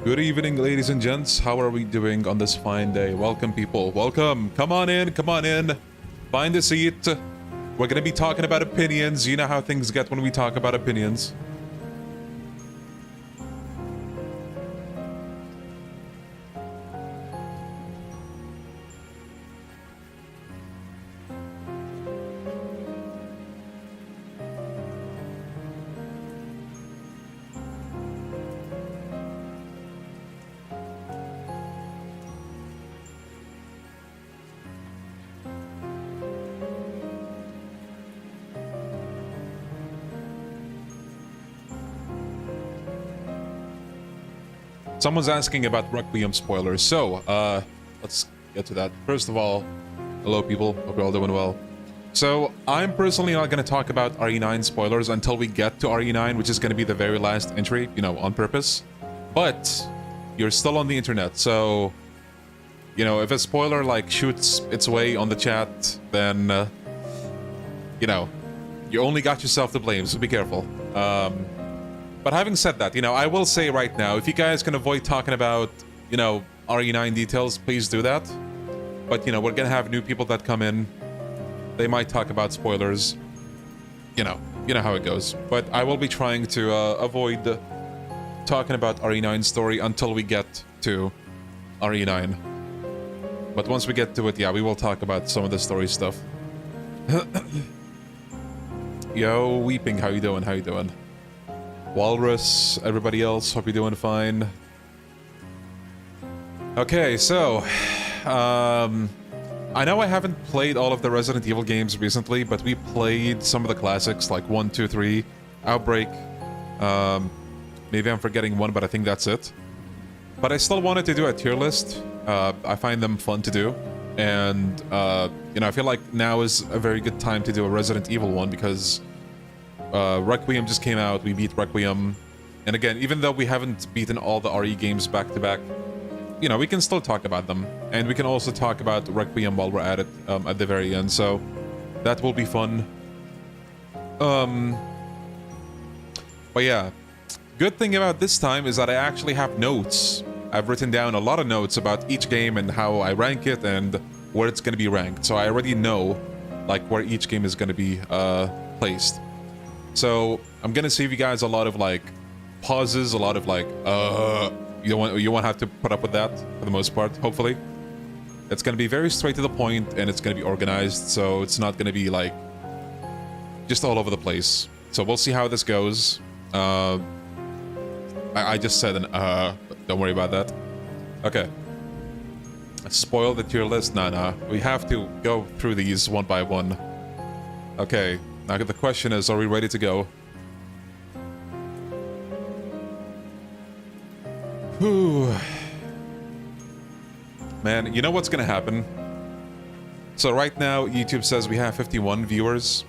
Good evening, ladies and gents. How are we doing on this fine day? Welcome, people. Welcome. Come on in. Come on in. Find a seat. We're going to be talking about opinions. You know how things get when we talk about opinions. Someone's asking about Requiem spoilers, so, let's get to that. First of all, hello people, hope you're all doing well. So, I'm personally not going to talk about RE9 spoilers until we get to RE9, which is going to be the very last entry, you know, on purpose. But, you're still on the internet, so, you know, if a spoiler, like, shoots its way on the chat, then, you know, you only got yourself to blame, so be careful. But having said that, you know, I will say right now, if you guys can avoid talking about, you know, RE9 details, please do that. But, you know, we're gonna have new people that come in. They might talk about spoilers. You know how it goes. But I will be trying to avoid talking about RE9 story until we get to RE9. But once we get to it, yeah, we will talk about some of the story stuff. Yo, Weeping, how you doing? How you doing? Walrus, everybody else, hope you're doing fine. Okay, so, I know I haven't played all of the Resident Evil games recently, but we played some of the classics, like 1, 2, 3, Outbreak. Maybe I'm forgetting one, but I think that's it. But I still wanted to do a tier list. I find them fun to do. And, you know, I feel like now is a very good time to do a Resident Evil one, because Requiem just came out, we beat Requiem. And again, even though we haven't beaten all the RE games back to back, you know, we can still talk about them. And we can also talk about Requiem while we're at it, at the very end, so that will be fun. But yeah, good thing about this time is that I actually have notes. I've written down a lot of notes about each game and how I rank it and where it's gonna be ranked. So I already know, like, where each game is gonna be, placed. So I'm gonna save you guys a lot of like pauses, a lot of like you won't have to put up with that for the most part, hopefully. It's gonna be very straight to the point and it's gonna be organized, so it's not gonna be like just all over the place. So we'll see how this goes. I just said an but don't worry about that. Okay. Spoil the tier list? Nah. We have to go through these one by one. Okay. Now the question is, are we ready to go? Whew. Man, you know what's gonna happen? So right now, YouTube says we have 51 viewers.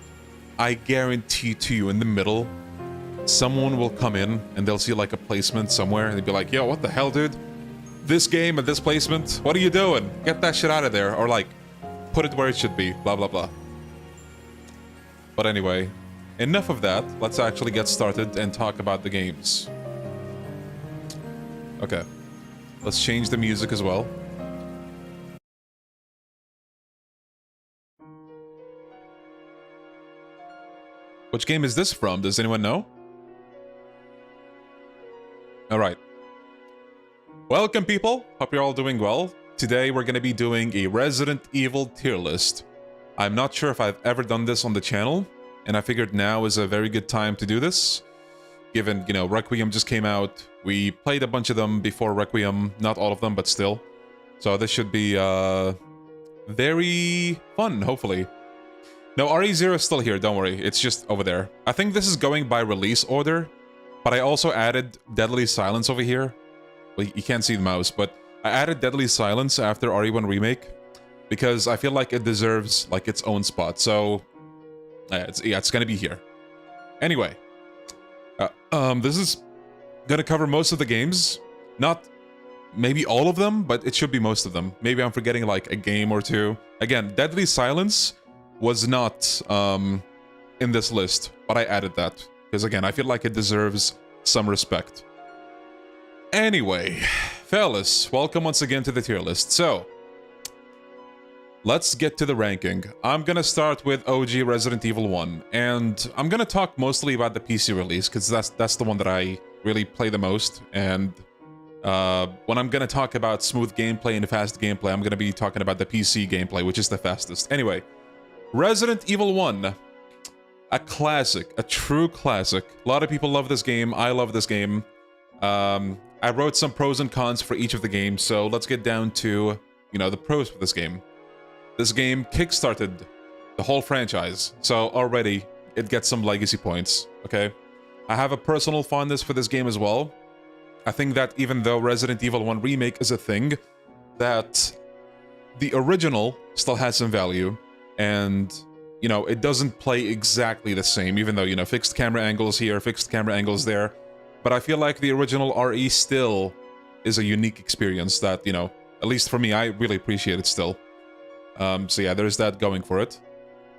I guarantee to you, in the middle, someone will come in and they'll see like a placement somewhere and they'll be like, yo, what the hell, dude? This game and this placement? What are you doing? Get that shit out of there. Or like, put it where it should be. Blah, blah, blah. But anyway, enough of that. Let's actually get started and talk about the games. Okay. Let's change the music as well. Which game is this from? Does anyone know? Alright. Welcome, people. Hope you're all doing well. Today we're going to be doing a Resident Evil tier list. I'm not sure if I've ever done this on the channel, and I figured now is a very good time to do this. Given, you know, Requiem just came out. We played a bunch of them before Requiem. Not all of them, but still. So this should be, very fun, hopefully. No, RE0 is still here, don't worry. It's just over there. I think this is going by release order, but I also added Deadly Silence over here. Well, you can't see the mouse, but I added Deadly Silence after RE1 Remake, because I feel like it deserves, like, its own spot. So, it's gonna be here. Anyway, this is gonna cover most of the games. Not maybe all of them, but it should be most of them. Maybe I'm forgetting, like, a game or two. Again, Deadly Silence was not, in this list, but I added that. Because, again, I feel like it deserves some respect. Anyway, fellas, welcome once again to the tier list. So, let's get to the ranking. I'm gonna start with OG Resident Evil 1, and I'm gonna talk mostly about the PC release, because that's the one that I really play the most, and when I'm gonna talk about smooth gameplay and fast gameplay, I'm gonna be talking about the PC gameplay, which is the fastest. Anyway, Resident Evil 1, a classic, a true classic. A lot of people love this game, I love this game. I wrote some pros and cons for each of the games, so let's get down to, you know, the pros for this game. This game kickstarted the whole franchise, so already it gets some legacy points, okay? I have a personal fondness for this game as well. I think that even though Resident Evil 1 Remake is a thing, that the original still has some value, and, you know, it doesn't play exactly the same, even though, you know, fixed camera angles here, fixed camera angles there. But I feel like the original RE still is a unique experience that, you know, at least for me, I really appreciate it still. So yeah, there's that going for it.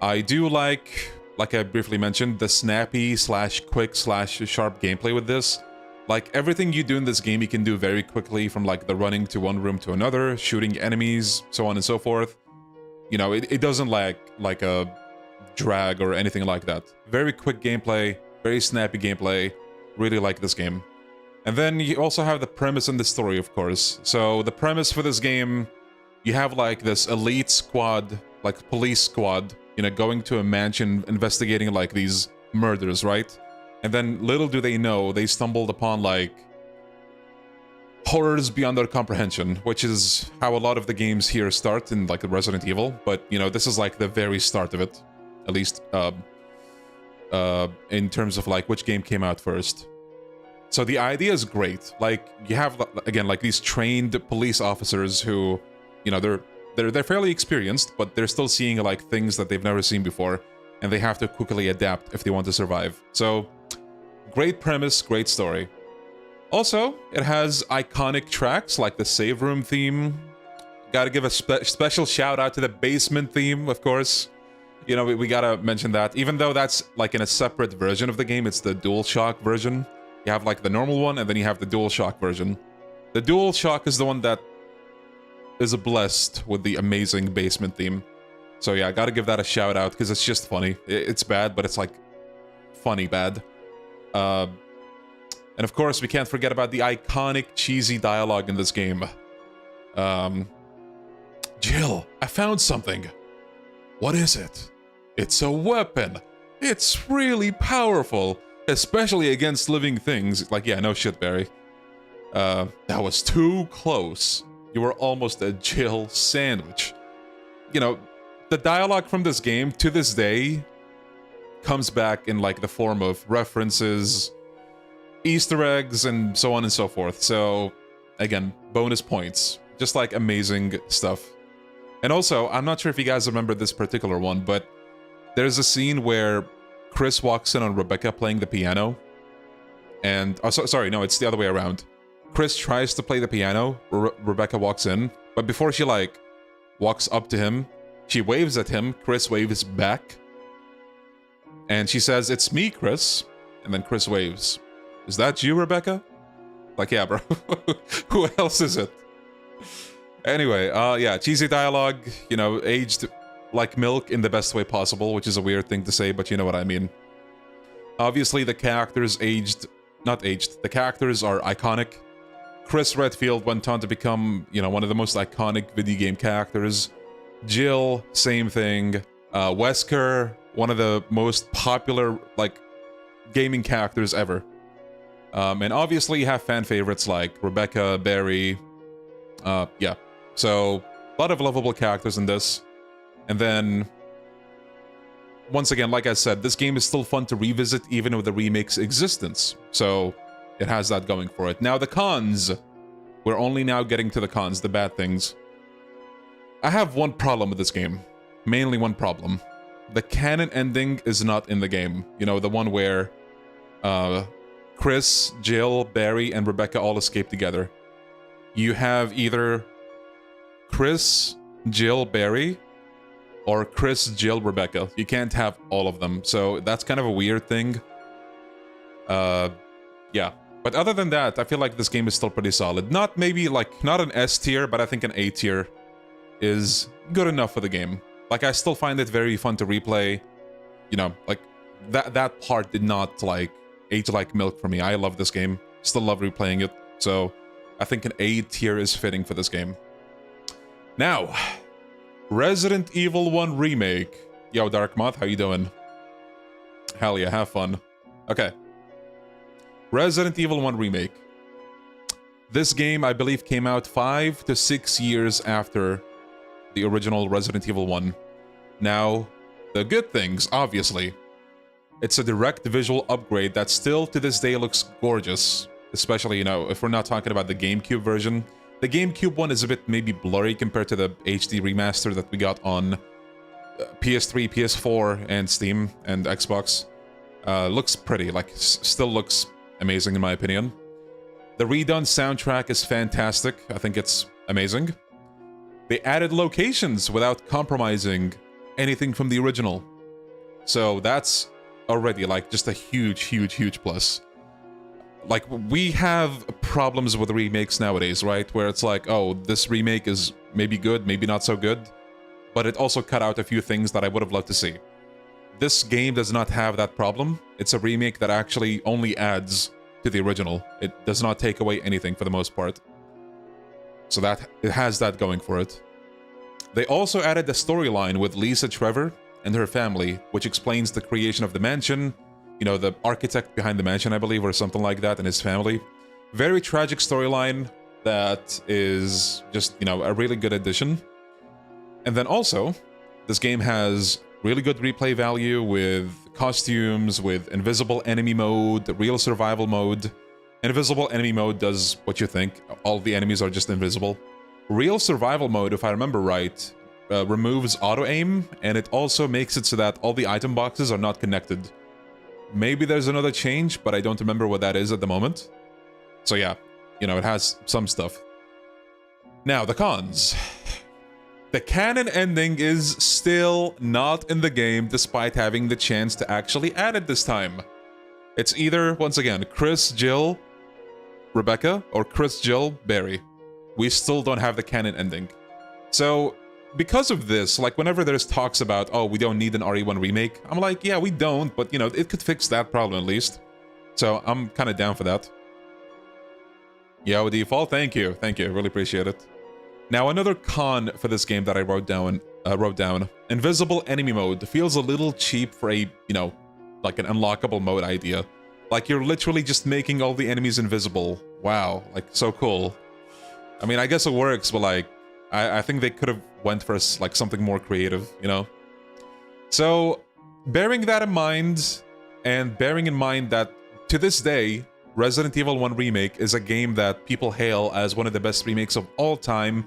I do like I briefly mentioned, the snappy slash quick slash sharp gameplay with this. Like, everything you do in this game, you can do very quickly, from like the running to one room to another, shooting enemies, so on and so forth. You know, it doesn't like a drag or anything like that. Very quick gameplay, very snappy gameplay. Really like this game. And then you also have the premise and the story, of course. So the premise for this game, you have like this elite squad, like police squad, you know, going to a mansion investigating like these murders, right? And then little do they know, they stumbled upon like horrors beyond their comprehension, which is how a lot of the games here start in like Resident Evil. But, you know, this is like the very start of it, at least in terms of like which game came out first. So the idea is great. Like, you have, again, like these trained police officers who, you know, they're fairly experienced, but they're still seeing like things that they've never seen before, and they have to quickly adapt if they want to survive. So, great premise, great story. Also, it has iconic tracks like the save room theme. Gotta give a special shout out to the basement theme, of course. You know, we gotta mention that. Even though that's like in a separate version of the game, it's the DualShock version. You have like the normal one, and then you have the DualShock version. The DualShock is the one that is blessed with the amazing basement theme. So yeah, I gotta give that a shout out, because it's just funny. It's bad, but it's like funny bad. And of course, we can't forget about the iconic cheesy dialogue in this game. Jill, I found something. What is it? It's a weapon. It's really powerful, especially against living things. Like, yeah, no shit, Barry. That was too close. You were almost a Jill sandwich. You know, the dialogue from this game, to this day, comes back in, like, the form of references, Easter eggs, and so on and so forth. So, again, bonus points. Just, like, amazing stuff. And also, I'm not sure if you guys remember this particular one, but there's a scene where Chris walks in on Rebecca playing the piano. And, oh, sorry, no, it's the other way around. Chris tries to play the piano, Rebecca walks in, but before she, like, walks up to him, she waves at him, Chris waves back. And she says, "It's me, Chris." And then Chris waves. "Is that you, Rebecca?" Like, yeah, bro. Who else is it? Anyway, yeah, cheesy dialogue, you know, aged like milk in the best way possible, which is a weird thing to say, but you know what I mean. Obviously, the characters the characters are iconic. Chris Redfield went on to become, you know, one of the most iconic video game characters. Jill, same thing. Wesker, one of the most popular, like, gaming characters ever. And obviously you have fan favorites like Rebecca, Barry, yeah. So, a lot of lovable characters in this. And then, once again, like I said, this game is still fun to revisit even with the remake's existence. So, it has that going for it. Now, the cons. We're only now getting to the cons, the bad things. I have one problem with this game. Mainly one problem. The canon ending is not in the game. You know, the one where Chris, Jill, Barry, and Rebecca all escape together. You have either Chris, Jill, Barry, or Chris, Jill, Rebecca. You can't have all of them, so that's kind of a weird thing. Yeah. But other than that, I feel like this game is still pretty solid. Not maybe like, not an S tier, but I think an A tier is good enough for the game. Like, I still find it very fun to replay. You know, like, that part did not, like, age like milk for me. I love this game. Still love replaying it. So, I think an A tier is fitting for this game. Now, Resident Evil 1 Remake. Yo, Dark Moth, how you doing? Hell yeah, have fun. Okay. Resident Evil 1 Remake. This game, I believe, came out 5 to 6 years after the original Resident Evil 1. Now, the good things, obviously. It's a direct visual upgrade that still, to this day, looks gorgeous. Especially, you know, if we're not talking about the GameCube version. The GameCube one is a bit maybe blurry compared to the HD remaster that we got on PS3, PS4, and Steam, and Xbox. Looks pretty, like, still looks amazing in my opinion. The redone soundtrack is fantastic. I think it's amazing. They added locations without compromising anything from the original. So that's already like just a huge plus. Like, we have problems with remakes nowadays, right? Where it's like, oh, this remake is maybe good, maybe not so good, but it also cut out a few things that I would have loved to see. This game does not have that problem. It's a remake that actually only adds to the original. It does not take away anything for the most part. So that it has that going for it. They also added the storyline with Lisa Trevor and her family, which explains the creation of the mansion, you know, the architect behind the mansion, I believe, or something like that, and his family. Very tragic storyline that is just, you know, a really good addition. And then also, this game has really good replay value with costumes, with invisible enemy mode, real survival mode. Invisible enemy mode does what you think. All the enemies are just invisible. Real survival mode, if I remember right, removes auto-aim, and it also makes it so that all the item boxes are not connected. Maybe there's another change, but I don't remember what that is at the moment. So yeah, you know, it has some stuff. Now, the cons. The canon ending is still not in the game, despite having the chance to actually add it this time. It's either, once again, Chris, Jill, Rebecca, or Chris, Jill, Barry. We still don't have the canon ending. So, because of this, like, whenever there's talks about, oh, we don't need an RE1 remake, I'm like, yeah, we don't, but, you know, it could fix that problem at least. So, I'm kind of down for that. Yo, Default, thank you, really appreciate it. Now, another con for this game that I wrote down, invisible enemy mode feels a little cheap for a, you know, like an unlockable mode idea. Like, you're literally just making all the enemies invisible. Wow, like, so cool. I mean, I guess it works, but like, I think they could have went for like something more creative, you know? So, bearing that in mind, and bearing in mind that to this day, Resident Evil 1 Remake is a game that people hail as one of the best remakes of all time.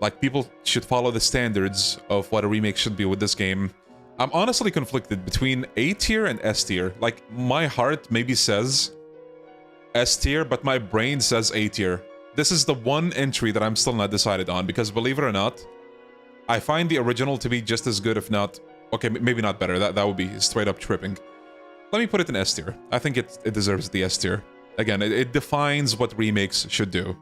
Like, people should follow the standards of what a remake should be with this game. I'm honestly conflicted between A tier and S tier. Like, my heart maybe says S tier, but my brain says A tier. This is the one entry that I'm still not decided on, because believe it or not, I find the original to be just as good, if not... Okay, maybe not better. That would be straight up tripping. Let me put it in S tier. I think it deserves the S tier. Again, it defines what remakes should do.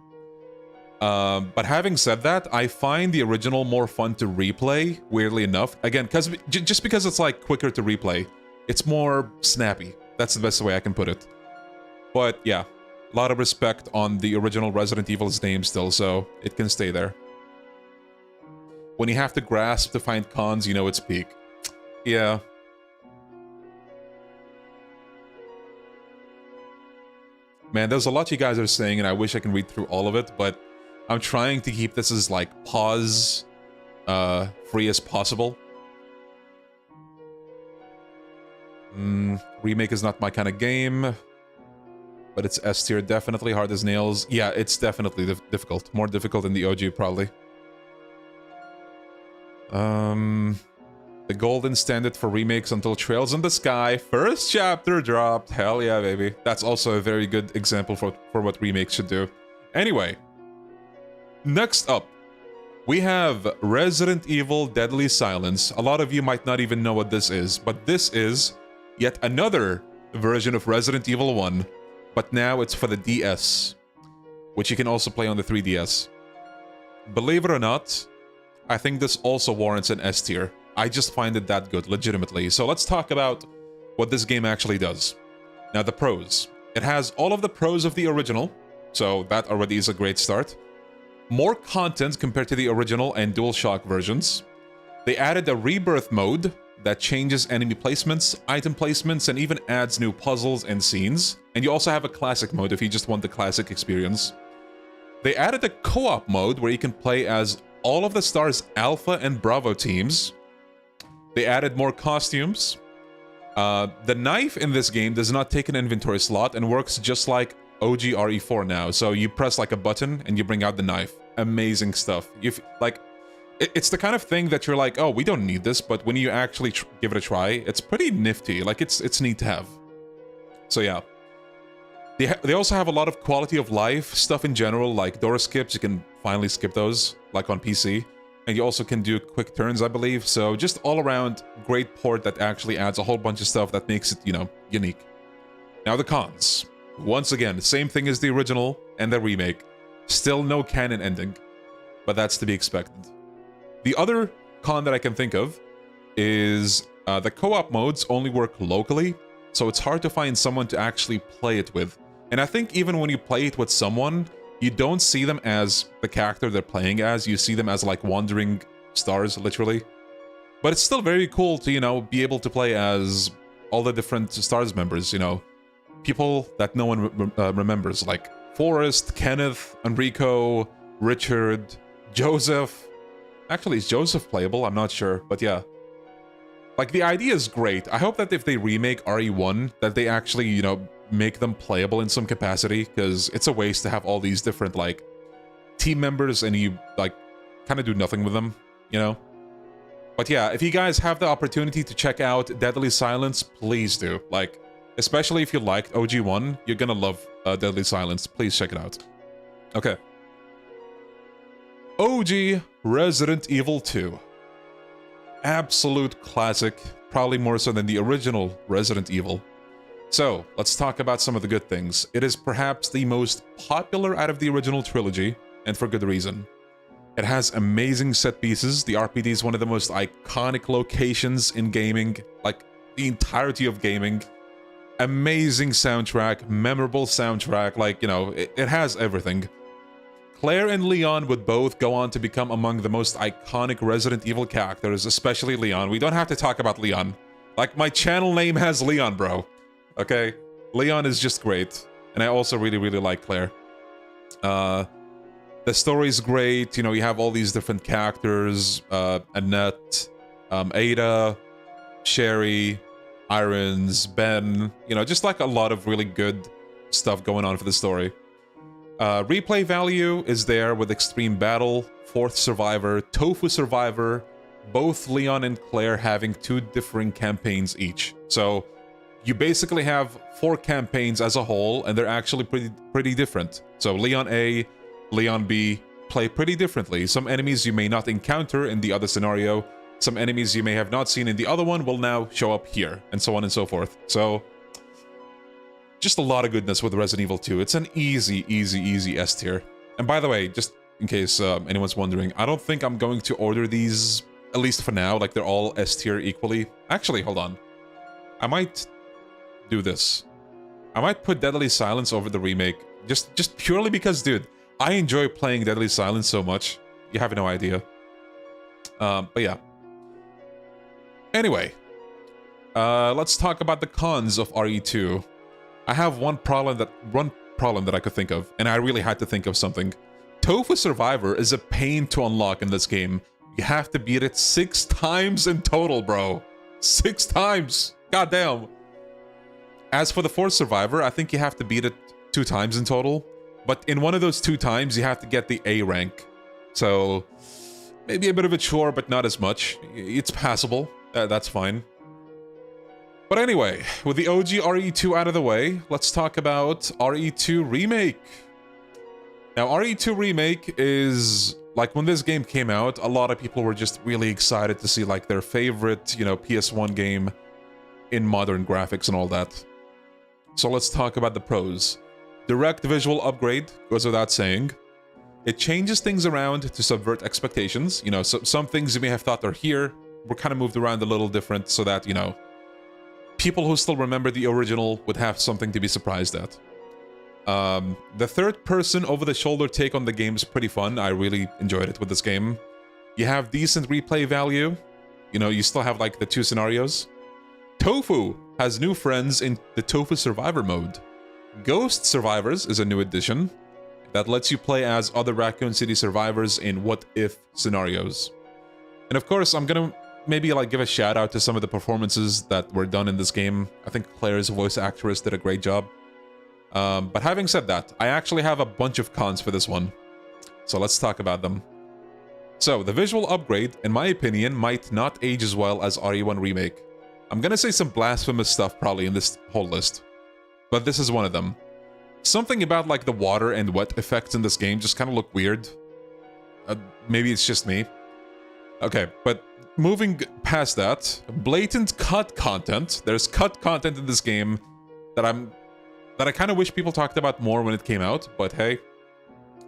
But having said that, I find the original more fun to replay, weirdly enough. Again, just because it's like quicker to replay. It's more snappy. That's the best way I can put it. But yeah, a lot of respect on the original Resident Evil's name still, so it can stay there. When you have to grasp to find cons, you know it's peak. Yeah. Man, there's a lot you guys are saying, and I wish I can read through all of it, but I'm trying to keep this as, like, pause free as possible. Remake is not my kind of game, but it's S tier, definitely hard as nails. Yeah, it's definitely difficult. More difficult than the OG, probably. The golden standard for remakes until Trails in the Sky. First chapter dropped. Hell yeah, baby. That's also a very good example for what remakes should do. Anyway. Next up, we have Resident Evil Deadly Silence. A lot of you might not even know what this is, but this is yet another version of Resident Evil 1 but now it's for the DS, which you can also play on the 3DS. Believe it or not, I think this also warrants an S tier. I just find it that good, legitimately. So let's talk about what this game actually does. Now, the pros. It has all of the pros of the original, so that already is a great start. More content compared to the original and DualShock versions. They added a rebirth mode that changes enemy placements, item placements, and even adds new puzzles and scenes. And you also have a classic mode if you just want the classic experience. They added a co-op mode where you can play as all of the Star's Alpha and Bravo teams. They added more costumes. The knife in this game does not take an inventory slot and works just like OG RE4 now. So you press like a button and you bring out the knife. Amazing stuff. It's the kind of thing that you're like, oh, we don't need this, but when you actually give it a try, it's pretty nifty. Like, it's neat to have. So yeah. They also have a lot of quality of life stuff in general, like door skips. You can finally skip those, like on PC. And you also can do quick turns, I believe. So just all around, great port that actually adds a whole bunch of stuff that makes it, you know, unique. Now the cons. Once again, same thing as the original and the remake. Still no canon ending, but that's to be expected. The other con that I can think of is the co-op modes only work locally, so it's hard to find someone to actually play it with. And I think even when you play it with someone, you don't see them as the character they're playing as, you see them as like wandering stars, literally. But it's still very cool to, you know, be able to play as all the different Stars members, you know. People that no one remembers, like Forrest, Kenneth, Enrico, Richard, Joseph. Actually, is Joseph playable? I'm not sure, but yeah. Like, the idea is great. I hope that if they remake RE1, that they actually, you know, make them playable in some capacity, because it's a waste to have all these different, like, team members and you, like, kind of do nothing with them, you know? But yeah, if you guys have the opportunity to check out Deadly Silence, please do. Like, especially if you liked OG1, you're gonna love Deadly Silence. Please check it out. Okay. OG Resident Evil 2. Absolute classic, probably more so than the original Resident Evil. So, let's talk about some of the good things. It is perhaps the most popular out of the original trilogy, and for good reason. It has amazing set pieces. The RPD is one of the most iconic locations in gaming, like the entirety of gaming. Amazing soundtrack, memorable soundtrack, like, you know, it has everything. Claire and Leon would both go on to become among the most iconic Resident Evil characters, especially Leon. We don't have to talk about Leon. Like, my channel name has Leon, bro. Okay? Leon is just great. And I also really, really like Claire. The story's great. You know, you have all these different characters. Annette, Ada, Sherry, Irons, Ben. You know, just like a lot of really good stuff going on for the story. Replay value is there with Extreme Battle, Fourth Survivor, Tofu Survivor, both Leon and Claire having 2 differing campaigns each. So you basically have 4 campaigns as a whole, and they're actually pretty different. So Leon A, Leon B play pretty differently. Some enemies you may not encounter in the other scenario, some enemies you may have not seen in the other one will now show up here, and so on and so forth. So just a lot of goodness with Resident Evil 2. It's an easy S tier. And by the way, just in case anyone's wondering, I don't think I'm going to order these, at least for now, like they're all S tier equally. Actually, hold on. I might do this. I might put Deadly Silence over the remake, just purely because, dude, I enjoy playing Deadly Silence so much. You have no idea. But yeah. Anyway, let's talk about the cons of RE2. I have one problem that I could think of, and I really had to think of something. Tofu Survivor is a pain to unlock in this game. You have to beat it 6 times in total, bro. 6 times. Goddamn. As for the Fourth Survivor, I think you have to beat it 2 times in total. But in one of those 2 times, you have to get the A rank. So maybe a bit of a chore, but not as much. It's passable. That's fine. But anyway, with the OG RE2 out of the way, let's talk about RE2 Remake. Now, RE2 Remake is, like, when this game came out, a lot of people were just really excited to see, like, their favorite, you know, PS1 game in modern graphics and all that. So let's talk about the pros. Direct visual upgrade, goes without saying. It changes things around to subvert expectations. You know, so some things you may have thought are here were kind of moved around a little different so that, you know, people who still remember the original would have something to be surprised at. The third-person over-the-shoulder take on the game is pretty fun. I really enjoyed it with this game. You have decent replay value. You know, you still have, like, the 2 scenarios. Tofu has new friends in the Tofu Survivor mode. Ghost Survivors is a new addition that lets you play as other Raccoon City survivors in what-if scenarios. And of course, I'm gonna maybe like give a shout out to some of the performances that were done in this game. I think Claire's voice actress did a great job. But having said that, I actually have a bunch of cons for this one. So let's talk about them. So, the visual upgrade, in my opinion, might not age as well as RE1 Remake. I'm gonna say some blasphemous stuff probably in this whole list, but this is one of them. Something about like the water and wet effects in this game just kind of look weird. Maybe it's just me. Okay, but moving past that, blatant cut content. There's cut content in this game that I kind of wish people talked about more when it came out, but hey,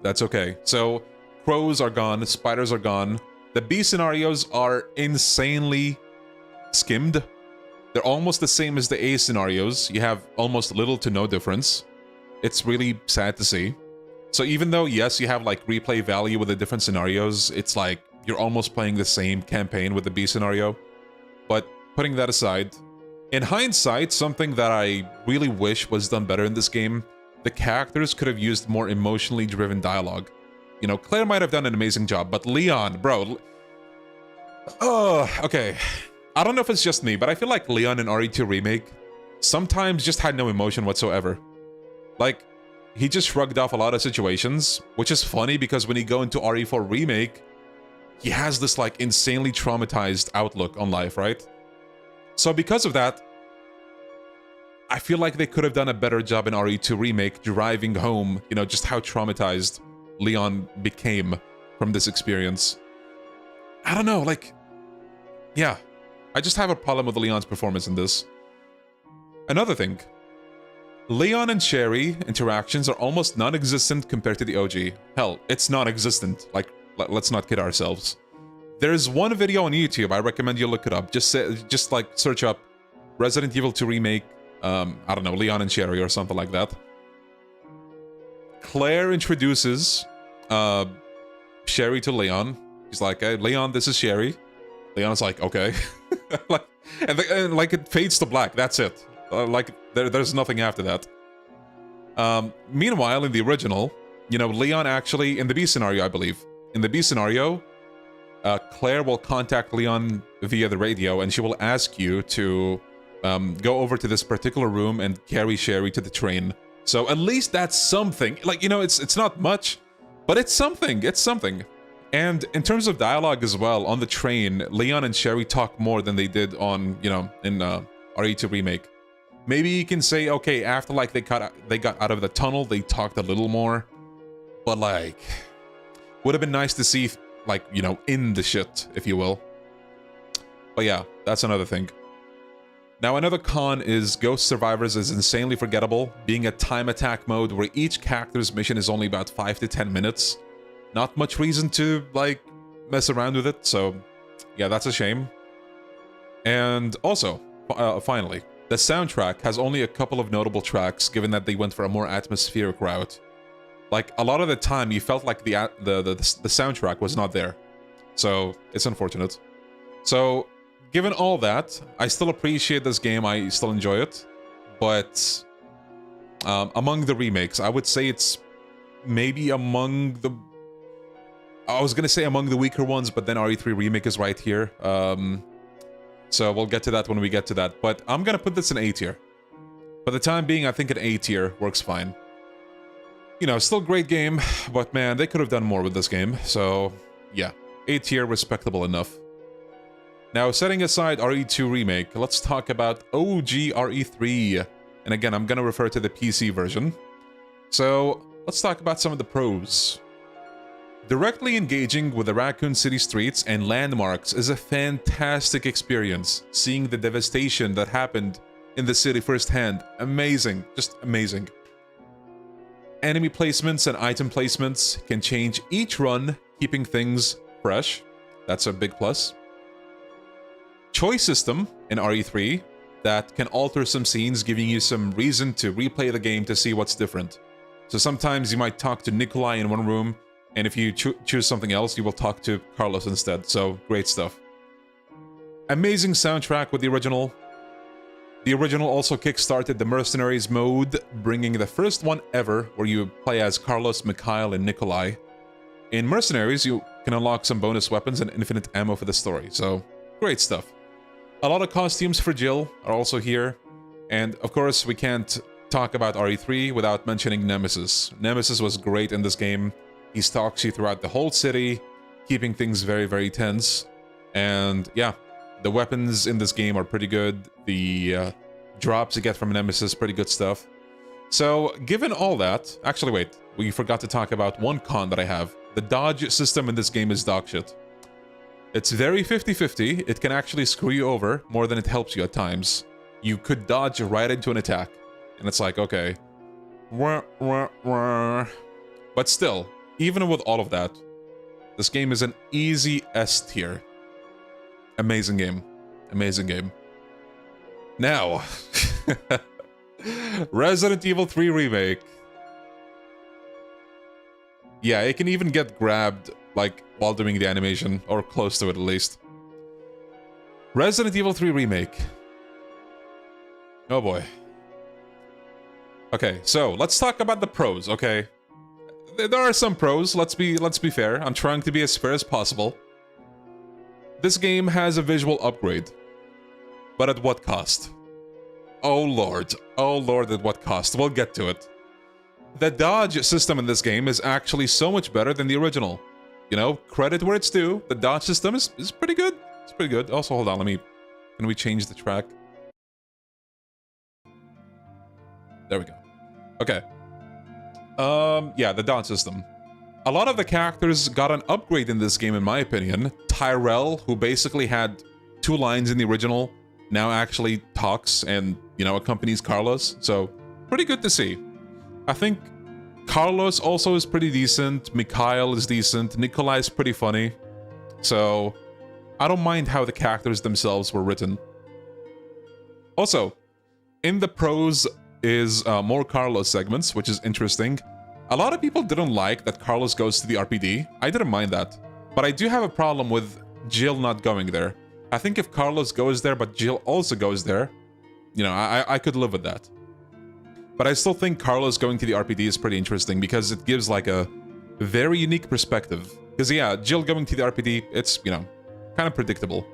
that's okay. So, crows are gone, spiders are gone. The B scenarios are insanely skimmed. They're almost the same as the A scenarios. You have almost little to no difference. It's really sad to see. So even though, yes, you have like replay value with the different scenarios, it's like you're almost playing the same campaign with the B scenario. But putting that aside, in hindsight, something that I really wish was done better in this game, the characters could have used more emotionally driven dialogue. You know, Claire might have done an amazing job, but Leon, bro... Oh, okay. I don't know if it's just me, but I feel like Leon in RE2 Remake sometimes just had no emotion whatsoever. Like, he just shrugged off a lot of situations, which is funny because when you go into RE4 Remake, he has this, like, insanely traumatized outlook on life, right? So because of that, I feel like they could have done a better job in RE2 Remake driving home, you know, just how traumatized Leon became from this experience. I don't know, like... Yeah, I just have a problem with Leon's performance in this. Another thing. Leon and Sherry interactions are almost non-existent compared to the OG. Hell, it's non-existent. Like, let's not kid ourselves. There's one video on YouTube, I recommend you look it up. Just like search up Resident Evil 2 Remake, I don't know, Leon and Sherry or something like that. Claire introduces Sherry to Leon. He's like, hey, Leon, this is Sherry. Leon's like, okay. and like it fades to black, that's it. Like, there's nothing after that. Meanwhile, in the original, you know, Leon actually, in the B scenario, I believe, in the B scenario, Claire will contact Leon via the radio, and she will ask you to go over to this particular room and carry Sherry to the train. So at least that's something. Like, you know, it's not much, but it's something. It's something. And in terms of dialogue as well, on the train, Leon and Sherry talk more than they did on, you know, in RE2 Remake. Maybe you can say, okay, after like they got out of the tunnel, they talked a little more. But like, would have been nice to see, like, you know, in the shit, if you will. But yeah, that's another thing. Now, another con is Ghost Survivors is insanely forgettable, being a time attack mode where each character's mission is only about 5 to 10 minutes. Not much reason to, like, mess around with it, so yeah, that's a shame. And also, finally, the soundtrack has only a couple of notable tracks, given that they went for a more atmospheric route. Like, a lot of the time, you felt like the soundtrack was not there. So, it's unfortunate. So, given all that, I still appreciate this game, I still enjoy it. But, among the remakes, I would say it's maybe among the... I was gonna say among the weaker ones, but then RE3 Remake is right here. So we'll get to that when we get to that. But I'm gonna put this in A tier. For the time being, I think an A tier works fine. You know, still great game, but man, they could have done more with this game. So, yeah. A tier, respectable enough. Now, setting aside RE2 Remake, let's talk about OG RE3. And again, I'm gonna refer to the PC version. So, let's talk about some of the pros. Directly engaging with the Raccoon City streets and landmarks is a fantastic experience. Seeing the devastation that happened in the city firsthand. Amazing. Just amazing. Enemy placements and item placements can change each run, keeping things fresh. That's a big plus. Choice system in RE3 that can alter some scenes, giving you some reason to replay the game to see what's different. So sometimes you might talk to Nikolai in one room, and if you choose something else, you will talk to Carlos instead. So great stuff. Amazing soundtrack with the original. The original also kickstarted the Mercenaries mode, bringing the first one ever where you play as Carlos, Mikhail, and Nikolai. In Mercenaries, you can unlock some bonus weapons and infinite ammo for the story, so great stuff. A lot of costumes for Jill are also here, and of course we can't talk about RE3 without mentioning Nemesis. Nemesis was great in this game. He stalks you throughout the whole city, keeping things very, very tense. And yeah, the weapons in this game are pretty good. The drops you get from Nemesis, pretty good stuff. So, given all that... Actually, wait. We forgot to talk about one con that I have. The dodge system in this game is dog shit. It's very 50-50. It can actually screw you over more than it helps you at times. You could dodge right into an attack. And it's like, okay. But still, even with all of that, this game is an easy S tier. Amazing game. Amazing game. Now, Resident Evil 3 Remake. Yeah, it can even get grabbed, like, while doing the animation, or close to it at least. Resident Evil 3 Remake. Oh boy. Okay, so, let's talk about the pros, okay? There are some pros, let's be fair. I'm trying to be as fair as possible. This game has a visual upgrade. But at what cost? Oh lord, at what cost? We'll get to it. The dodge system in this game is actually so much better than the original. You know, credit where it's due, the dodge system is pretty good. It's pretty good. Also, hold on, can we change the track? There we go. Okay. Yeah, the dodge system. A lot of the characters got an upgrade in this game, in my opinion. Tyrell, who basically had 2 lines in the original, now actually talks and, you know, accompanies Carlos. So, pretty good to see. I think Carlos also is pretty decent. Mikhail is decent. Nikolai is pretty funny. So, I don't mind how the characters themselves were written. Also, in the pros is more Carlos segments, which is interesting. A lot of people didn't like that Carlos goes to the RPD. I didn't mind that. But I do have a problem with Jill not going there. I think if Carlos goes there, but Jill also goes there, you know, I could live with that. But I still think Carlos going to the RPD is pretty interesting because it gives like a very unique perspective. Because yeah, Jill going to the RPD, it's, you know, kind of predictable.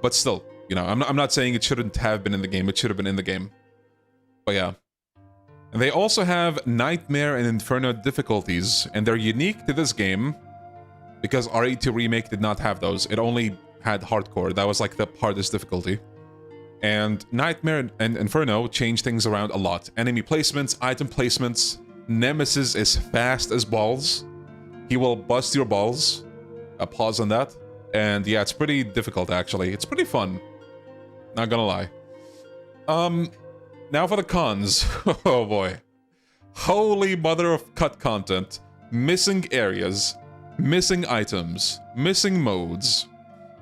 But still, you know, I'm not saying it shouldn't have been in the game. It should have been in the game. But yeah. And they also have Nightmare and Inferno difficulties, and they're unique to this game because RE2 Remake did not have those. It only had Hardcore. That was like the hardest difficulty. And Nightmare and Inferno change things around a lot. Enemy placements, item placements. Nemesis is fast as balls. He will bust your balls. A pause on that. And yeah, it's pretty difficult actually. It's pretty fun. Not gonna lie. Now for the cons. Oh boy. Holy mother of cut content. Missing areas. Missing items. Missing modes.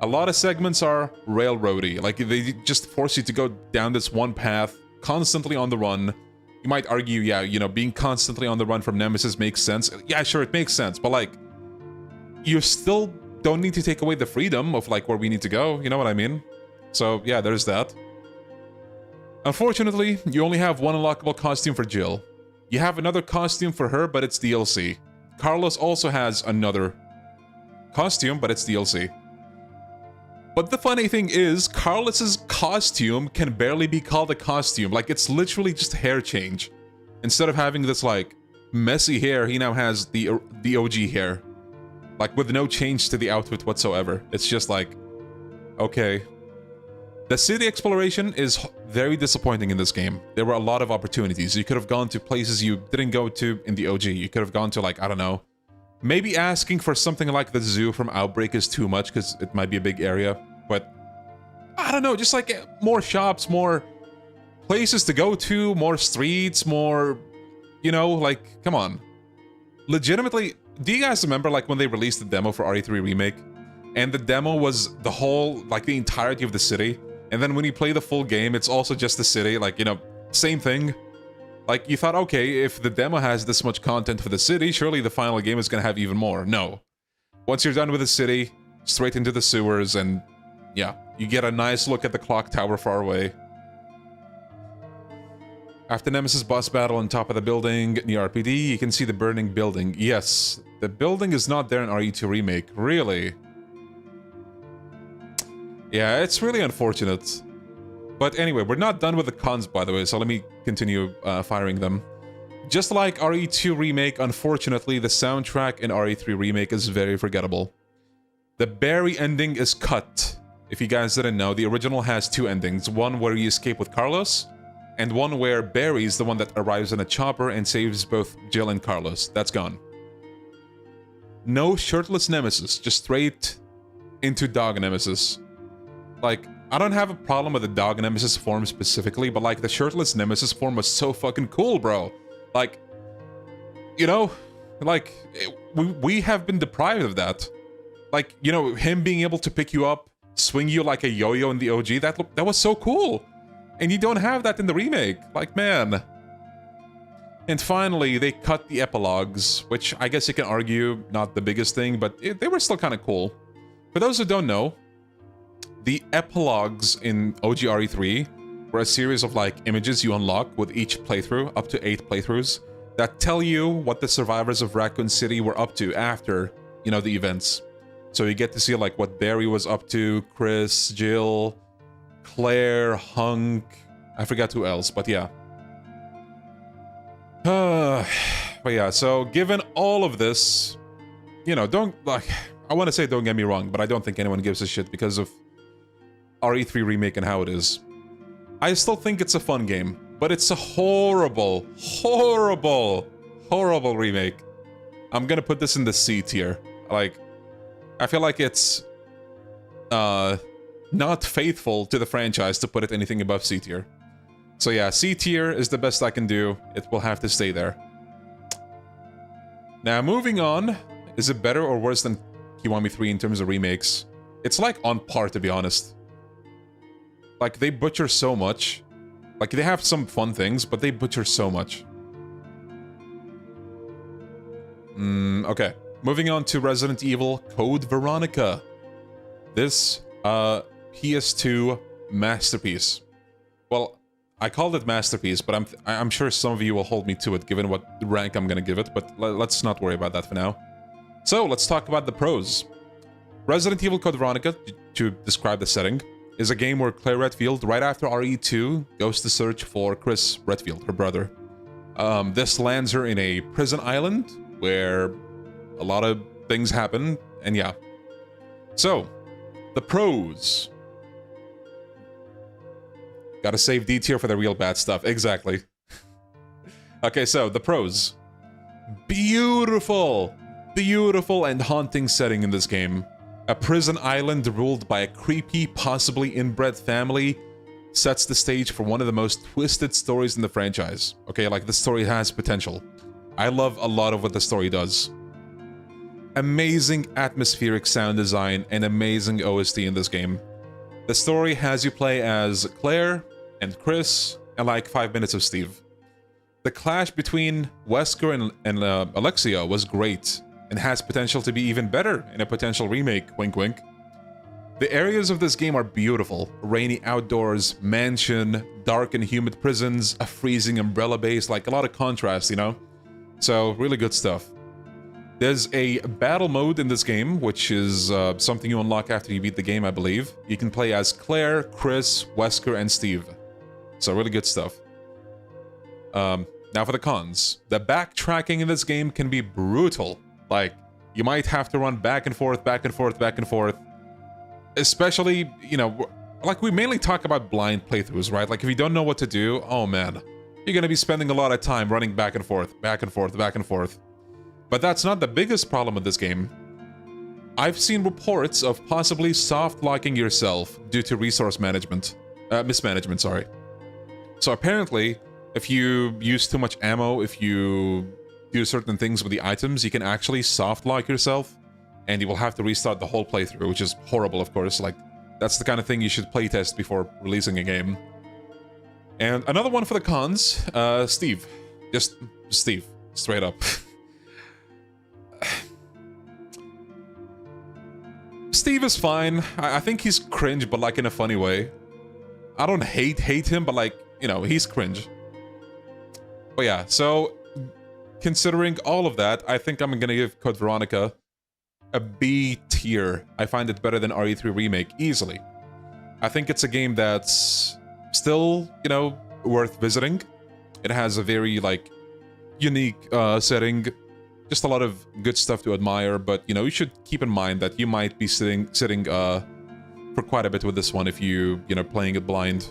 A lot of segments are railroady. Like, they just force you to go down this one path, constantly on the run. You might argue, yeah, you know, being constantly on the run from Nemesis makes sense. Yeah, sure, it makes sense, but like, you still don't need to take away the freedom of like where we need to go, you know what I mean? So yeah, there's that. Unfortunately, you only have one unlockable costume for Jill. You have another costume for her, but it's DLC. Carlos also has another costume, but it's DLC. But the funny thing is, Carlos's costume can barely be called a costume. Like, it's literally just hair change. Instead of having this, like, messy hair, he now has the OG hair. Like, with no change to the outfit whatsoever. It's just like, okay. The city exploration is very disappointing in this game. There were a lot of opportunities. You could have gone to places you didn't go to in the OG. You could have gone to, like, I don't know. Maybe asking for something like the zoo from Outbreak is too much because it might be a big area. But, I don't know, just like more shops, more places to go to, more streets, more You know, like, come on. Legitimately, do you guys remember, like, when they released the demo for RE3 Remake? And the demo was the whole, like, the entirety of the city. And then when you play the full game, it's also just the city. Like, you know, same thing. Like, you thought, okay, if the demo has this much content for the city, surely the final game is gonna have even more. No. Once you're done with the city, straight into the sewers, and yeah, you get a nice look at the clock tower far away. After Nemesis boss battle on top of the building near RPD, you can see the burning building. Yes, the building is not there in RE2 Remake. Really? Yeah, it's really unfortunate. But anyway, we're not done with the cons, by the way, so let me continue firing them. Just like RE2 Remake, unfortunately, the soundtrack in RE3 Remake is very forgettable. The Barry ending is cut. If you guys didn't know, the original has two endings. One where you escape with Carlos, and one where Barry is the one that arrives in a chopper and saves both Jill and Carlos. That's gone. No shirtless Nemesis, just straight into Dog Nemesis. Like, I don't have a problem with the Dog Nemesis form specifically, but like the shirtless Nemesis form was so fucking cool, bro. Like, you know, like, we have been deprived of that. Like, you know, him being able to pick you up, swing you like a yo-yo in the OG, that was so cool. And you don't have that in the remake. Like, man. And finally, they cut the epilogues, which I guess you can argue not the biggest thing, but they were still kind of cool. For those who don't know, the epilogues in OG RE3 were a series of like images you unlock with each playthrough, up to 8 playthroughs, that tell you what the survivors of Raccoon City were up to after, you know, the events. So you get to see like what Barry was up to, Chris, Jill, Claire, Hunk, I forgot who else, but yeah. But yeah, so given all of this, you know, don't, like, I want to say don't get me wrong, but I don't think anyone gives a shit because of RE3 Remake and how it is. I still think it's a fun game, but it's a horrible, horrible, horrible remake. I'm gonna put this in the C tier. Like, I feel like it's not faithful to the franchise to put it anything above C tier. So yeah, C tier is the best I can do. It will have to stay there. Now, moving on, is it better or worse than Kiwami 3 in terms of remakes? It's like on par, to be honest. Like, they butcher so much. Like, they have some fun things, but they butcher so much. Okay. Moving on to Resident Evil Code Veronica. This, PS2 masterpiece. Well, I called it masterpiece, but I'm sure some of you will hold me to it, given what rank I'm gonna give it, but let's not worry about that for now. So, let's talk about the pros. Resident Evil Code Veronica, to describe the setting, is a game where Claire Redfield, right after RE2, goes to search for Chris Redfield, her brother. This lands her in a prison island, where a lot of things happen, and yeah. So, the pros. Gotta save D tier for the real bad stuff, exactly. Okay, so, the pros. Beautiful! Beautiful and haunting setting in this game. A prison island ruled by a creepy, possibly inbred family sets the stage for one of the most twisted stories in the franchise. Okay, like, the story has potential. I love a lot of what the story does. Amazing atmospheric sound design and amazing OST in this game. The story has you play as Claire and Chris and like 5 minutes of Steve. The clash between Wesker and Alexia was great, and has potential to be even better in a potential remake, wink wink. The areas of this game are beautiful. Rainy outdoors, mansion, dark and humid prisons, a freezing umbrella base, like a lot of contrast, you know? So, really good stuff. There's a battle mode in this game, which is something you unlock after you beat the game, I believe. You can play as Claire, Chris, Wesker, and Steve. So, really good stuff. Now for the cons. The backtracking in this game can be brutal. Like, you might have to run back and forth, back and forth, back and forth. Especially, you know, like, we mainly talk about blind playthroughs, right? Like, if you don't know what to do, oh man, you're gonna be spending a lot of time running back and forth, back and forth, back and forth. But that's not the biggest problem with this game. I've seen reports of possibly soft-locking yourself due to resource management. Mismanagement, sorry. So apparently, If you use too much ammo, if you do certain things with the items, you can actually soft lock yourself, and you will have to restart the whole playthrough, which is horrible, of course. Like, that's the kind of thing you should playtest before releasing a game. And another one for the cons, Steve. Just Steve, straight up. Steve is fine. I think he's cringe, but like in a funny way. I don't hate him, but like, you know, he's cringe. But yeah, so considering all of that, I think I'm gonna give Code Veronica a B tier. I find it better than RE3 Remake, easily. I think it's a game that's still, you know, worth visiting. It has a very, like, unique setting. Just a lot of good stuff to admire, but, you know, you should keep in mind that you might be sitting for quite a bit with this one if you know, playing it blind.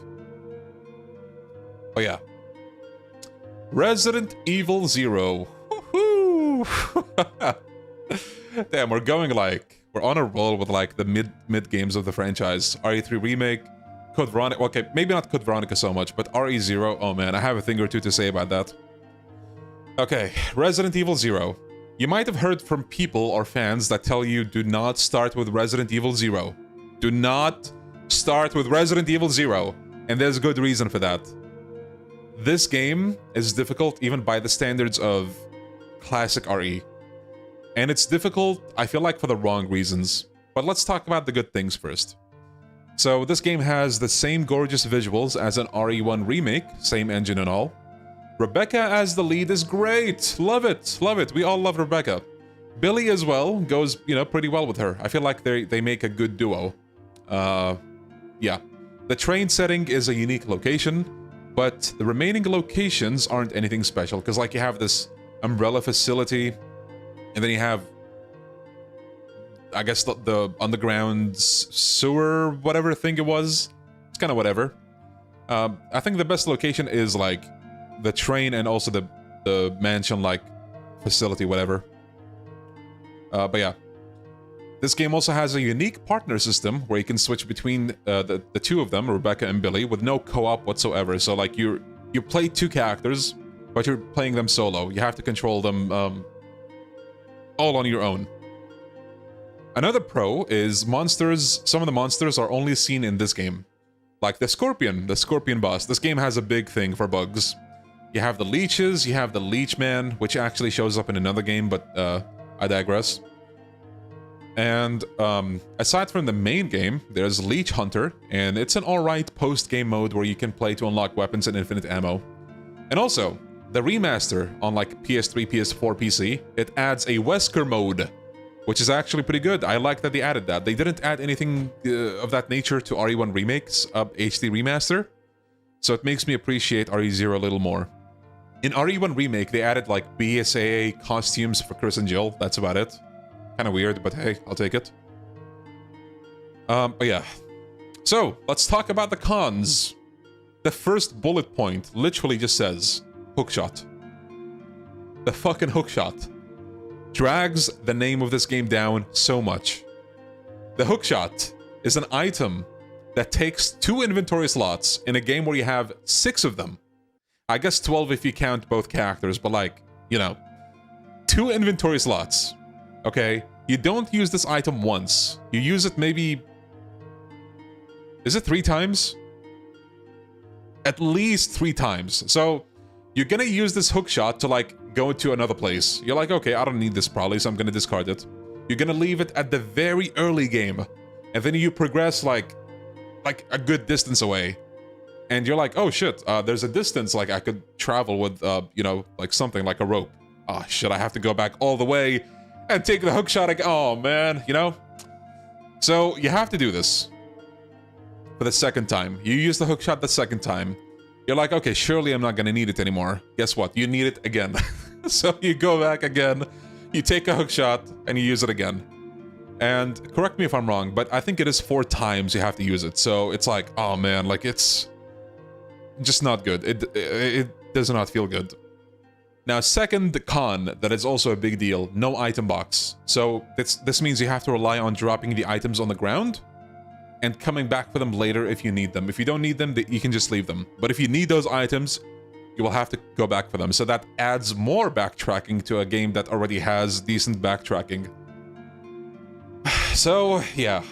Oh yeah. Resident Evil 0. Woohoo! Damn, we're going like, we're on a roll with like the mid games of the franchise. RE3 Remake, Code Veronica, okay, maybe not Code Veronica so much, but RE0, oh man, I have a thing or two to say about that. Okay, Resident Evil 0. You might have heard from people or fans that tell you do not start with Resident Evil 0. Do not start with Resident Evil 0, and there's good reason for that. This game is difficult even by the standards of classic RE. And it's difficult, I feel like, for the wrong reasons. But let's talk about the good things first. So this game has the same gorgeous visuals as an RE1 remake, same engine and all. Rebecca as the lead is great! Love it! Love it! We all love Rebecca. Billy as well goes, you know, pretty well with her. I feel like they make a good duo. Yeah. The train setting is a unique location, but the remaining locations aren't anything special, because like you have this umbrella facility, and then you have, I guess, the underground sewer, whatever thing it was. It's kind of whatever. I think the best location is like the train and also the mansion-like facility, whatever. But yeah. This game also has a unique partner system where you can switch between the two of them, Rebecca and Billy, with no co-op whatsoever. So like you play two characters, but you're playing them solo. You have to control them all on your own. Another pro is monsters. Some of the monsters are only seen in this game. Like the Scorpion boss. This game has a big thing for bugs. You have the leeches, you have the Leech Man, which actually shows up in another game, but I digress. And aside from the main game, there's Leech Hunter, and it's an alright post-game mode where you can play to unlock weapons and infinite ammo. And also, the remaster on like PS3, PS4, PC, it adds a Wesker mode, which is actually pretty good. I like that they added that. They didn't add anything of that nature to RE1 Remake's HD remaster, so it makes me appreciate RE0 a little more. In RE1 Remake, they added like BSAA costumes for Chris and Jill. That's about it. Kind of weird, but hey, I'll take it. But yeah. So, let's talk about the cons. The first bullet point literally just says, hookshot. The fucking hookshot drags the name of this game down so much. The hookshot is an item that takes 2 inventory slots in a game where you have 6 of them. I guess 12 if you count both characters, but like, you know, 2 inventory slots. Okay, you don't use this item once. You use it maybe... Is it 3 times? At least 3 times. So, you're gonna use this hookshot to like, go to another place. You're like, okay, I don't need this probably, so I'm gonna discard it. You're gonna leave it at the very early game. And then you progress like a good distance away. And you're like, oh shit, there's a distance like I could travel with, you know, like something like a rope. Oh shit, I have to go back all the way and take the hookshot again. Oh man, you know? So you have to do this for the second time. You use the hookshot the second time. You're like, okay, surely I'm not gonna need it anymore. Guess what? You need it again. So you go back again, you take a hookshot, and you use it again. And correct me if I'm wrong, but I think it is 4 times you have to use it. So it's like, oh man, like it's just not good. It does not feel good. Now, second con that is also a big deal, no item box. So this means you have to rely on dropping the items on the ground and coming back for them later if you need them. If you don't need them, you can just leave them. But if you need those items, you will have to go back for them. So that adds more backtracking to a game that already has decent backtracking. So, yeah.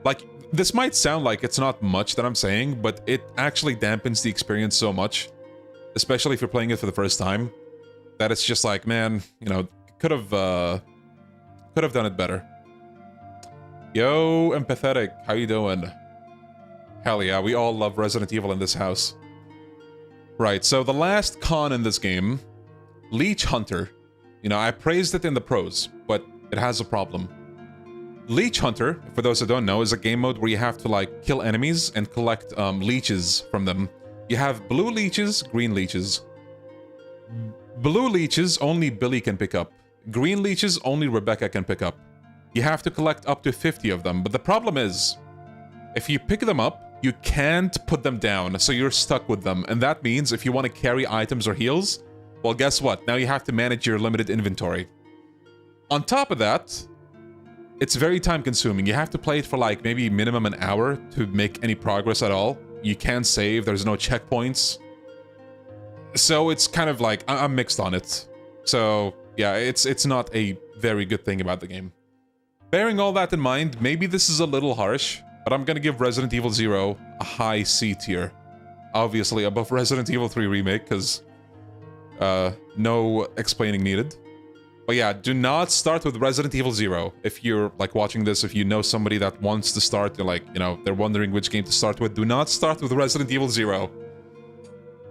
Like, this might sound like it's not much that I'm saying, but it actually dampens the experience so much, especially if you're playing it for the first time, that it's just like, man, you know, could have done it better. Yo, Empathetic, how you doing? Hell yeah, we all love Resident Evil in this house. Right, so the last con in this game, Leech Hunter. You know, I praised it in the pros, but it has a problem. Leech Hunter, for those that don't know, is a game mode where you have to, like, kill enemies and collect leeches from them. You have blue leeches, green leeches. Blue leeches only Billy can pick up. Green leeches only Rebecca can pick up. You have to collect up to 50 of them, but the problem is, if you pick them up, you can't put them down, so you're stuck with them, and that means if you want to carry items or heals, well, guess what? Now you have to manage your limited inventory. On top of that, it's very time-consuming. You have to play it for, like, maybe minimum an hour to make any progress at all. You can't save, there's no checkpoints. So it's kind of like, I'm mixed on it. So, yeah, it's not a very good thing about the game. Bearing all that in mind, maybe this is a little harsh, but I'm gonna give Resident Evil 0 a high C tier. Obviously above Resident Evil 3 Remake, because no explaining needed. But yeah, do not start with Resident Evil 0. If you're, like, watching this, if you know somebody that wants to start, they're like, you know, they're wondering which game to start with, do not start with Resident Evil 0.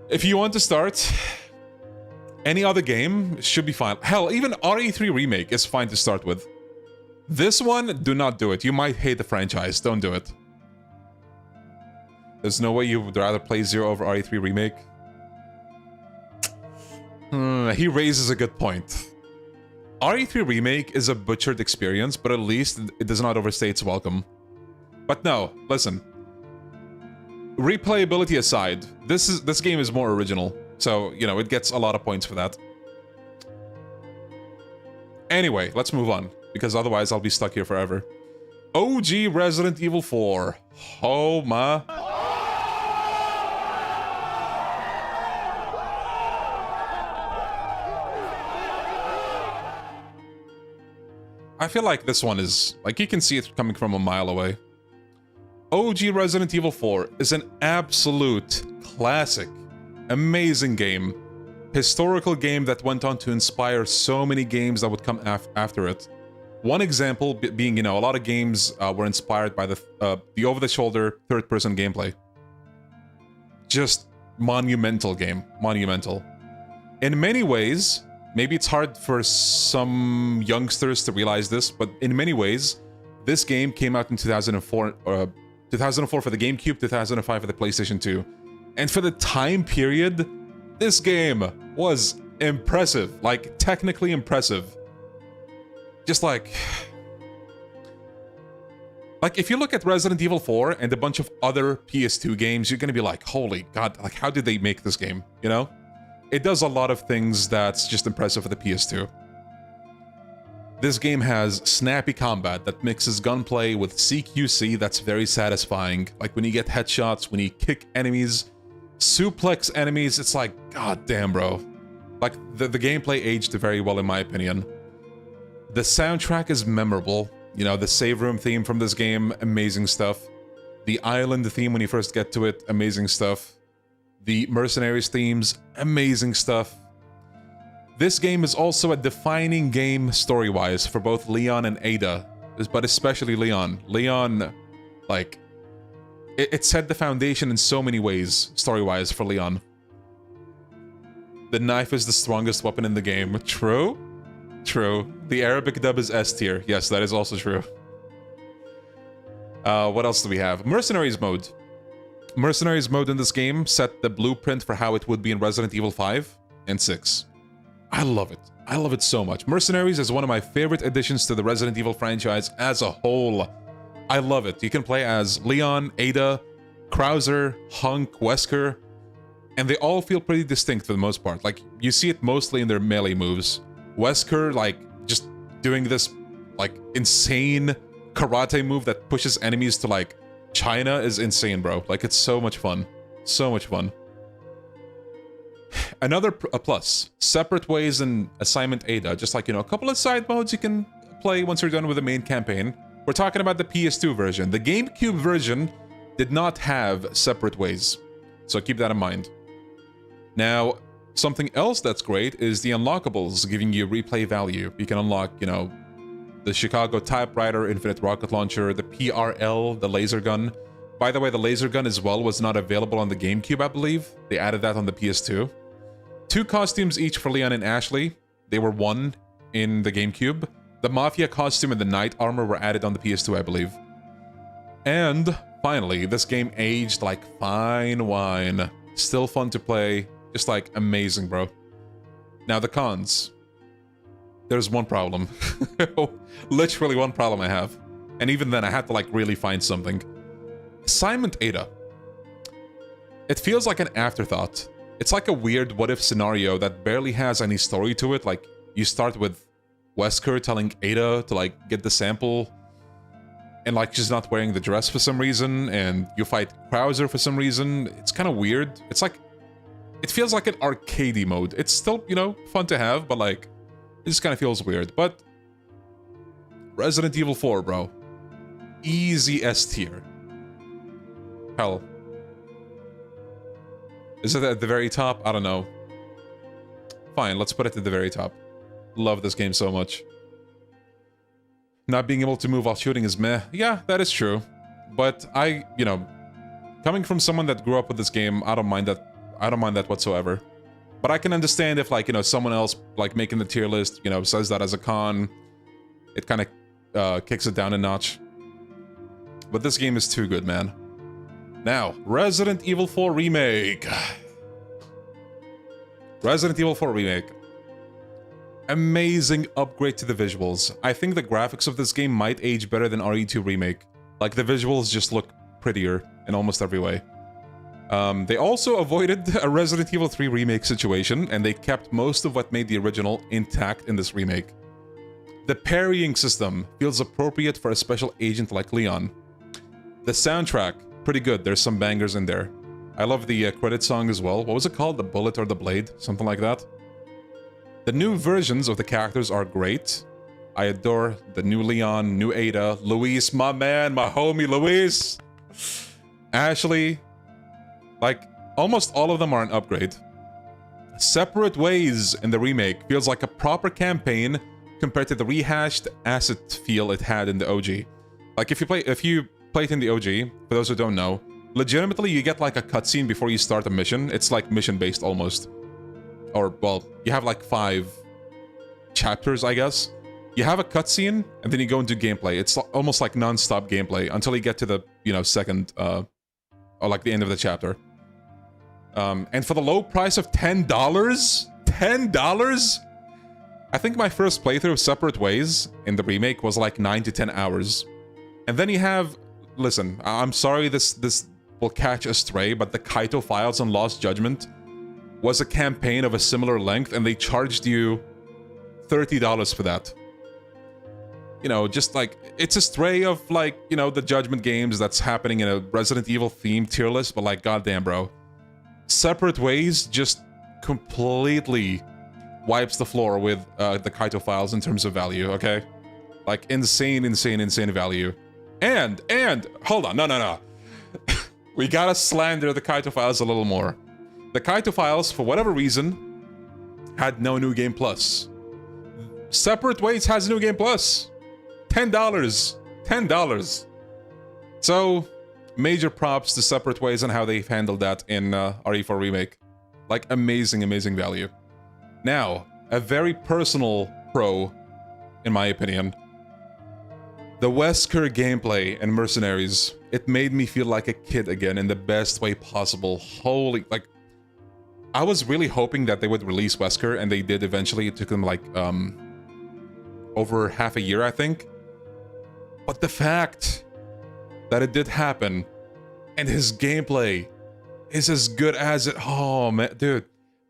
If you want to start, any other game should be fine. Hell, even RE3 Remake is fine to start with. This one, do not do it. You might hate the franchise. Don't do it. There's no way you would rather play 0 over RE3 Remake. He raises a good point. RE3 Remake is a butchered experience, but at least it does not overstay its welcome. But no, listen. Replayability aside, this game is more original, so, you know, it gets a lot of points for that. Anyway, let's move on, because otherwise I'll be stuck here forever. OG Resident Evil 4. Oh my... I feel like this one is, like, you can see it coming from a mile away. OG Resident Evil 4 is an absolute classic, amazing game. Historical game that went on to inspire so many games that would come after it. One example being, you know, a lot of games were inspired by the over-the-shoulder third-person gameplay. Just monumental game, monumental. In many ways, maybe it's hard for some youngsters to realize this, but in many ways, this game came out in 2004 for the GameCube, 2005 for the PlayStation 2. And for the time period, this game was impressive, like, technically impressive. Just like, if you look at Resident Evil 4 and a bunch of other PS2 games, you're gonna be like, holy god, like, how did they make this game, you know? It does a lot of things that's just impressive for the PS2. This game has snappy combat that mixes gunplay with CQC that's very satisfying. Like, when you get headshots, when you kick enemies, suplex enemies, it's like, god damn, bro. Like, the gameplay aged very well, in my opinion. The soundtrack is memorable. You know, the save room theme from this game, amazing stuff. The island theme when you first get to it, amazing stuff. The Mercenaries themes, amazing stuff. This game is also a defining game story-wise for both Leon and Ada, but especially Leon. Leon, like, it set the foundation in so many ways, story-wise, for Leon. The knife is the strongest weapon in the game. True? True. The Arabic dub is S tier. Yes, that is also true. What else do we have? Mercenaries mode. Mercenaries mode in this game set the blueprint for how it would be in Resident Evil 5 and 6. I love it. I love it so much. Mercenaries is one of my favorite additions to the Resident Evil franchise as a whole. I love it. You can play as Leon, Ada, Krauser, Hunk, Wesker, and they all feel pretty distinct for the most part. Like, you see it mostly in their melee moves. Wesker, like, just doing this, like, insane karate move that pushes enemies to, like, China is insane, bro. Like, it's so much fun. So much fun. Another a plus, separate ways in Assignment Ada, just like, you know, a couple of side modes you can play once you're done with the main campaign. We're talking about the PS2 version. The GameCube version did not have separate ways, so keep that in mind. Now, something else that's great is the unlockables giving you replay value. You can unlock, you know, the Chicago typewriter, infinite rocket launcher, the PRL, the laser gun. By the way, the laser gun as well was not available on the GameCube, I believe. They added that on the PS2. 2 costumes each for Leon and Ashley. They were 1 in the GameCube. The Mafia costume and the Knight armor were added on the PS2, I believe. And finally, this game aged like fine wine. Still fun to play. Just like amazing, bro. Now the cons. There's one problem. Literally one problem I have. And even then I had to like really find something. Assignment Ada. It feels like an afterthought. It's like a weird what-if scenario that barely has any story to it. Like, you start with Wesker telling Ada to like get the sample, and like she's not wearing the dress for some reason, and you fight Krauser for some reason. It's kind of weird. It's like, it feels like an arcadey mode. It's still, you know, fun to have, but like, it just kind of feels weird. But Resident Evil 4, bro. Easy S tier. Hell. Is it at the very top? I don't know. Fine, let's put it at the very top. Love this game so much. Not being able to move while shooting is meh. Yeah, that is true. But you know, coming from someone that grew up with this game, I don't mind that. I don't mind that whatsoever. But I can understand if, like, you know, someone else, like, making the tier list, you know, says that as a con. It kind of kicks it down a notch. But this game is too good, man. Now, Resident Evil 4 Remake. Resident Evil 4 Remake. Amazing upgrade to the visuals. I think the graphics of this game might age better than RE2 Remake. Like, the visuals just look prettier in almost every way. They also avoided a Resident Evil 3 Remake situation, and they kept most of what made the original intact in this remake. The parrying system feels appropriate for a special agent like Leon. The soundtrack, pretty good. There's some bangers in there. I love the credit song as well. What was it called? The Bullet or the Blade? Something like that. The new versions of the characters are great. I adore the new Leon, new Ada, Luis, my man, my homie Luis. Ashley. Like, almost all of them are an upgrade. Separate Ways in the remake feels like a proper campaign compared to the rehashed asset feel it had in the OG. Like, if you play it in the OG, for those who don't know, legitimately you get like a cutscene before you start a mission. It's like mission-based almost. Or, well, you have like 5 chapters, I guess. You have a cutscene, and then you go into gameplay. It's almost like non-stop gameplay until you get to the, you know, second, or like the end of the chapter. And for the low price of $10? $10? I think my first playthrough of Separate Ways in the remake was like 9 to 10 hours. And then you have... Listen, I'm sorry this will catch a stray, but the Kaito Files on Lost Judgment was a campaign of a similar length, and they charged you $30 for that. You know, just like, it's a stray of, like, you know, the Judgment games that's happening in a Resident Evil themed tier list, but like, goddamn, bro. Separate Ways just completely wipes the floor with the Kaito Files in terms of value, okay? Like, insane value. And, hold on, no. We gotta slander the Kaito Files a little more. The Kaito Files, for whatever reason, had no New Game Plus. Separate Ways has New Game Plus. $10. $10. So, major props to Separate Ways and how they've handled that in RE4 Remake. Like, amazing value. Now, a very personal pro, in my opinion. The Wesker gameplay in Mercenaries, it made me feel like a kid again in the best way possible. Holy, like, I was really hoping that they would release Wesker, and they did eventually. It took them like, over half a year, I think. But the fact that it did happen, and his gameplay is as good as it... Oh, man, dude.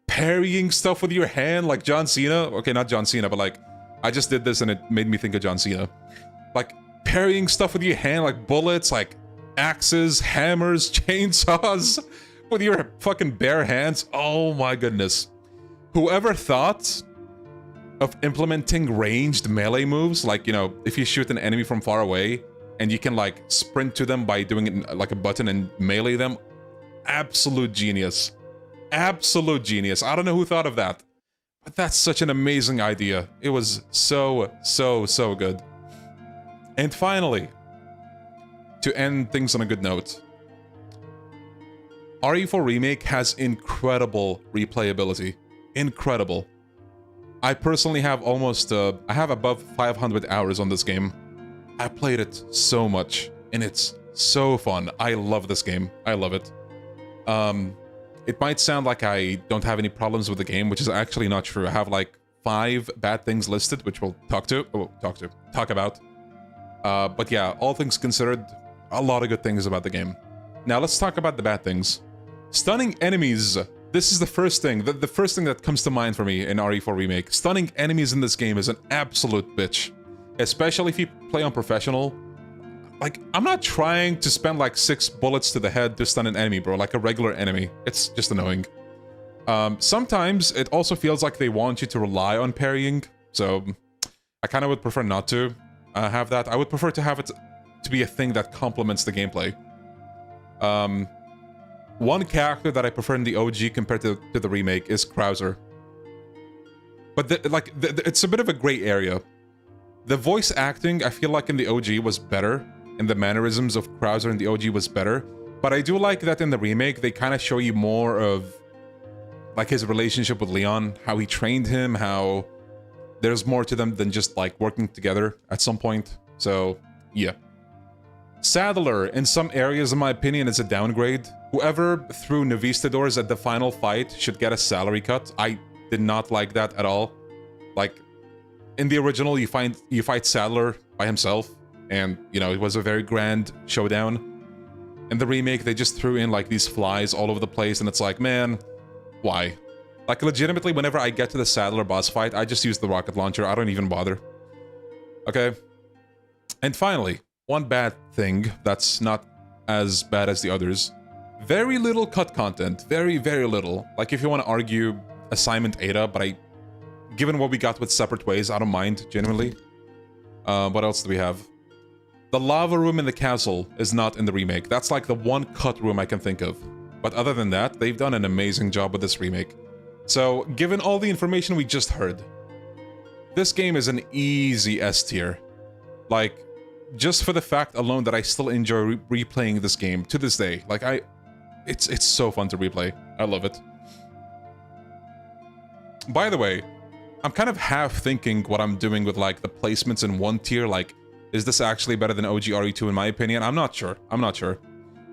Parrying stuff with your hand like John Cena. Okay, not John Cena, but like, I just did this and it made me think of John Cena. Like, parrying stuff with your hand, like bullets, like axes, hammers, chainsaws, with your fucking bare hands. Oh my goodness. Whoever thought of implementing ranged melee moves, like, you know, if you shoot an enemy from far away and you can like sprint to them by doing it like a button and melee them, absolute genius. Absolute genius. I don't know who thought of that, but that's such an amazing idea. It was so good. And finally, to end things on a good note, RE4 Remake has incredible replayability. Incredible. I personally have almost, I have above 500 hours on this game. I played it so much, and it's so fun. I love this game. I love it. It might sound like I don't have any problems with the game, which is actually not true. I have like 5 bad things listed, which we'll talk about. But yeah, all things considered, a lot of good things about the game. Now let's talk about the bad things. Stunning enemies. This is the first thing, the first thing that comes to mind for me in RE4 Remake. Stunning enemies in this game is an absolute bitch. Especially if you play on professional. Like, I'm not trying to spend like 6 bullets to the head to stun an enemy, bro, like a regular enemy. It's just annoying. Sometimes it also feels like they want you to rely on parrying, so I kind of would prefer not to have that. I would prefer to have it to be a thing that complements the gameplay. One character that I prefer in the OG compared to the remake is Krauser. But it's a bit of a gray area. The voice acting, I feel like in the OG was better, and the mannerisms of Krauser in the OG was better. But I do like that in the remake, they kind of show you more of like his relationship with Leon, how he trained him, how there's more to them than just like working together at some point. So, yeah. Saddler, in some areas, in my opinion, is a downgrade. Whoever threw Novistadors at the final fight should get a salary cut. I did not like that at all. Like, in the original, you fight Saddler by himself, and, you know, it was a very grand showdown. In the remake, they just threw in, like, these flies all over the place, and it's like, man, why? Like, legitimately, whenever I get to the Saddler boss fight, I just use the rocket launcher. I don't even bother. Okay? And finally, one bad thing that's not as bad as the others. Very little cut content. Very, very little. Like, if you want to argue Assignment Ada, but given what we got with Separate Ways, I don't mind, genuinely. What else do we have? The lava room in the castle is not in the remake. That's like the one cut room I can think of. But other than that, they've done an amazing job with this remake. So, given all the information we just heard, this game is an easy S tier. Like, just for the fact alone that I still enjoy replaying this game to this day. Like, it's so fun to replay. I love it. By the way, I'm kind of half thinking what I'm doing with, like, the placements in one tier. Like, is this actually better than OG RE2 in my opinion? I'm not sure. I'm not sure.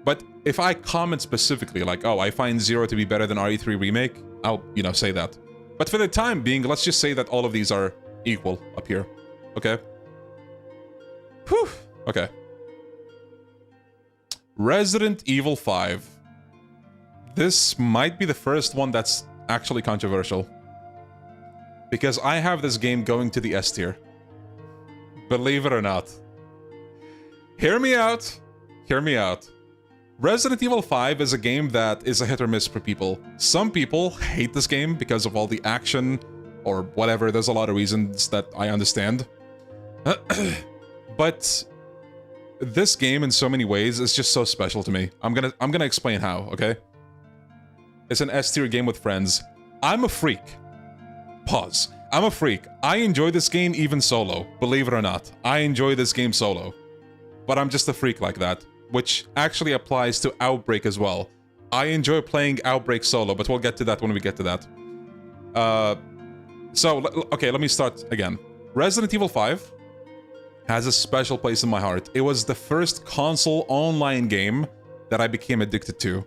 But if I comment specifically, like, oh, I find 0 to be better than RE3 Remake, I'll, you know, say that. But for the time being, let's just say that all of these are equal up here. Okay? Whew. Okay. Resident Evil 5. This might be the first one that's actually controversial. Because I have this game going to the S tier. Believe it or not. Hear me out. Hear me out. Resident Evil 5 is a game that is a hit or miss for people. Some people hate this game because of all the action or whatever. There's a lot of reasons that I understand. But this game in so many ways is just so special to me. I'm gonna explain how, okay? It's an S tier game with friends. I'm a freak. Pause. I'm a freak. I enjoy this game even solo. Believe it or not. I enjoy this game solo. But I'm just a freak like that. Which actually applies to Outbreak as well. I enjoy playing Outbreak solo, but we'll get to that when we get to that. Okay, let me start again. Resident Evil 5 has a special place in my heart. It was the first console online game that I became addicted to.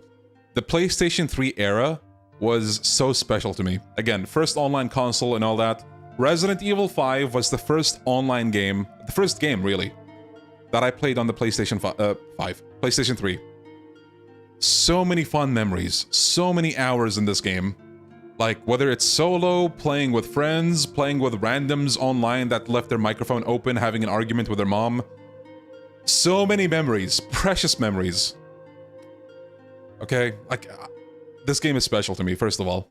The PlayStation 3 era was so special to me. Again, first online console and all that. Resident Evil 5 was the first online game, the first game, really, that I played on the PlayStation 3. So many fun memories, so many hours in this game. Like, whether it's solo, playing with friends, playing with randoms online that left their microphone open, having an argument with their mom. So many memories, precious memories. Okay, like, this game is special to me, first of all.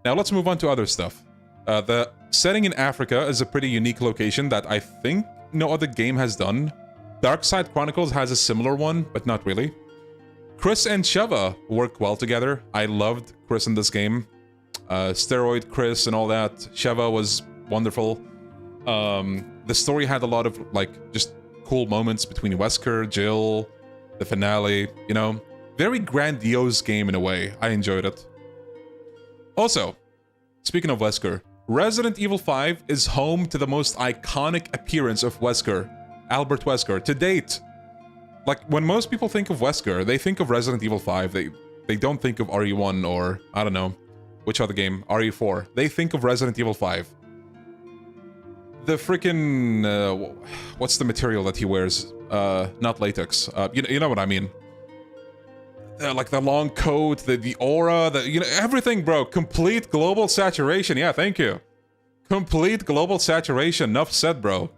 Now let's move on to other stuff. The setting in Africa is a pretty unique location that I think no other game has done. Darkside Chronicles has a similar one, but not really. Chris and Sheva work well together. I loved Chris in this game. Steroid Chris and all that. Sheva was wonderful. The story had a lot of, like, just cool moments between Wesker, Jill, the finale, you know? Very grandiose game in a way. I enjoyed it. Also, speaking of Wesker, Resident Evil 5 is home to the most iconic appearance of Wesker, Albert Wesker, to date. Like, when most people think of Wesker, they think of Resident Evil 5. They don't think of RE1 or, I don't know, which other game? RE4. They think of Resident Evil 5. The freaking... what's the material that he wears? Not latex. You know what I mean. Like the long coat, the aura, you know, everything, bro. Complete global saturation. Yeah, thank you. Complete global saturation. Enough said, bro.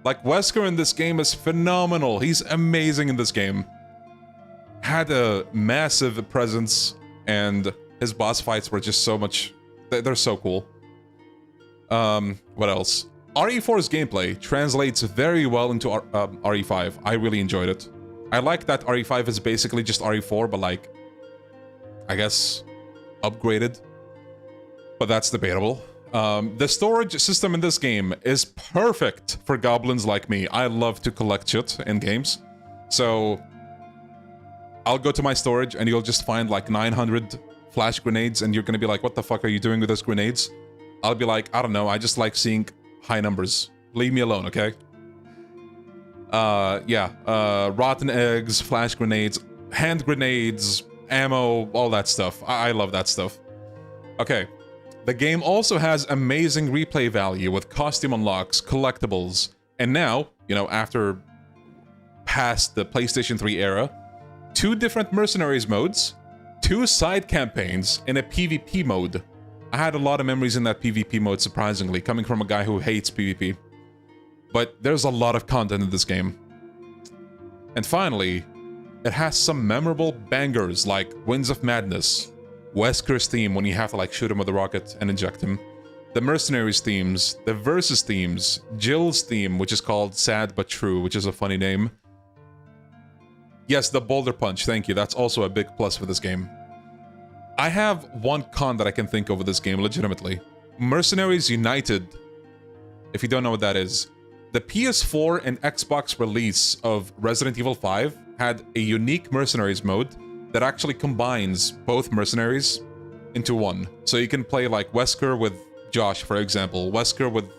Like, Wesker in this game is phenomenal. He's amazing in this game. Had a massive presence, and his boss fights were just so much... They're so cool. What else? RE4's gameplay translates very well into RE5. I really enjoyed it. I like that RE5 is basically just RE4, but like, I guess, upgraded. But that's debatable. The storage system in this game is perfect for goblins like me. I love to collect shit in games. So, I'll go to my storage and you'll just find like 900 flash grenades and you're gonna be like, what the fuck are you doing with those grenades? I'll be like, I don't know, I just like seeing high numbers. Leave me alone, okay? Rotten eggs, flash grenades, hand grenades, ammo, all that stuff. I love that stuff. Okay. The game also has amazing replay value with costume unlocks, collectibles, and now, you know, after past the PlayStation 3 era, 2 different mercenaries modes, 2 side campaigns, and a PvP mode. I had a lot of memories in that PvP mode, surprisingly, coming from a guy who hates PvP. But there's a lot of content in this game. And finally, it has some memorable bangers like Winds of Madness, Wesker's theme when you have to like shoot him with a rocket and inject him, the Mercenaries themes, the Versus themes, Jill's theme, which is called Sad But True, which is a funny name. Yes, the Boulder Punch, thank you, that's also a big plus for this game. I have one con that I can think of with this game, legitimately. Mercenaries United, if you don't know what that is. The PS4 and Xbox release of Resident Evil 5 had a unique Mercenaries mode that actually combines both mercenaries into one. So you can play like Wesker with Josh, for example, Wesker with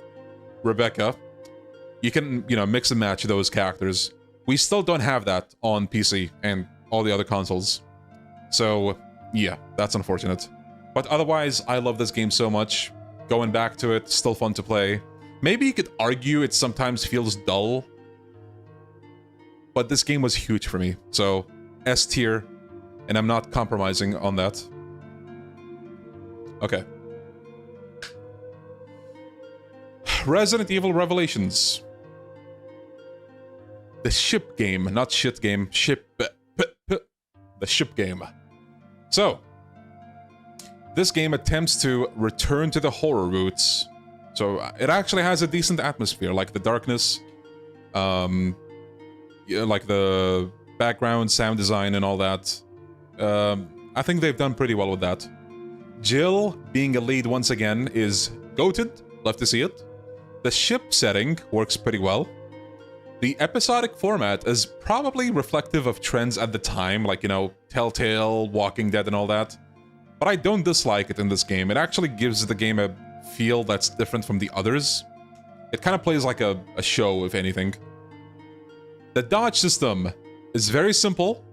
Rebecca. You can, you know, mix and match those characters. We still don't have that on PC and all the other consoles. So, yeah, that's unfortunate. But otherwise, I love this game so much. Going back to it, still fun to play. Maybe you could argue it sometimes feels dull. But this game was huge for me. So, S tier. And I'm not compromising on that. Okay. Resident Evil Revelations. The ship game, not shit game, ship... The ship game. So, this game attempts to return to the horror roots. So, it actually has a decent atmosphere, like the darkness, yeah, like the background, sound design, and all that. I think they've done pretty well with that. Jill, being a lead once again, is goated. Love to see it. The ship setting works pretty well. The episodic format is probably reflective of trends at the time, like, you know, Telltale, Walking Dead, and all that. But I don't dislike it in this game. It actually gives the game a feel that's different from the others. It kind of plays like a show, if anything. The dodge system is very simple,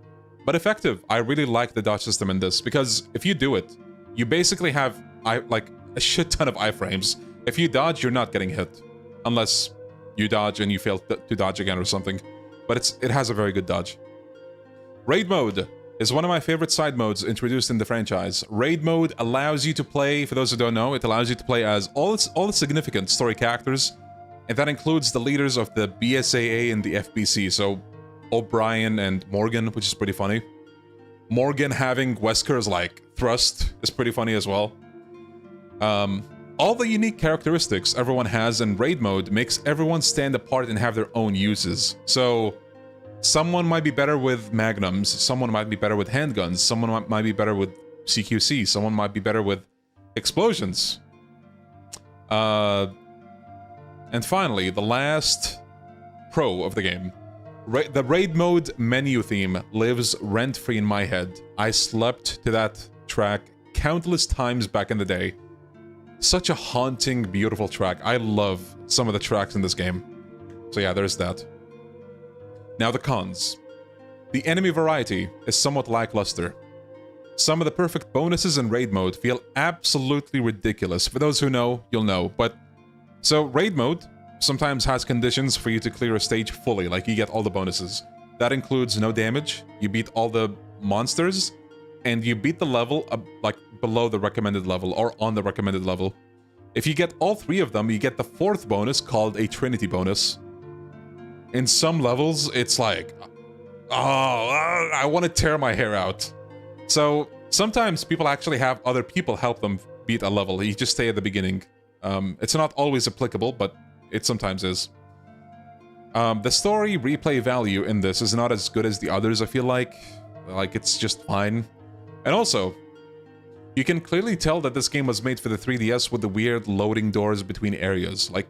but effective. I really like the dodge system in this, because if you do it, you basically have like a shit ton of iframes. If you dodge, you're not getting hit. Unless you dodge and you fail to dodge again or something. But it has a very good dodge. Raid mode is one of my favorite side modes introduced in the franchise. Raid mode allows you to play, for those who don't know, it allows you to play as all the significant story characters, and that includes the leaders of the BSAA and the FBC, so O'Brien and Morgan, which is pretty funny. Morgan having Wesker's, like, thrust is pretty funny as well. All the unique characteristics everyone has in raid mode makes everyone stand apart and have their own uses. So, someone might be better with magnums, someone might be better with handguns, someone might be better with CQC, someone might be better with explosions. And finally, the last pro of the game. The raid mode menu theme lives rent-free in my head. I slept to that track countless times back in the day. Such a haunting, beautiful track. I love some of the tracks in this game. So yeah, there's that. Now the cons. The enemy variety is somewhat lackluster. Some of the perfect bonuses in raid mode feel absolutely ridiculous. For those who know, you'll know. But so raid mode sometimes has conditions for you to clear a stage fully, like you get all the bonuses. That includes no damage, you beat all the monsters, and you beat the level like below the recommended level or on the recommended level. If you get all three of them, you get the fourth bonus called a Trinity bonus. In some levels, it's like, oh, I want to tear my hair out. So sometimes people actually have other people help them beat a level. You just stay at the beginning. It's not always applicable, but it sometimes is. The story replay value in this is not as good as the others, I feel like. Like, it's just fine. And also, you can clearly tell that this game was made for the 3DS with the weird loading doors between areas. Like,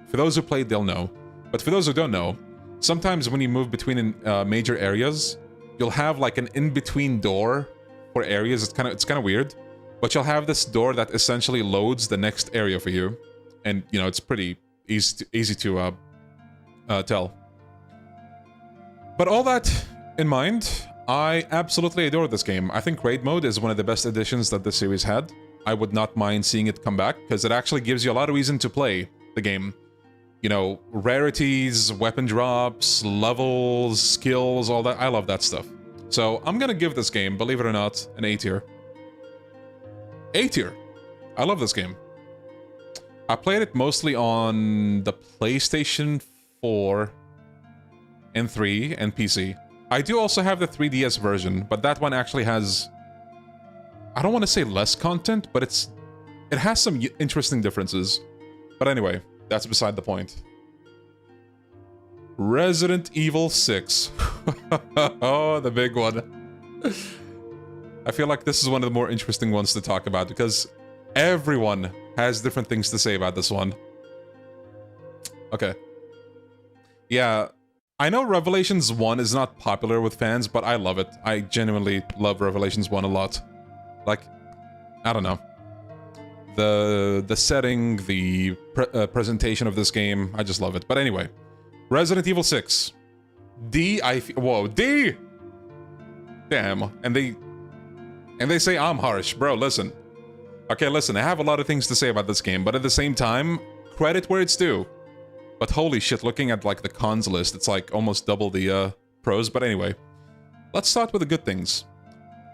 for those who played, they'll know. But for those who don't know, sometimes when you move between major areas, you'll have like an in-between door for areas. It's kind of weird. But you'll have this door that essentially loads the next area for you. And, you know, it's pretty easy to tell. But all that in mind, I absolutely adore this game. I think raid mode is one of the best additions that the series had. I would not mind seeing it come back, because it actually gives you a lot of reason to play the game. You know, rarities, weapon drops, levels, skills, all that. I love that stuff. So I'm gonna give this game, believe it or not, an A tier. A tier! I love this game. I played it mostly on the PlayStation 4 and 3 and PC. I do also have the 3DS version, but that one actually has... I don't want to say less content, but it has some interesting differences. But anyway, that's beside the point. Resident Evil 6. Oh, the big one. I feel like this is one of the more interesting ones to talk about, because everyone has different things to say about this one. Okay. Yeah, I know Revelations 1 is not popular with fans, but I love it. I genuinely love Revelations 1 a lot. Like, I don't know. The setting, the presentation of this game, I just love it. But anyway, Resident Evil 6. Whoa, D! Damn, and they say I'm harsh. Bro, listen. Okay, listen, I have a lot of things to say about this game, but at the same time, credit where it's due. But holy shit, looking at like the cons list, it's like almost double the pros. But anyway, let's start with the good things.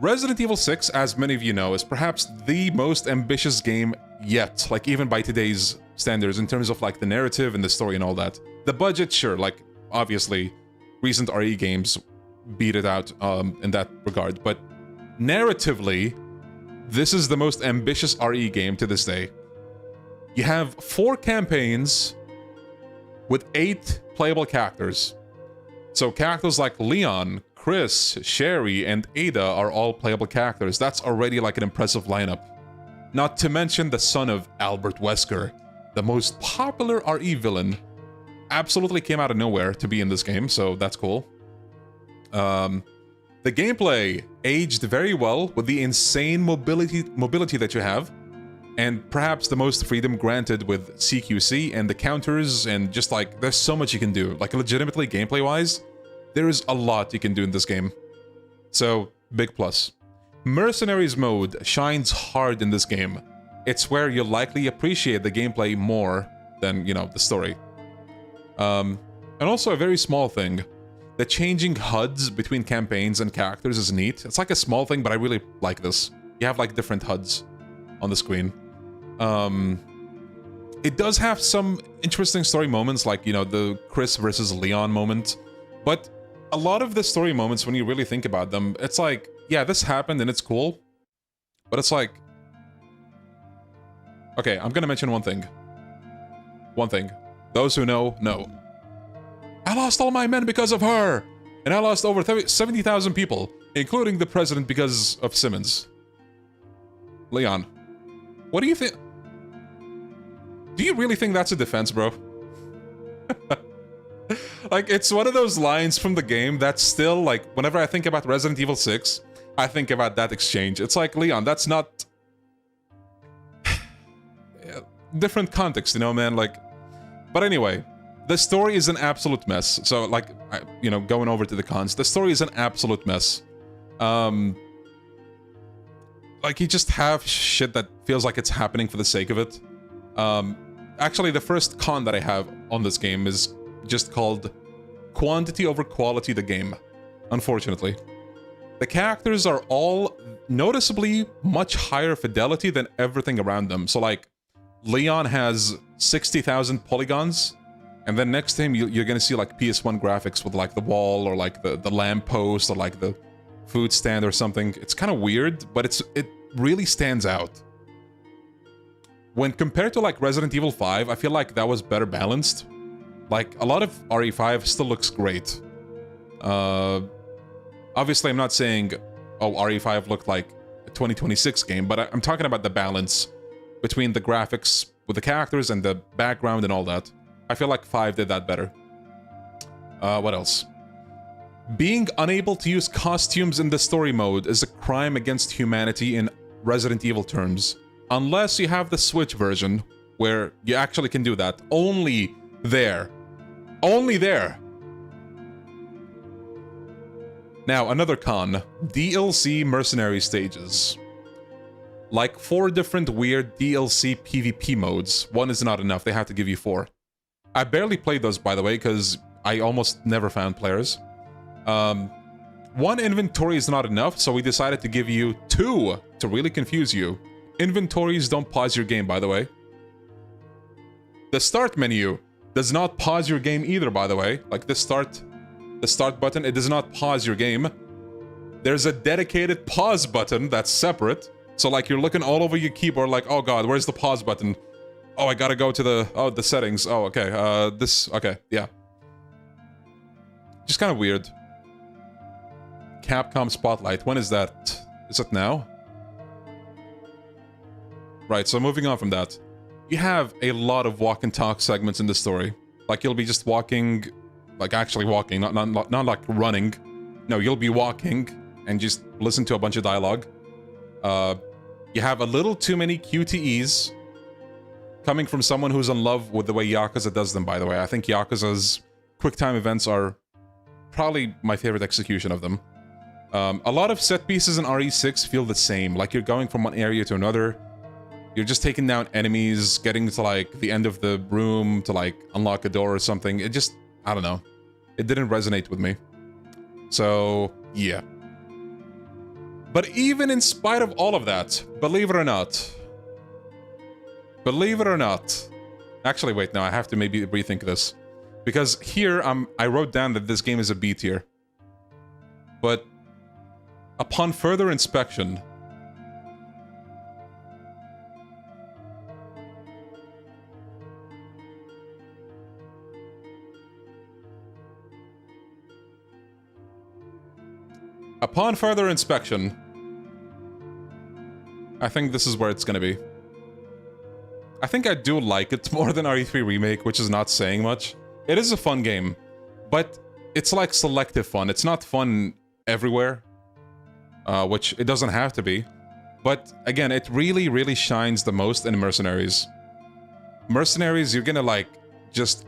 Resident Evil 6, as many of you know, is perhaps the most ambitious game yet, like even by today's standards, in terms of like the narrative and the story and all that. The budget, sure, like obviously recent RE games beat it out in that regard, but narratively, this is the most ambitious RE game to this day. You have 4 campaigns with 8 playable characters. So characters like Leon, Chris, Sherry, and Ada are all playable characters. That's already like an impressive lineup. Not to mention the son of Albert Wesker, the most popular RE villain. Absolutely came out of nowhere to be in this game, so that's cool. The gameplay aged very well with the insane mobility that you have, and perhaps the most freedom granted with CQC and the counters, and just like, there's so much you can do. Like, legitimately, gameplay-wise, there is a lot you can do in this game. So, big plus. Mercenaries mode shines hard in this game. It's where you'll likely appreciate the gameplay more than, you know, the story. And also a very small thing. The changing HUDs between campaigns and characters is neat. It's like a small thing, but I really like this. You have like different HUDs on the screen. It does have some interesting story moments, like, you know, the Chris versus Leon moment. But a lot of the story moments, when you really think about them, it's like, yeah, this happened and it's cool. But it's like, Okay, I'm gonna mention one thing. One thing. Those who know, know. I lost all my men because of her! And I lost over 70,000 people, including the president because of Simmons. Leon, what do you think? Do you really think that's a defense, bro? Like, it's one of those lines from the game that's still, like, whenever I think about Resident Evil 6, I think about that exchange. It's like, Leon, that's not... different context, you know, man, like... But anyway, the story is an absolute mess. So, like, you know, going over to the cons, the story is an absolute mess. Like, you just have shit that feels like it's happening for the sake of it. Actually, the first con that I have on this game is just called quantity over quality the game, unfortunately. The characters are all noticeably much higher fidelity than everything around them. So, like, Leon has 60,000 polygons, and then next to him you're gonna see like PS1 graphics with like the wall or like the lamppost or like the food stand or something. It's kind of weird, but it really stands out. When compared to like Resident Evil 5, I feel like that was better balanced. Like, a lot of RE5 still looks great. Obviously, I'm not saying, oh, RE5 looked like a 2026 game, but I'm talking about the balance between the graphics with the characters and the background and all that. I feel like 5 did that better. What else? Being unable to use costumes in the story mode is a crime against humanity in Resident Evil terms. Unless you have the Switch version, where you actually can do that. Only there. Only there! Now, another con. DLC mercenary stages. Like 4 different weird DLC PvP modes. 1 is not enough, they have to give you 4. I barely played those, by the way, because I almost never found players. 1 inventory is not enough, so we decided to give you 2 to really confuse you. Inventories don't pause your game, by the way. The start menu does not pause your game either, by the way. Like the start button, it does not pause your game. There's a dedicated pause button that's separate. So like you're looking all over your keyboard like, oh god, where's the pause button? Oh, I gotta go to the settings. Oh, okay, okay, yeah. Just kind of weird. Capcom Spotlight, when is that? Is it now? Right, so moving on from that. You have a lot of walk and talk segments in the story. Like, you'll be just walking, like actually walking, not like running. No, you'll be walking and just listen to a bunch of dialogue. You have a little too many QTEs coming from someone who's in love with the way Yakuza does them, by the way. I think Yakuza's QuickTime events are probably my favorite execution of them. A lot of set pieces in RE6 feel the same, like you're going from one area to another. You're just taking down enemies, getting to like the end of the room to like unlock a door or something. It just, I don't know. It didn't resonate with me. So, yeah. But even in spite of all of that, believe it or not, actually wait, no, I have to maybe rethink this. Because here, I wrote down that this game is a B tier. But upon further inspection, I think this is where it's gonna be. I think I do like it more than RE3 Remake, which is not saying much. It is a fun game, but it's like selective fun. It's not fun everywhere, which it doesn't have to be. But again, it really, really shines the most in Mercenaries. Mercenaries, you're gonna like just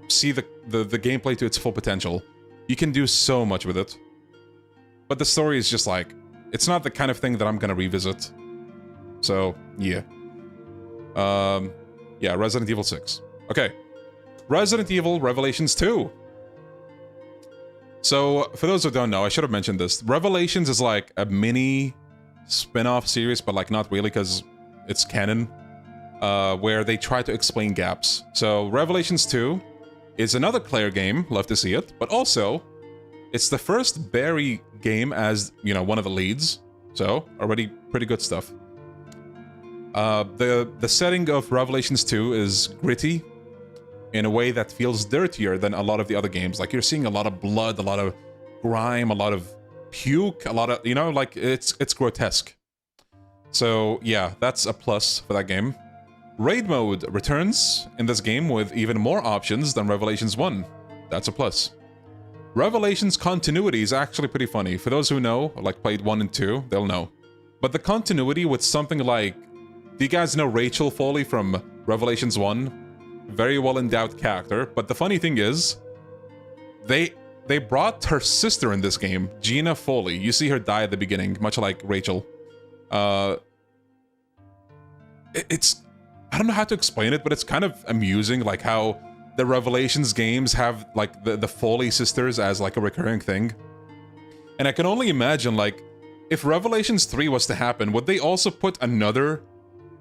see the gameplay to its full potential. You can do so much with it. But the story is just like, it's not the kind of thing that I'm gonna revisit. So, yeah. Yeah, Resident Evil 6. Okay. Resident Evil Revelations 2. So, for those who don't know, I should have mentioned this. Revelations is like a mini spin-off series, but like not really because it's canon, where they try to explain gaps. So, Revelations 2 is another Claire game, love to see it, but also, it's the first Barry game as, you know, one of the leads. So, already pretty good stuff. The setting of Revelations 2 is gritty in a way that feels dirtier than a lot of the other games. Like, you're seeing a lot of blood, a lot of grime, a lot of puke, a lot of, you know, like, it's grotesque. So yeah, that's a plus for that game. Raid mode returns in this game with even more options than Revelations 1. That's a plus. Revelations continuity is actually pretty funny. For those who know, or like played 1 and 2, they'll know. But the continuity with something like... Do you guys know Rachel Foley from Revelations 1? Very well-endowed character, but the funny thing is... They brought her sister in this game, Gina Foley. You see her die at the beginning, much like Rachel. It's... I don't know how to explain it, but it's kind of amusing, like how the Revelations games have like the Foley sisters as like a recurring thing. And I can only imagine, like, if Revelations 3 was to happen, would they also put another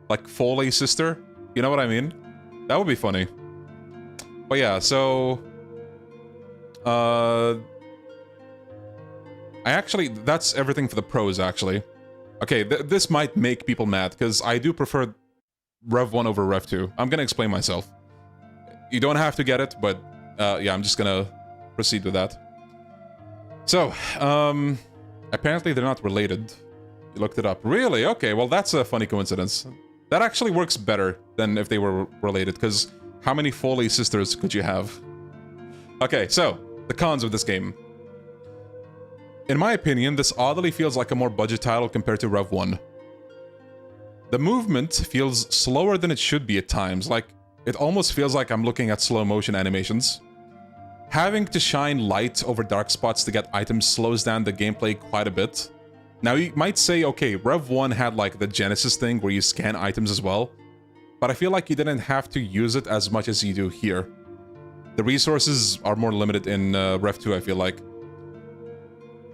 like Foley sister? You know what I mean? That would be funny. But yeah, so that's everything for the pros, actually. Okay, this might make people mad, because I do prefer Rev 1 over Rev 2. I'm gonna explain myself. You don't have to get it, but yeah, I'm just gonna proceed with that. So, apparently they're not related. You looked it up. Really? Okay, well that's a funny coincidence. That actually works better than if they were related, because how many Foley sisters could you have? Okay, so, the cons of this game. In my opinion, this oddly feels like a more budget title compared to Rev 1. The movement feels slower than it should be at times, like, it almost feels like I'm looking at slow motion animations. Having to shine light over dark spots to get items slows down the gameplay quite a bit. Now you might say, okay, Rev 1 had like the Genesis thing where you scan items as well, but I feel like you didn't have to use it as much as you do here. The resources are more limited in Rev 2, I feel like.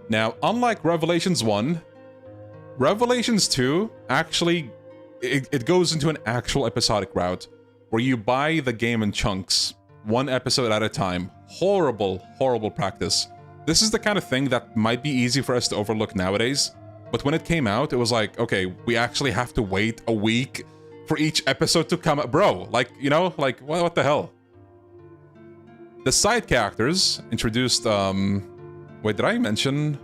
Now, unlike Revelations 1, Revelations 2 actually, it goes into an actual episodic route, where you buy the game in chunks, one episode at a time. Horrible, horrible practice. This is the kind of thing that might be easy for us to overlook nowadays, but when it came out, it was like, okay, we actually have to wait a week for each episode to come out. Bro, like, you know, like, what the hell? The side characters introduced, wait, did I mention...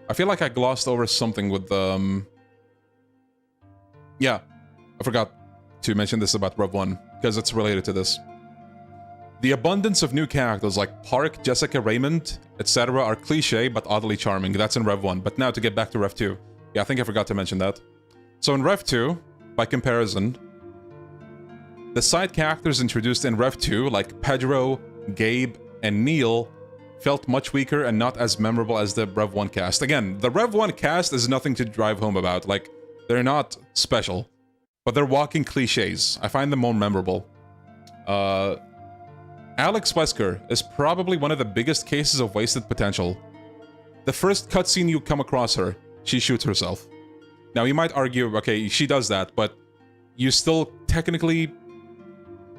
I feel like I glossed over something with, yeah, I forgot to mention this about Rev 1, because it's related to this. The abundance of new characters like Park, Jessica, Raymond, etc. are cliche but oddly charming. That's in Rev 1. But now to get back to Rev 2. Yeah, I think I forgot to mention that. So in Rev 2, by comparison, the side characters introduced in Rev 2, like Pedro, Gabe, and Neil, felt much weaker and not as memorable as the Rev 1 cast. Again, the Rev 1 cast is nothing to drive home about. Like, they're not special, but they're walking cliches. I find them more memorable. Alex Wesker is probably one of the biggest cases of wasted potential. The first cutscene you come across her, she shoots herself. Now, you might argue, okay, she does that, but you still technically,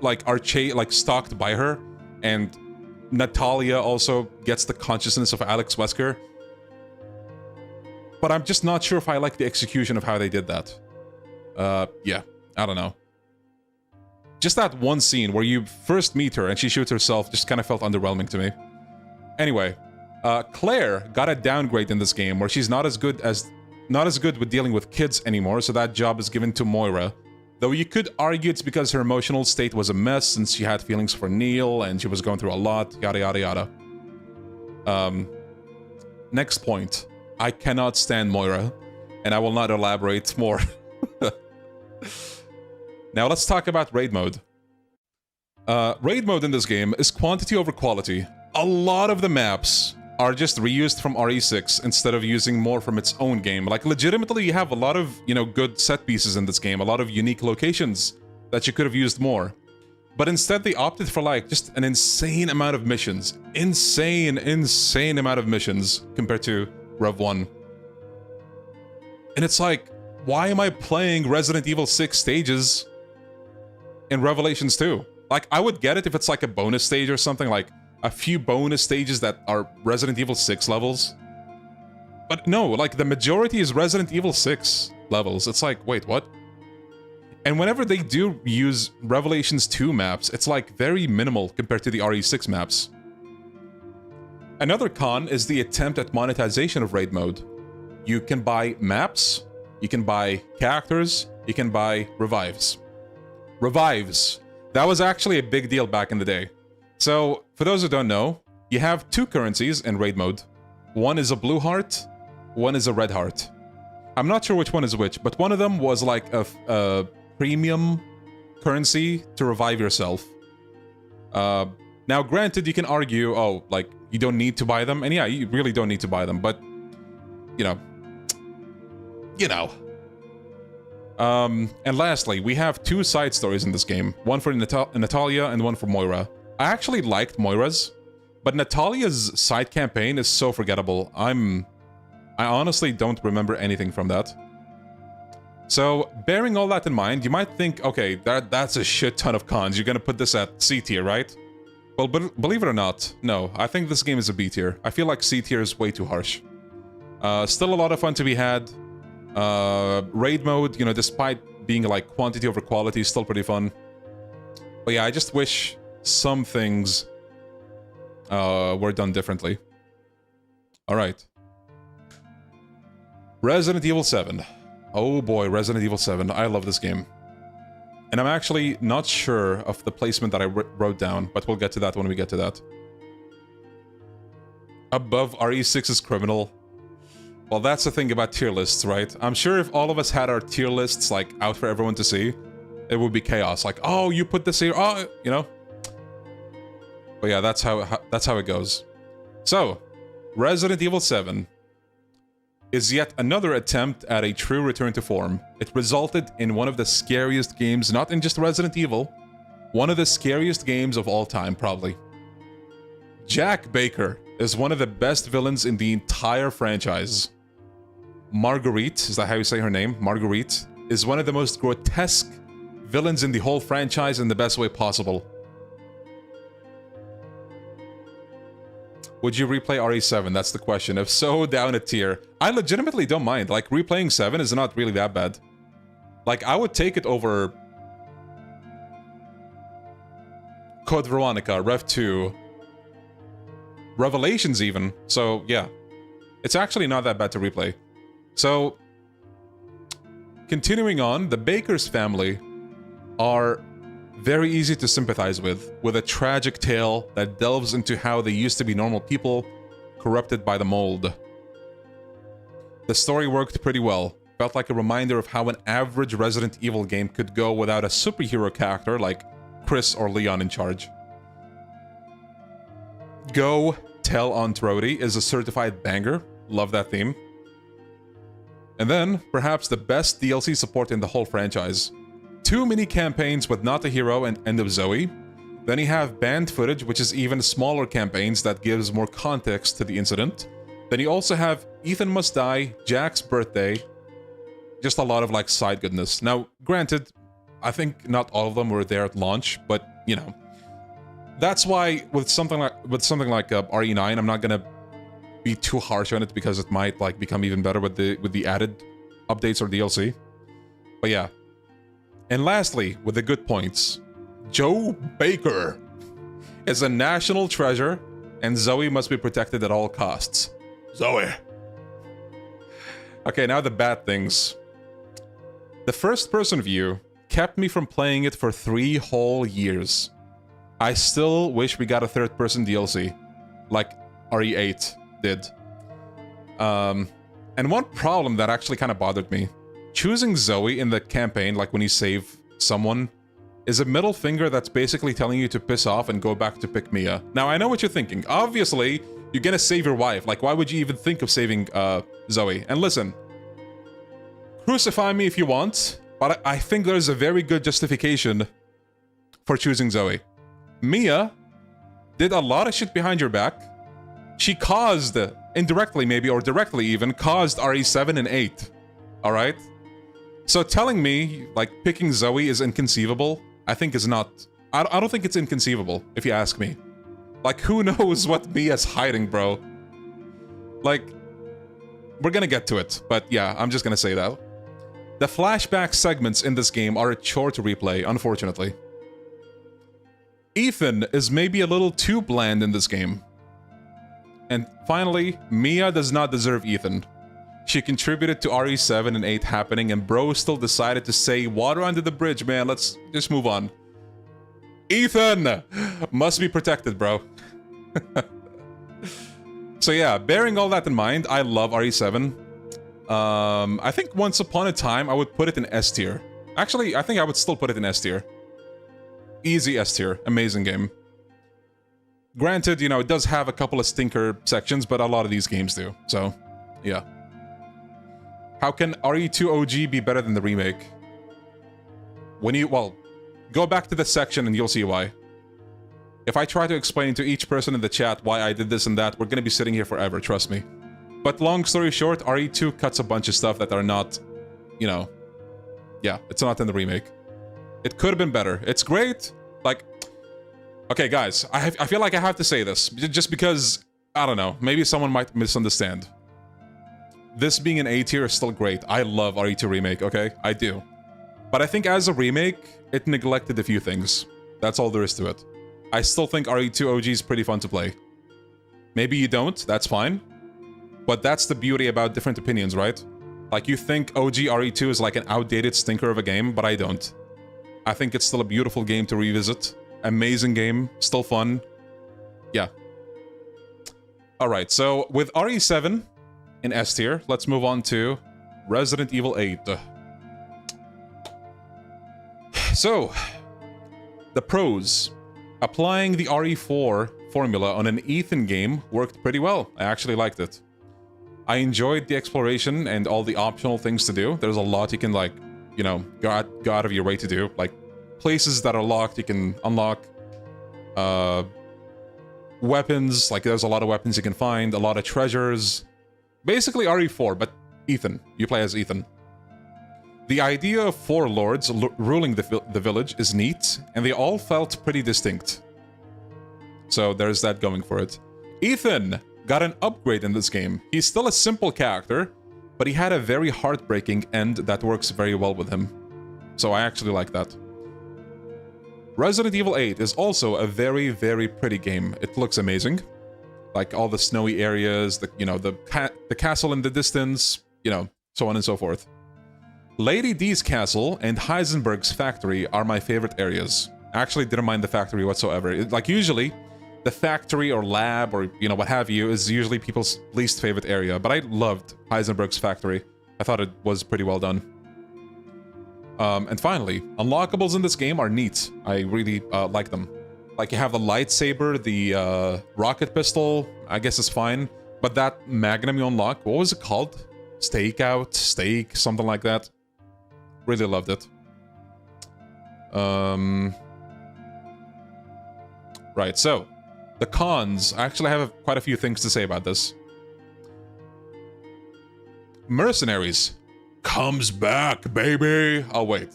like, are stalked by her, and Natalia also gets the consciousness of Alex Wesker. But I'm just not sure if I like the execution of how they did that. Yeah, I don't know. Just that one scene where you first meet her and she shoots herself just kind of felt underwhelming to me. Anyway, Claire got a downgrade in this game where she's not as good with dealing with kids anymore, so that job is given to Moira. Though you could argue it's because her emotional state was a mess since she had feelings for Neil and she was going through a lot, yada yada yada. Next point. I cannot stand Moira, and I will not elaborate more. Now let's talk about raid mode. Raid mode in this game is quantity over quality. A lot of the maps are just reused from RE6 instead of using more from its own game. Like, legitimately, you have a lot of, you know, good set pieces in this game, a lot of unique locations that you could have used more. But instead, they opted for, like, just an insane amount of missions. Insane amount of missions compared to Rev 1. And it's like, why am I playing Resident Evil 6 stages in Revelations 2? Like, I would get it if it's like a bonus stage or something, like, a few bonus stages that are Resident Evil 6 levels. But no, like the majority is Resident Evil 6 levels. It's like, wait, what? And whenever they do use Revelations 2 maps, it's like very minimal compared to the RE6 maps. Another con is the attempt at monetization of raid mode. You can buy maps, you can buy characters, you can buy revives. Revives. That was actually a big deal back in the day. So, for those who don't know, you have two currencies in raid mode. One is a blue heart, one is a red heart. I'm not sure which one is which, but one of them was like a premium currency to revive yourself. Now, granted, you can argue, oh, like, you don't need to buy them. And yeah, you really don't need to buy them, but, you know. And lastly, we have two side stories in this game. One for Natalia and one for Moira. I actually liked Moira's, but Natalia's side campaign is so forgettable. I honestly don't remember anything from that. So, bearing all that in mind, you might think, okay, that's a shit ton of cons. You're gonna put this at C tier, right? Well, believe it or not, no. I think this game is a B tier. I feel like C tier is way too harsh. Still a lot of fun to be had. Raid mode, you know, despite being like quantity over quality, is still pretty fun. But yeah, I just wish some things were done differently. Alright. Resident Evil 7. Oh boy, Resident Evil 7. I love this game. And I'm actually not sure of the placement that I wrote down, but we'll get to that when we get to that. Above RE6's Criminal. Well, that's the thing about tier lists, right? I'm sure if all of us had our tier lists, like, out for everyone to see, it would be chaos. Like, oh, you put this here, oh, you know? But yeah, that's how it goes. So, Resident Evil 7 is yet another attempt at a true return to form. It resulted in one of the scariest games, not in just Resident Evil, one of the scariest games of all time, probably. Jack Baker is one of the best villains in the entire franchise. Marguerite, is that how you say her name? Marguerite is one of the most grotesque villains in the whole franchise in the best way possible. Would you replay RE7? That's the question. If so, down a tier. I legitimately don't mind. Like, replaying 7 is not really that bad. Like, I would take it over Code Veronica, Rev 2, Revelations even. So, yeah. It's actually not that bad to replay. So, continuing on, the Baker's family are very easy to sympathize with a tragic tale that delves into how they used to be normal people, corrupted by the mold. The story worked pretty well. Felt like a reminder of how an average Resident Evil game could go without a superhero character like Chris or Leon in charge. Go Tell on Trody is a certified banger. Love that theme. And then, perhaps the best DLC support in the whole franchise. 2 mini campaigns with Not a Hero and End of Zoe. Then you have banned footage, which is even smaller campaigns that gives more context to the incident. Then you also have Ethan Must Die, Jack's Birthday. Just a lot of like side goodness. Now, granted, I think not all of them were there at launch, but you know, that's why with something like RE9, I'm not gonna be too harsh on it because it might like become even better with the added updates or DLC. But yeah. And lastly, with the good points, Joe Baker is a national treasure, and Zoe must be protected at all costs. Zoe. Okay, now the bad things. The first-person view kept me from playing it for 3 whole years. I still wish we got a third-person DLC, like RE8 did. And one problem that actually kind of bothered me, choosing Zoe in the campaign, like when you save someone, is a middle finger that's basically telling you to piss off and go back to pick Mia. Now, I know what you're thinking. Obviously, you're gonna save your wife. Like, why would you even think of saving Zoe? And listen, crucify me if you want, but I think there's a very good justification for choosing Zoe. Mia did a lot of shit behind your back. She caused, indirectly maybe, or directly even, caused RE7 and 8. Alright? So telling me, like, picking Zoe is inconceivable, I think is not... I don't think it's inconceivable, if you ask me. Like, who knows what Mia's hiding, bro? Like, we're gonna get to it, but yeah, I'm just gonna say that. The flashback segments in this game are a chore to replay, unfortunately. Ethan is maybe a little too bland in this game. And finally, Mia does not deserve Ethan. She contributed to RE7 and 8 happening, and bro still decided to say, water under the bridge, man, let's just move on. Ethan must be protected, bro. So yeah, bearing all that in mind, I love RE7. I think once upon a time, I would put it in S tier. Actually, I think I would still put it in S tier. Easy S tier. Amazing game. Granted, you know, it does have a couple of stinker sections, but a lot of these games do. So, yeah. How can RE2 OG be better than the remake? Well, go back to the section and you'll see why. If I try to explain to each person in the chat why I did this and that, we're gonna be sitting here forever, trust me. But long story short, RE2 cuts a bunch of stuff that are not, you know... Yeah, it's not in the remake. It could have been better. It's great, like... Okay, guys, I feel like I have to say this, just because, I don't know, maybe someone might misunderstand. This being an A tier is still great. I love RE2 Remake, okay? I do. But I think as a remake, it neglected a few things. That's all there is to it. I still think RE2 OG is pretty fun to play. Maybe you don't, that's fine. But that's the beauty about different opinions, right? Like, you think OG RE2 is like an outdated stinker of a game, but I don't. I think it's still a beautiful game to revisit. Amazing game, still fun. Yeah. Alright, so with RE7 in S tier, let's move on to Resident Evil 8. So, the pros. Applying the RE4 formula on an Ethan game worked pretty well. I actually liked it. I enjoyed the exploration and all the optional things to do. There's a lot you can, like, you know, go out of your way to do. Like, places that are locked you can unlock. Weapons, like there's a lot of weapons you can find, a lot of treasures. Basically RE4, but Ethan. You play as Ethan. The idea of 4 lords ruling the village is neat, and they all felt pretty distinct. So there's that going for it. Ethan got an upgrade in this game. He's still a simple character, but he had a very heartbreaking end that works very well with him. So I actually like that. Resident Evil 8 is also a very, very pretty game. It looks amazing. Like all the snowy areas, the castle in the distance, you know, so on and so forth. Lady D's castle and Heisenberg's factory are my favorite areas. I actually didn't mind the factory whatsoever. Like usually, the factory or lab or, you know, what have you is usually people's least favorite area. But I loved Heisenberg's factory. I thought it was pretty well done. And finally, unlockables in this game are neat. I really like them. Like you have the lightsaber, the rocket pistol, I guess it's fine. But that Magnum you unlock, what was it called? Stakeout, steak, something like that. Really loved it. Right, so the cons. I actually have quite a few things to say about this. Mercenaries comes back, baby. Oh, wait.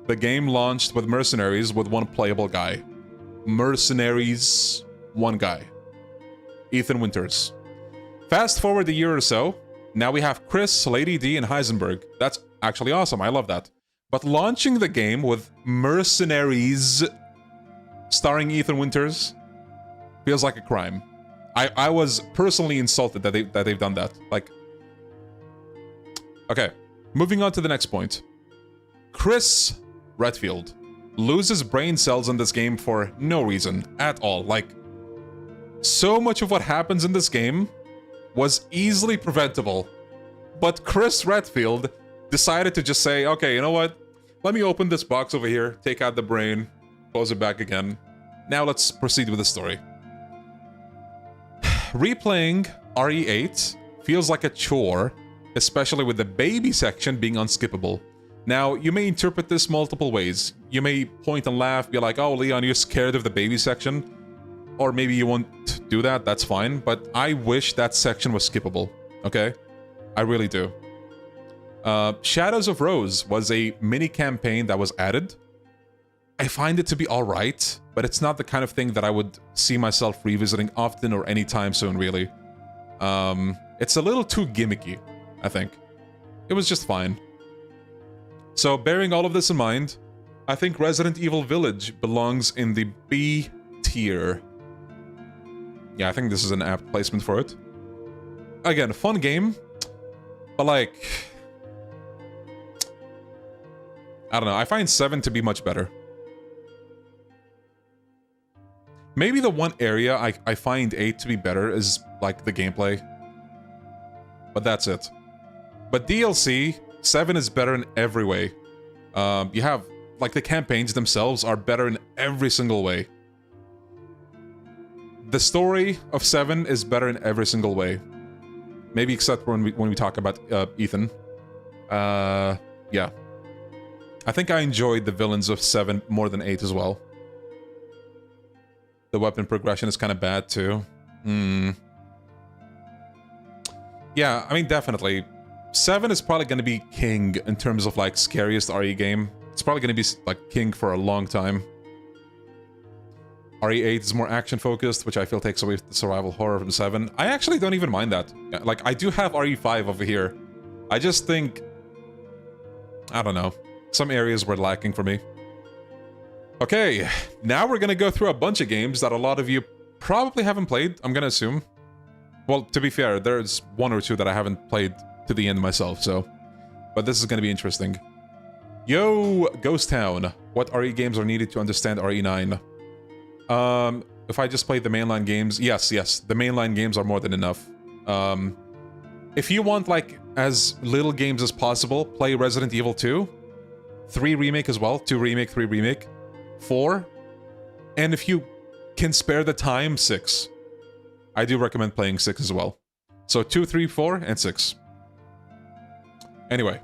The game launched with Mercenaries with 1 playable guy. Mercenaries, 1 guy. Ethan Winters. Fast forward a year or so, now we have Chris, Lady D, and Heisenberg. That's actually awesome, I love that. But launching the game with Mercenaries starring Ethan Winters feels like a crime. I was personally insulted that they've done that. Like, okay, moving on to the next point. Chris Redfield loses brain cells in this game for no reason at all. Like, so much of what happens in this game was easily preventable. But Chris Redfield decided to just say, okay, you know what? Let me open this box over here, take out the brain, close it back again. Now let's proceed with the story. Replaying RE8 feels like a chore, especially with the baby section being unskippable. Now, you may interpret this multiple ways. You may point and laugh, be like, oh, Leon, you're scared of the baby section. Or maybe you won't do that, that's fine. But I wish that section was skippable, okay? I really do. Shadows of Rose was a mini campaign that was added. I find it to be alright, but it's not the kind of thing that I would see myself revisiting often or anytime soon, really. It's a little too gimmicky, I think. It was just fine. So, bearing all of this in mind, I think Resident Evil Village belongs in the B tier. Yeah, I think this is an apt placement for it. Again, fun game, but like... I don't know, I find 7 to be much better. Maybe the one area I find 8 to be better is, like, the gameplay. But that's it. But DLC, 7 is better in every way. You have, like, the campaigns themselves are better in every single way. The story of 7 is better in every single way. Maybe except when we talk about Ethan. Yeah. I think I enjoyed the villains of 7 more than 8 as well. The weapon progression is kind of bad too. Yeah, I mean, definitely. 7 is probably going to be king in terms of, like, scariest RE game. It's probably going to be, like, king for a long time. RE8 is more action-focused, which I feel takes away the survival horror from 7. I actually don't even mind that. Like, I do have RE5 over here. I just think... I don't know. Some areas were lacking for me. Okay, now we're gonna go through a bunch of games that a lot of you probably haven't played, I'm gonna assume. Well, to be fair, there's 1 or 2 that I haven't played to the end myself, so... But this is gonna be interesting. Yo, Ghost Town. What RE games are needed to understand RE9? If I just played the mainline games... Yes, the mainline games are more than enough. If you want, like, as little games as possible, play Resident Evil 2. 3 Remake as well. 2 Remake, 3 Remake. 4. And if you can spare the time, 6. I do recommend playing 6 as well. So 2, 3, 4, and 6. Anyway.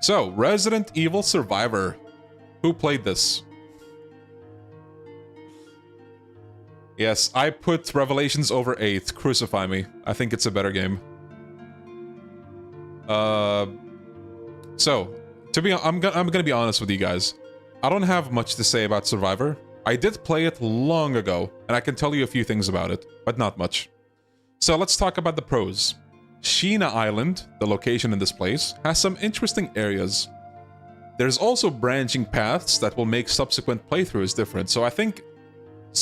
So, Resident Evil Survivor. Who played this? Yes, I put Revelations over 8. Crucify me. I think it's a better game. So, I'm gonna be honest with you guys. I don't have much to say about Survivor. I did play it long ago, and I can tell you a few things about it, but not much. So let's talk about the pros. Sheena Island, the location in this place, has some interesting areas. There's also branching paths that will make subsequent playthroughs different, so I think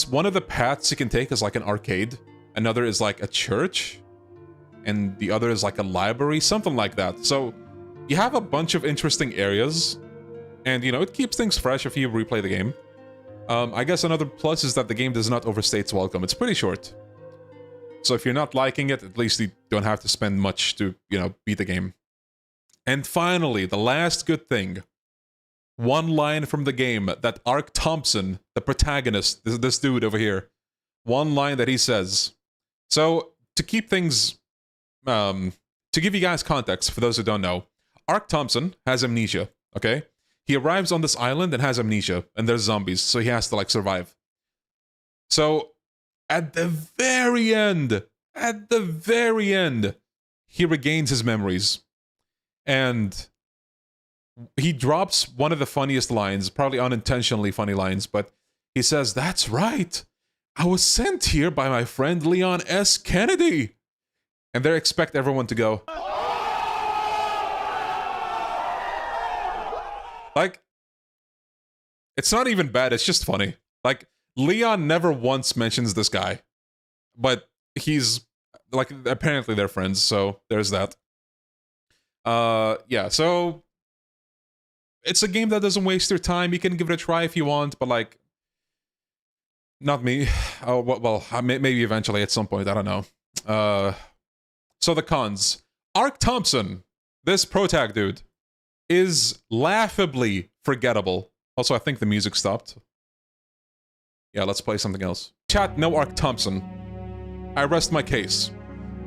one of the paths you can take is like an arcade, another is like a church, and the other is like a library, something like that. So you have a bunch of interesting areas, and, you know, it keeps things fresh if you replay the game. I guess another plus is that the game does not overstay its welcome. It's pretty short. So if you're not liking it, at least you don't have to spend much to, you know, beat the game. And finally, the last good thing. One line from the game that Ark Thompson, the protagonist, this dude over here, one line that he says. So, to keep things... to give you guys context, for those who don't know, Ark Thompson has amnesia, okay? He arrives on this island and has amnesia, and there's zombies, so he has to, like, survive. So, at the very end, he regains his memories. And he drops one of the funniest lines, probably unintentionally funny lines, but he says, "That's right. I was sent here by my friend Leon S. Kennedy." And they expect everyone to go, like, it's not even bad, it's just funny. Like, Leon never once mentions this guy, but he's, like, apparently they're friends, so there's that. Yeah, so it's a game that doesn't waste your time. You can give it a try if you want, but, like, not me. Oh, well, maybe eventually at some point, I don't know. So the cons. Ark Thompson, this protag dude, is laughably forgettable. Also, I think the music stopped. Yeah, let's play something else. Chat, no Ark Thompson. I rest my case.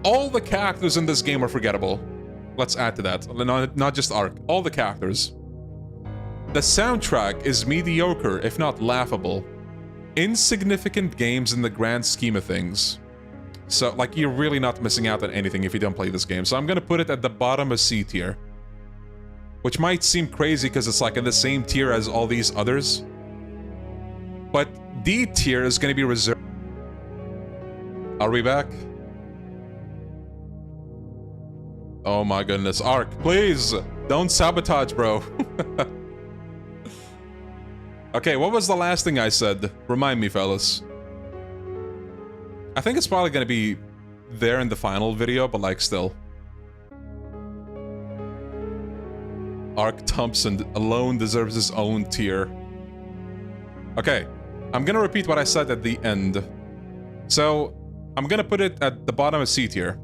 All the characters in this game are forgettable. Let's add to that. Not just Ark, all the characters. The soundtrack is mediocre, if not laughable. Insignificant games in the grand scheme of things. So, like, you're really not missing out on anything if you don't play this game. So I'm gonna put it at the bottom of C tier. which might seem crazy because it's like in the same tier as all these others. But D tier is going to be reserved. Are we back? Oh my goodness. Ark, please don't sabotage, bro. Okay, what was the last thing I said? Remind me, fellas. I think it's probably going to be there in the final video, but like still. Ark Thompson alone deserves his own tier. Okay, I'm gonna repeat what I said at the end. So, I'm gonna put it at the bottom of C tier.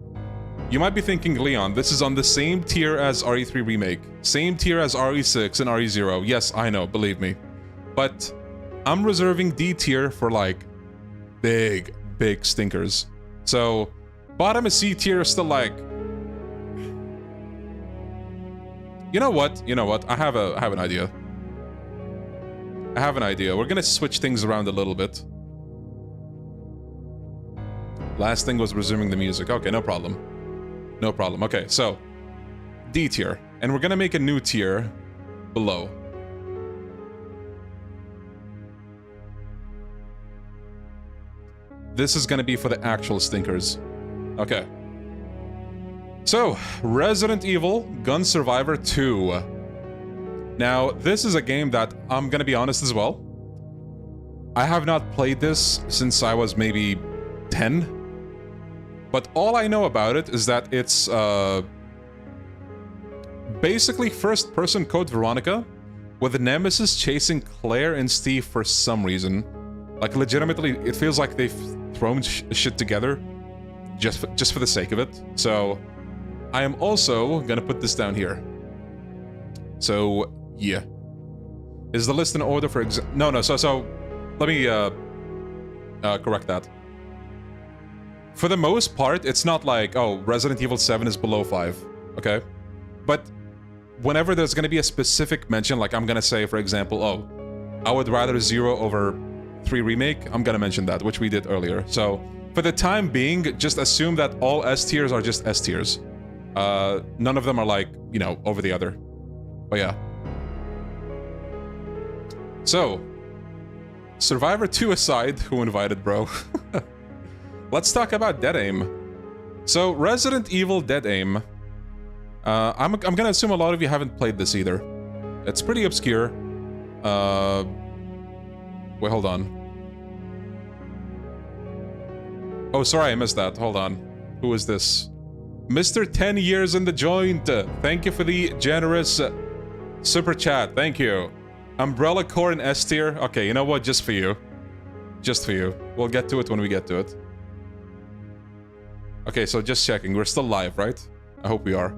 You might be thinking, Leon, this is on the same tier as RE3 Remake. Same tier as RE6 and RE0. Yes, I know, believe me. But I'm reserving D tier for like big stinkers. So, bottom of C tier is still like... You know what? I have an idea. We're gonna switch things around a little bit. Last thing was resuming the music. Okay, no problem. No problem. Okay, so D tier. And we're gonna make a new tier below. This is gonna be for the actual stinkers. Okay. So, Resident Evil Gun Survivor 2. Now, this is a game that I'm gonna be honest as well. I have not played this since I was maybe 10. But all I know about it is that it's basically first-person Code Veronica with Nemesis chasing Claire and Steve for some reason. Like, legitimately, it feels like they've thrown shit together just for the sake of it. So, I am also gonna put this down here. So, yeah. Is the list in order for No, so, let me, correct that. For the most part, it's not like, oh, Resident Evil 7 is below 5, okay? But whenever there's gonna be a specific mention, like I'm gonna say, for example, oh, I would rather 0 over 3 Remake, I'm gonna mention that, which we did earlier. So, for the time being, just assume that all S tiers are just S tiers. None of them are like, you know, over the other. But yeah. So, Survivor 2 aside, who invited, bro? Let's talk about Dead Aim. So, Resident Evil Dead Aim. I'm gonna assume a lot of you haven't played this either. It's pretty obscure. Wait, hold on. Oh, sorry, I missed that. Hold on. Who is this? Mr. 10 years in the joint. Thank you for the generous super chat. Thank you. Umbrella Core in S tier. Okay, you know what? Just for you. Just for you. We'll get to it when we get to it. Okay, so just checking. We're still live, right? I hope we are.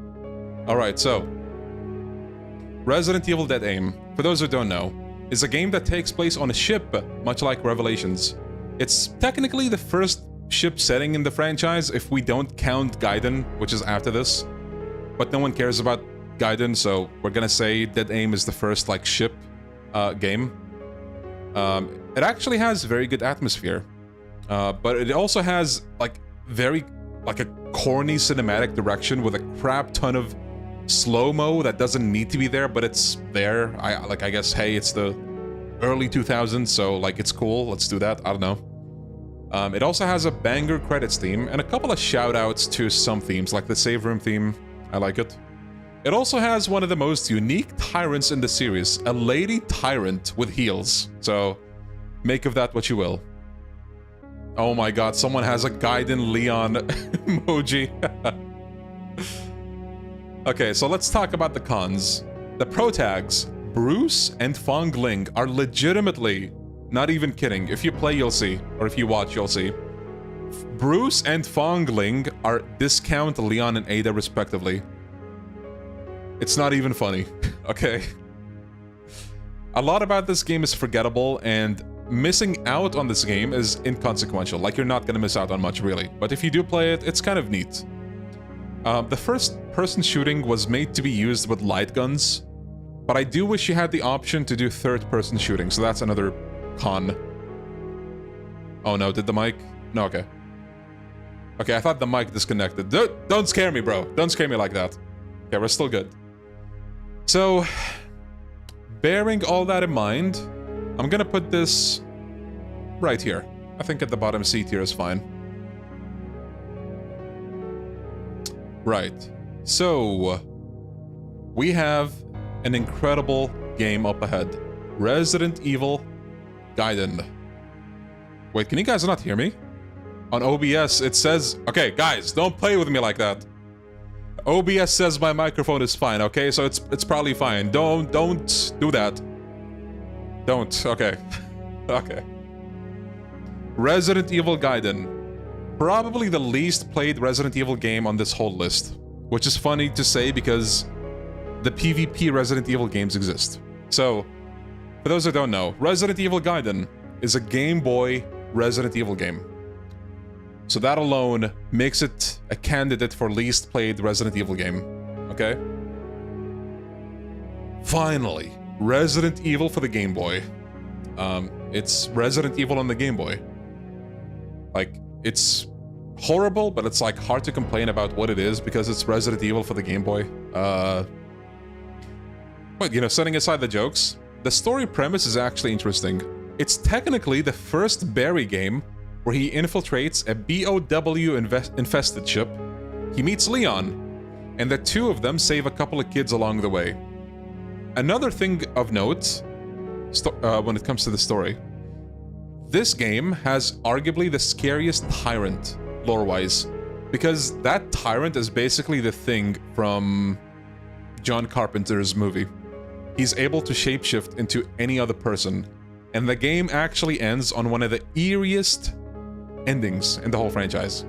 Alright, so... Resident Evil Dead Aim, for those who don't know, is a game that takes place on a ship, much like Revelations. It's technically the first ship setting in the franchise if we don't count Gaiden, which is after this. But no one cares about Gaiden, so we're gonna say Dead Aim is the first, like, ship game. It actually has very good atmosphere. But it also has, like, a corny cinematic direction with a crap ton of slow-mo that doesn't need to be there, but it's there. I guess, hey, it's the early 2000s, so, like, it's cool. Let's do that. I don't know. It also has a banger credits theme and a couple of shout-outs to some themes, like the save room theme. I like it. It also has one of the most unique tyrants in the series, a lady tyrant with heels. So, make of that what you will. Oh my god, someone has a Gaiden Leon emoji. Okay, so let's talk about the cons. The protags, Bruce and Fong Ling, are legitimately, not even kidding, if you play you'll see, or if you watch you'll see. Bruce and Fong Ling are discount Leon and Ada respectively. It's not even funny, okay? A lot about this game is forgettable, and missing out on this game is inconsequential. Like, you're not gonna miss out on much, really. But if you do play it, it's kind of neat. The first-person shooting was made to be used with light guns, but I do wish you had the option to do third-person shooting, so that's another con. Oh no, did the mic? No, okay. Okay, I thought the mic disconnected. Don't scare me, bro. Don't scare me like that. Okay, we're still good. So, bearing all that in mind, I'm gonna put this right here. I think at the bottom C tier is fine. Right. So, we have an incredible game up ahead. Resident Evil Gaiden. Wait, can you guys not hear me? On OBS, it says... Okay, guys, don't play with me like that. OBS says my microphone is fine, okay? So it's probably fine. Don't do that. Don't, okay. Okay. Resident Evil Gaiden. Probably the least played Resident Evil game on this whole list. Which is funny to say because the PvP Resident Evil games exist. So, for those who don't know, Resident Evil Gaiden is a Game Boy Resident Evil game. So that alone makes it a candidate for least played Resident Evil game. Okay? Finally, Resident Evil for the Game Boy. It's Resident Evil on the Game Boy. Like, it's horrible, but it's like hard to complain about what it is because it's Resident Evil for the Game Boy. But, you know, setting aside the jokes, the story premise is actually interesting. It's technically the first Barry game where he infiltrates a BOW infested ship. He meets Leon, and the two of them save a couple of kids along the way. Another thing of note, when it comes to the story, this game has arguably the scariest tyrant, lore-wise, because that tyrant is basically the Thing from John Carpenter's movie. He's able to shapeshift into any other person, and the game actually ends on one of the eeriest endings in the whole franchise.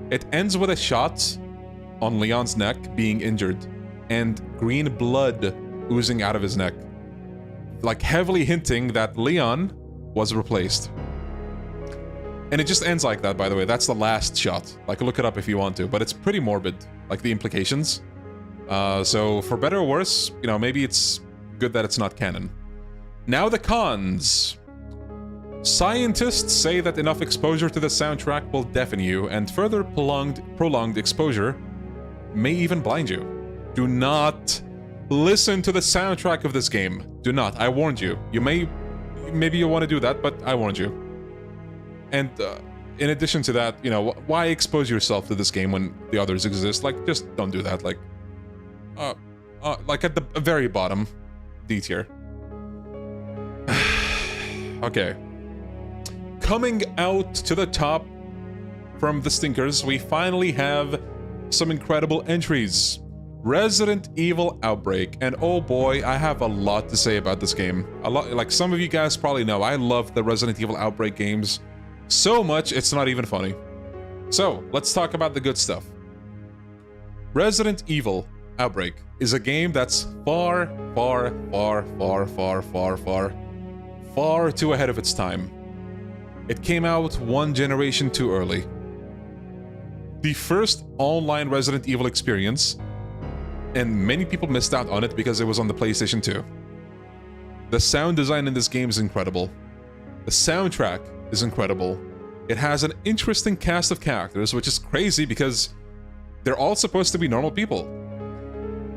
It ends with a shot on Leon's neck being injured, and green blood oozing out of his neck, like heavily hinting that Leon was replaced. And it just ends like that, by the way. That's the last shot. Like, look it up if you want to, but it's pretty morbid, like the implications. So for better or worse, you know, maybe it's good that it's not canon. Now the cons. Scientists say that enough exposure to the soundtrack will deafen you, and further prolonged exposure may even blind you. Do not listen to the soundtrack of this game. Do not. I warned you. Maybe you want to do that, but I warned you. And in addition to that, you know, why expose yourself to this game when the others exist? Like, just don't do that. Like at the very bottom, D tier. Okay. Coming out to the top from the stinkers, we finally have some incredible entries. Resident Evil Outbreak, and oh boy, I have a lot to say about this game. A lot, like some of you guys probably know, I love the Resident Evil Outbreak games so much it's not even funny. So, let's talk about the good stuff. Resident Evil Outbreak is a game that's far too ahead of its time. It came out one generation too early. The first online Resident Evil experience, and many people missed out on it because it was on the PlayStation 2. The sound design in this game is incredible. The soundtrack is incredible. It has an interesting cast of characters, which is crazy because they're all supposed to be normal people.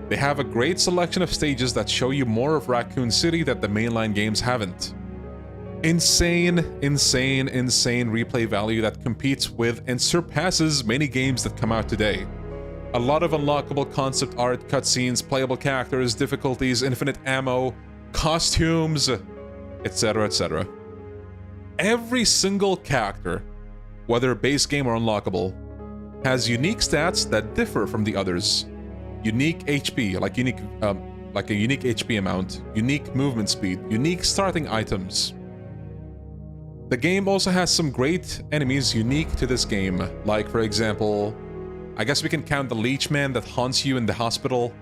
They have a great selection of stages that show you more of Raccoon City that the mainline games haven't. Insane replay value that competes with and surpasses many games that come out today. A lot of unlockable concept art, cutscenes, playable characters, difficulties, infinite ammo, costumes, etc, etc. Every single character, whether base game or unlockable, has unique stats that differ from the others. Unique HP, like a unique HP amount, unique movement speed, unique starting items. The game also has some great enemies unique to this game, like for example, I guess we can count the Leech Man that haunts you in the hospital,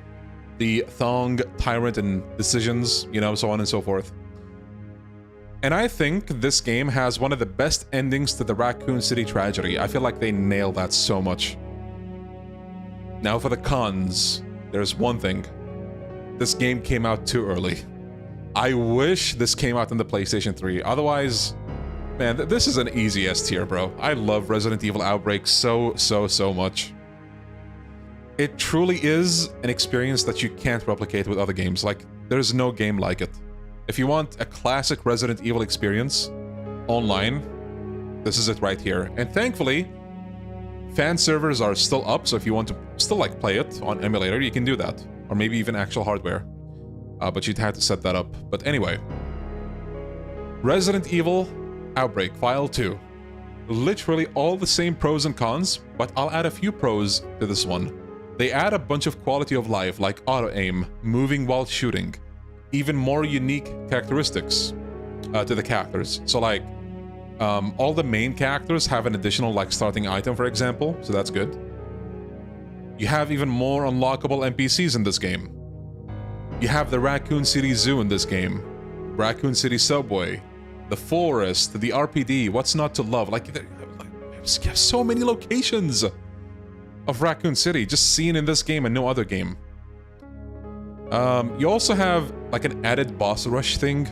the Thong Tyrant and Decisions, you know, so on and so forth. And I think this game has one of the best endings to the Raccoon City tragedy. I feel like they nailed that so much. Now for the cons, there's one thing. This game came out too early. I wish this came out on the PlayStation 3, otherwise, man, this is an easy S tier, bro. I love Resident Evil Outbreak so much. It truly is an experience that you can't replicate with other games. Like, there's no game like it. If you want a classic Resident Evil experience online, this is it right here. And thankfully, fan servers are still up, so if you want to still like play it on emulator, you can do that. Or maybe even actual hardware. But you'd have to set that up. But anyway. Resident Evil Outbreak File 2. Literally all the same pros and cons, but I'll add a few pros to this one. They add a bunch of quality of life, like auto-aim, moving while shooting, even more unique characteristics to the characters. So like, all the main characters have an additional like starting item, for example, so that's good. You have even more unlockable NPCs in this game. You have the Raccoon City Zoo in this game, Raccoon City Subway, the forest, the RPD, what's not to love? Like, you have so many locations of Raccoon City, just seen in this game and no other game. You also have like an added boss rush thing,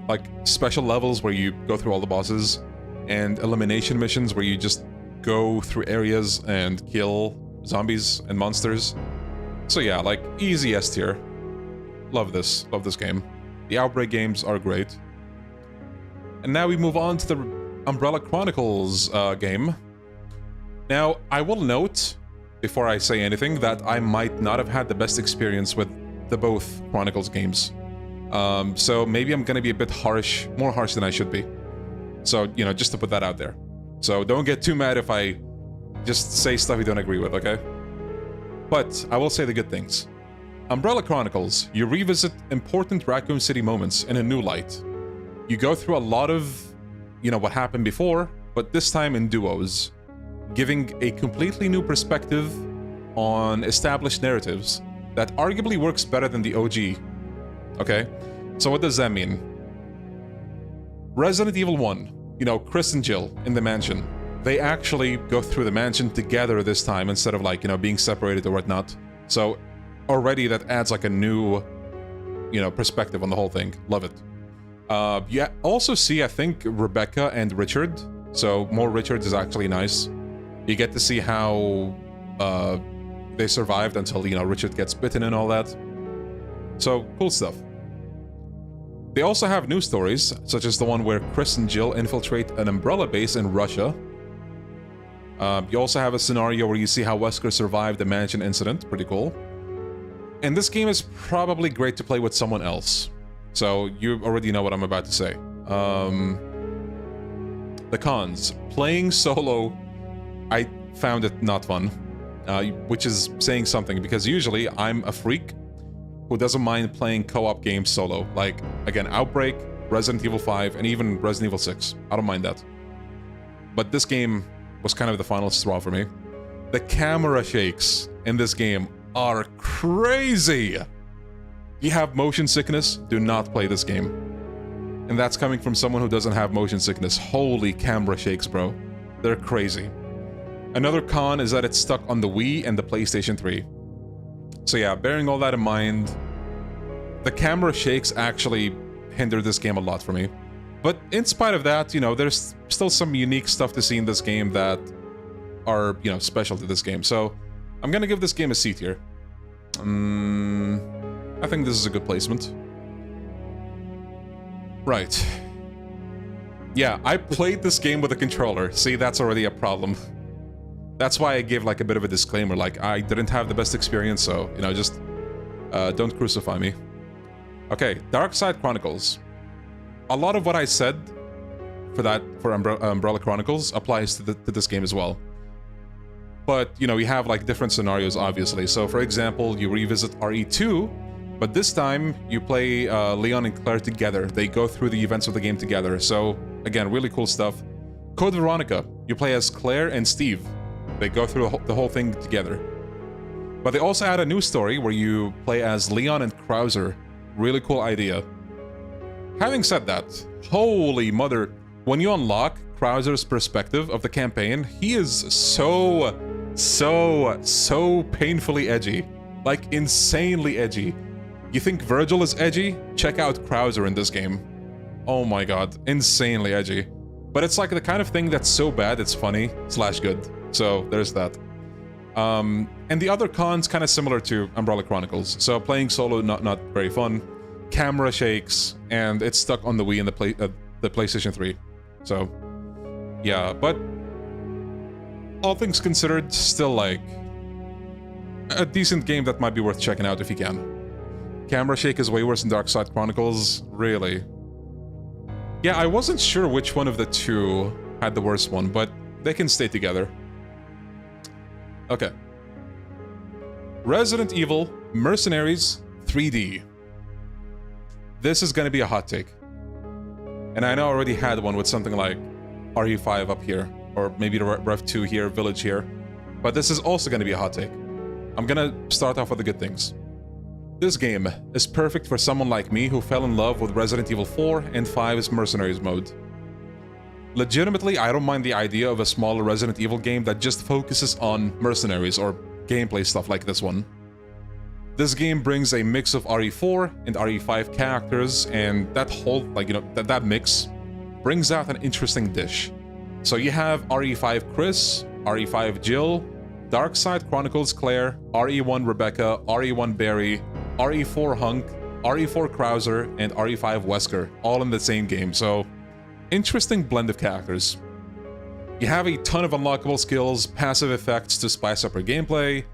like special levels where you go through all the bosses, and elimination missions where you just go through areas and kill zombies and monsters. So yeah, like easy S tier. Love this game. The Outbreak games are great. And now we move on to the Umbrella Chronicles game. Now, I will note, before I say anything, that I might not have had the best experience with the both Chronicles games. So maybe I'm gonna be a bit harsh, more harsh than I should be. So, you know, just to put that out there. So don't get too mad if I just say stuff you don't agree with, okay? But I will say the good things. Umbrella Chronicles, you revisit important Raccoon City moments in a new light. You go through a lot of, you know, what happened before, but this time in duos, giving a completely new perspective on established narratives that arguably works better than the OG. Okay? So what does that mean? Resident Evil 1, you know, Chris and Jill in the mansion. They actually go through the mansion together this time instead of like, you know, being separated or whatnot. So already that adds like a new, you know, perspective on the whole thing. Love it. You also see, I think, Rebecca and Richard. So more Richard is actually nice. You get to see how they survived until, you know, Richard gets bitten and all that. So, cool stuff. They also have new stories, such as the one where Chris and Jill infiltrate an Umbrella base in Russia. You also have a scenario where you see how Wesker survived the mansion incident. Pretty cool. And this game is probably great to play with someone else. So, you already know what I'm about to say. The cons. Playing solo, I found it not fun, which is saying something, because usually I'm a freak who doesn't mind playing co-op games solo. Like, again, Outbreak, Resident Evil 5, and even Resident Evil 6. I don't mind that. But this game was kind of the final straw for me. The camera shakes in this game are crazy! You have motion sickness, do not play this game. And that's coming from someone who doesn't have motion sickness. Holy camera shakes, bro. They're crazy. Another con is that it's stuck on the Wii and the PlayStation 3. So yeah, bearing all that in mind, the camera shakes actually hinder this game a lot for me. But in spite of that, you know, there's still some unique stuff to see in this game that are, you know, special to this game. So I'm gonna give this game a C tier. I think this is a good placement. Right. Yeah, I played this game with a controller. See, that's already a problem. That's why I gave like a bit of a disclaimer, like I didn't have the best experience, so, you know, just don't crucify me. Okay, Dark Side Chronicles. A lot of what I said for Umbrella Chronicles applies to this game as well. But, you know, you have like different scenarios, obviously. So, for example, you revisit RE2, but this time you play Leon and Claire together. They go through the events of the game together. So, again, really cool stuff. Code Veronica, you play as Claire and Steve. They go through the whole thing together. But they also add a new story where you play as Leon and Krauser. Really cool idea. Having said that, holy mother, when you unlock Krauser's perspective of the campaign, he is so painfully edgy. Like, insanely edgy. You think Virgil is edgy? Check out Krauser in this game. Oh my god, insanely edgy. But it's like the kind of thing that's so bad it's funny / good. So, there's that. And the other cons kind of similar to Umbrella Chronicles. So playing solo, not very fun. Camera shakes, and it's stuck on the Wii and the PlayStation 3. So, yeah, but all things considered, still like a decent game that might be worth checking out if you can. Camera shake is way worse than Dark Side Chronicles, really. Yeah, I wasn't sure which one of the two had the worst one, but they can stay together. Okay. Resident Evil Mercenaries 3D. This is gonna be a hot take. And I know I already had one with something like RE5 up here, or maybe the Rev 2 here, Village here. But this is also gonna be a hot take. I'm gonna start off with the good things. This game is perfect for someone like me who fell in love with Resident Evil 4 and 5's Mercenaries mode. Legitimately, I don't mind the idea of a smaller Resident Evil game that just focuses on mercenaries or gameplay stuff like this one. This game brings a mix of RE4 and RE5 characters, and that whole, that mix brings out an interesting dish. So you have RE5 Chris, RE5 Jill, Darkside Chronicles Claire, RE1 Rebecca, RE1 Barry, RE4 Hunk, RE4 Krauser, and RE5 Wesker, all in the same game, so interesting blend of characters. You have a ton of unlockable skills, passive effects to spice up your gameplay,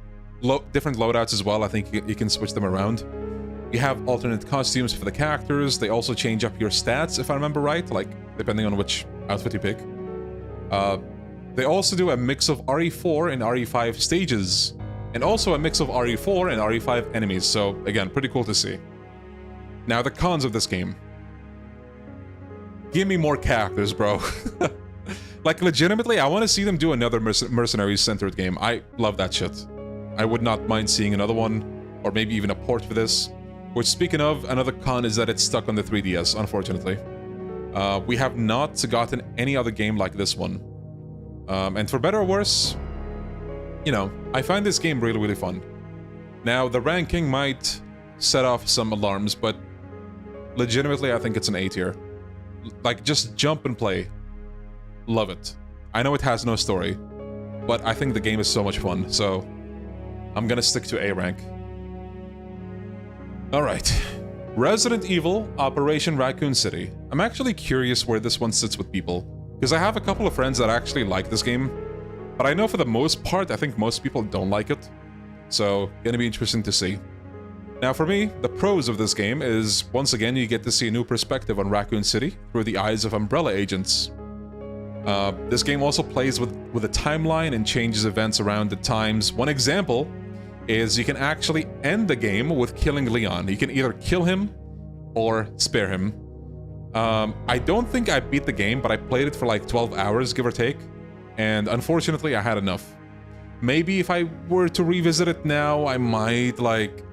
different loadouts as well. I think you can switch them around. You have alternate costumes for the characters. They also change up your stats, if I remember right, like depending on which outfit you pick. They also do a mix of RE4 and RE5 stages, and also a mix of RE4 and RE5 enemies, so again, pretty cool to see. Now, the cons of this game. Give me more characters, bro. Like, legitimately, I want to see them do another mercenaries-centered game. I love that shit. I would not mind seeing another one, or maybe even a port for this. Which, speaking of, another con is that it's stuck on the 3DS, unfortunately. We have not gotten any other game like this one. And for better or worse, you know, I find this game really, really fun. Now, the ranking might set off some alarms, but legitimately, I think it's an A tier. Like, just jump and play. Love it. I know it has no story, but I think the game is so much fun, so I'm gonna stick to A rank. Alright. Resident Evil Operation Raccoon City. I'm actually curious where this one sits with people, because I have a couple of friends that actually like this game, but I know for the most part, I think most people don't like it, so gonna be interesting to see. Now for me, the pros of this game is, once again, you get to see a new perspective on Raccoon City through the eyes of Umbrella agents. This game also plays with a timeline and changes events around at times. One example is you can actually end the game with killing Leon. You can either kill him or spare him. I don't think I beat the game, but I played it for like 12 hours, give or take, and unfortunately I had enough. Maybe if I were to revisit it now, I might, like,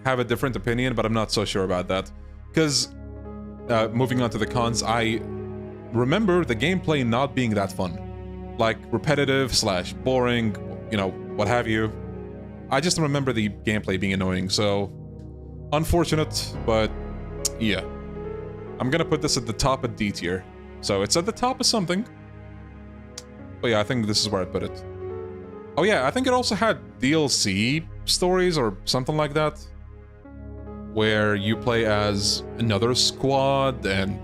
have a different opinion, but I'm not so sure about that. Because, moving on to the cons, I remember the gameplay not being that fun. Like, repetitive / boring, you know, what have you. I just remember the gameplay being annoying, so unfortunate, but yeah. I'm gonna put this at the top of D tier. So it's at the top of something. But yeah, I think this is where I put it. Oh yeah, I think it also had DLC stories or something like that, where you play as another squad and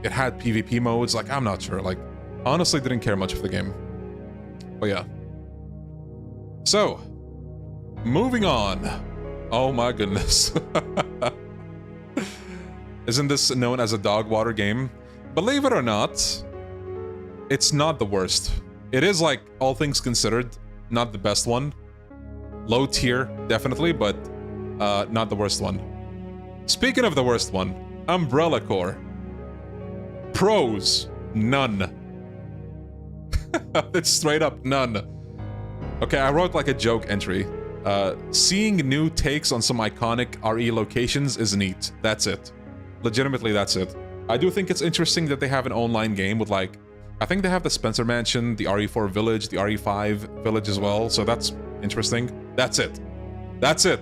it had PvP modes. Like, I'm not sure. Like, honestly didn't care much for the game. But yeah. So, moving on. Oh my goodness. Isn't this known as a dog water game? Believe it or not, it's not the worst. It is, like, all things considered, not the best one. Low tier, definitely, but not the worst one. Speaking of the worst one, Umbrella Corps. Pros, none. It's straight up none. Okay, I wrote like a joke entry. Seeing new takes on some iconic RE locations is neat. That's it. Legitimately, that's it. I do think it's interesting that they have an online game with, like, I think they have the Spencer Mansion, the RE4 Village, the RE5 Village as well, so that's interesting. That's it. That's it.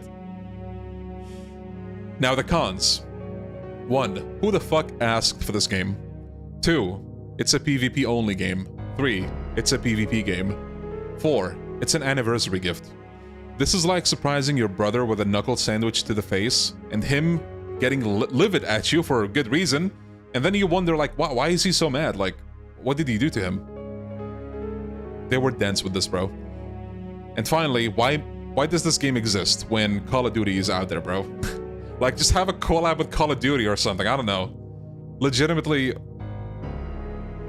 Now the cons. 1. Who the fuck asked for this game? 2. It's a PvP only game. 3. It's a PvP game. 4. It's an anniversary gift. This is like surprising your brother with a knuckle sandwich to the face, and him getting livid at you for a good reason, and then you wonder, like, why is he so mad? Like, what did he do to him? They were dense with this, bro. And finally, why does this game exist when Call of Duty is out there, bro? Like, just have a collab with Call of Duty or something, I don't know. Legitimately,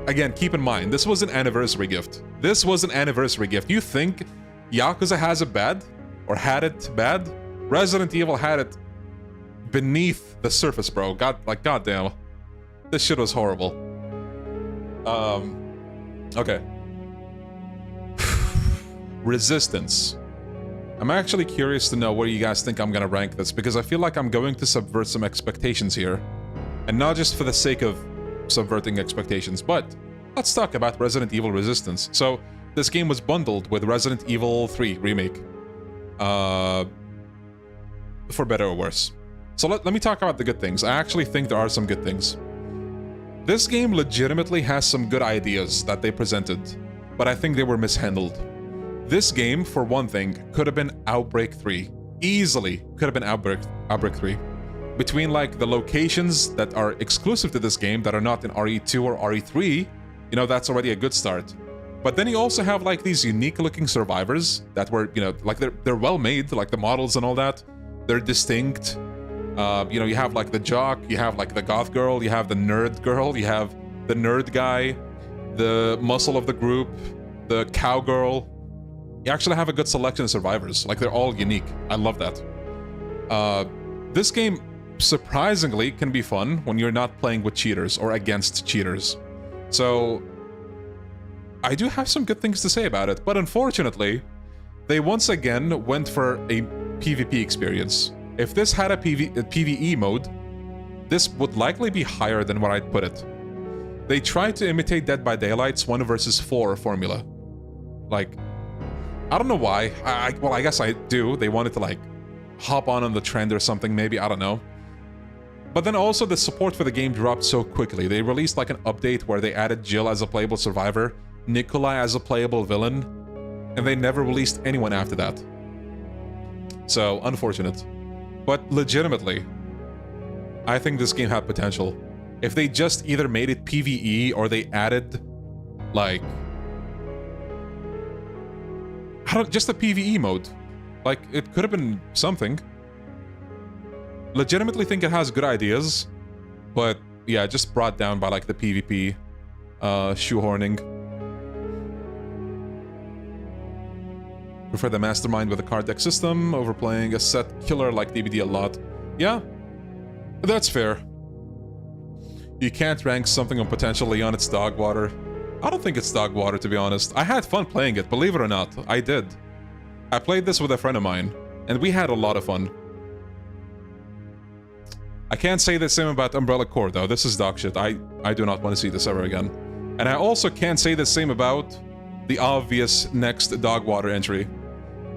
again, keep in mind, this was an anniversary gift. This was an anniversary gift. You think Yakuza has it bad? Or had it bad? Resident Evil had it beneath the surface, bro. Goddamn. This shit was horrible. Okay. Resistance. I'm actually curious to know where you guys think I'm gonna rank this, because I feel like I'm going to subvert some expectations here. And not just for the sake of subverting expectations, but let's talk about Resident Evil Resistance. So, this game was bundled with Resident Evil 3 Remake. For better or worse. So let me talk about the good things. I actually think there are some good things. This game legitimately has some good ideas that they presented, but I think they were mishandled. This game, for one thing, could have been Outbreak 3. Easily could have been Outbreak 3. Between, like, the locations that are exclusive to this game that are not in RE2 or RE3, you know, that's already a good start. But then you also have, like, these unique-looking survivors that were, you know, like, they're well-made, like, the models and all that. They're distinct. You know, you have, like, the jock, you have, like, the goth girl, you have the nerd girl, you have the nerd guy, the muscle of the group, the cowgirl. You actually have a good selection of survivors. Like, they're all unique. I love that. This game, surprisingly, can be fun when you're not playing with cheaters or against cheaters. So, I do have some good things to say about it, but unfortunately, they once again went for a PvP experience. If this had a PvE mode, this would likely be higher than what I'd put it. They tried to imitate Dead by Daylight's 1 versus 4 formula. Like, I don't know why. Well, I guess I do. They wanted to, like, hop on the trend or something, maybe. I don't know. But then also the support for the game dropped so quickly. They released, like, an update where they added Jill as a playable survivor, Nikolai as a playable villain, and they never released anyone after that. So, unfortunate. But legitimately, I think this game had potential. If they just either made it PvE or they added, like, just a PvE mode. Like, it could have been something. Legitimately think it has good ideas, but yeah, just brought down by, like, the PvP shoehorning. Prefer the mastermind with a card deck system over playing a set killer like DBD a lot. Yeah, that's fair. You can't rank something on potentially on its dog water. I don't think it's dog water, to be honest. I had fun playing it, believe it or not. I did. I played this with a friend of mine, and we had a lot of fun. I can't say the same about Umbrella Corps, though. This is dog shit. I do not want to see this ever again. And I also can't say the same about the obvious next dog water entry.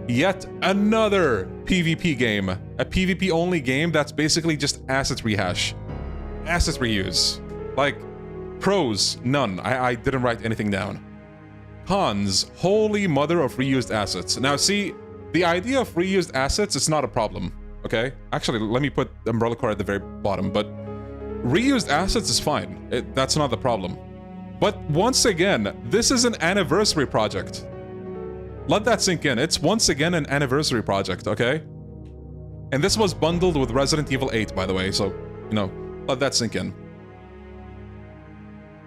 Yet another PvP game. A PvP-only game that's basically just asset rehash. Asset reuse. Like, pros, none. I didn't write anything down. Cons, holy mother of reused assets. Now see, the idea of reused assets is not a problem, okay? Actually, let me put Umbrella Corps at the very bottom, but reused assets is fine. That's not the problem. But once again, this is an anniversary project. Let that sink in. It's once again an anniversary project, okay? And this was bundled with Resident Evil 8, by the way, so, you know, let that sink in.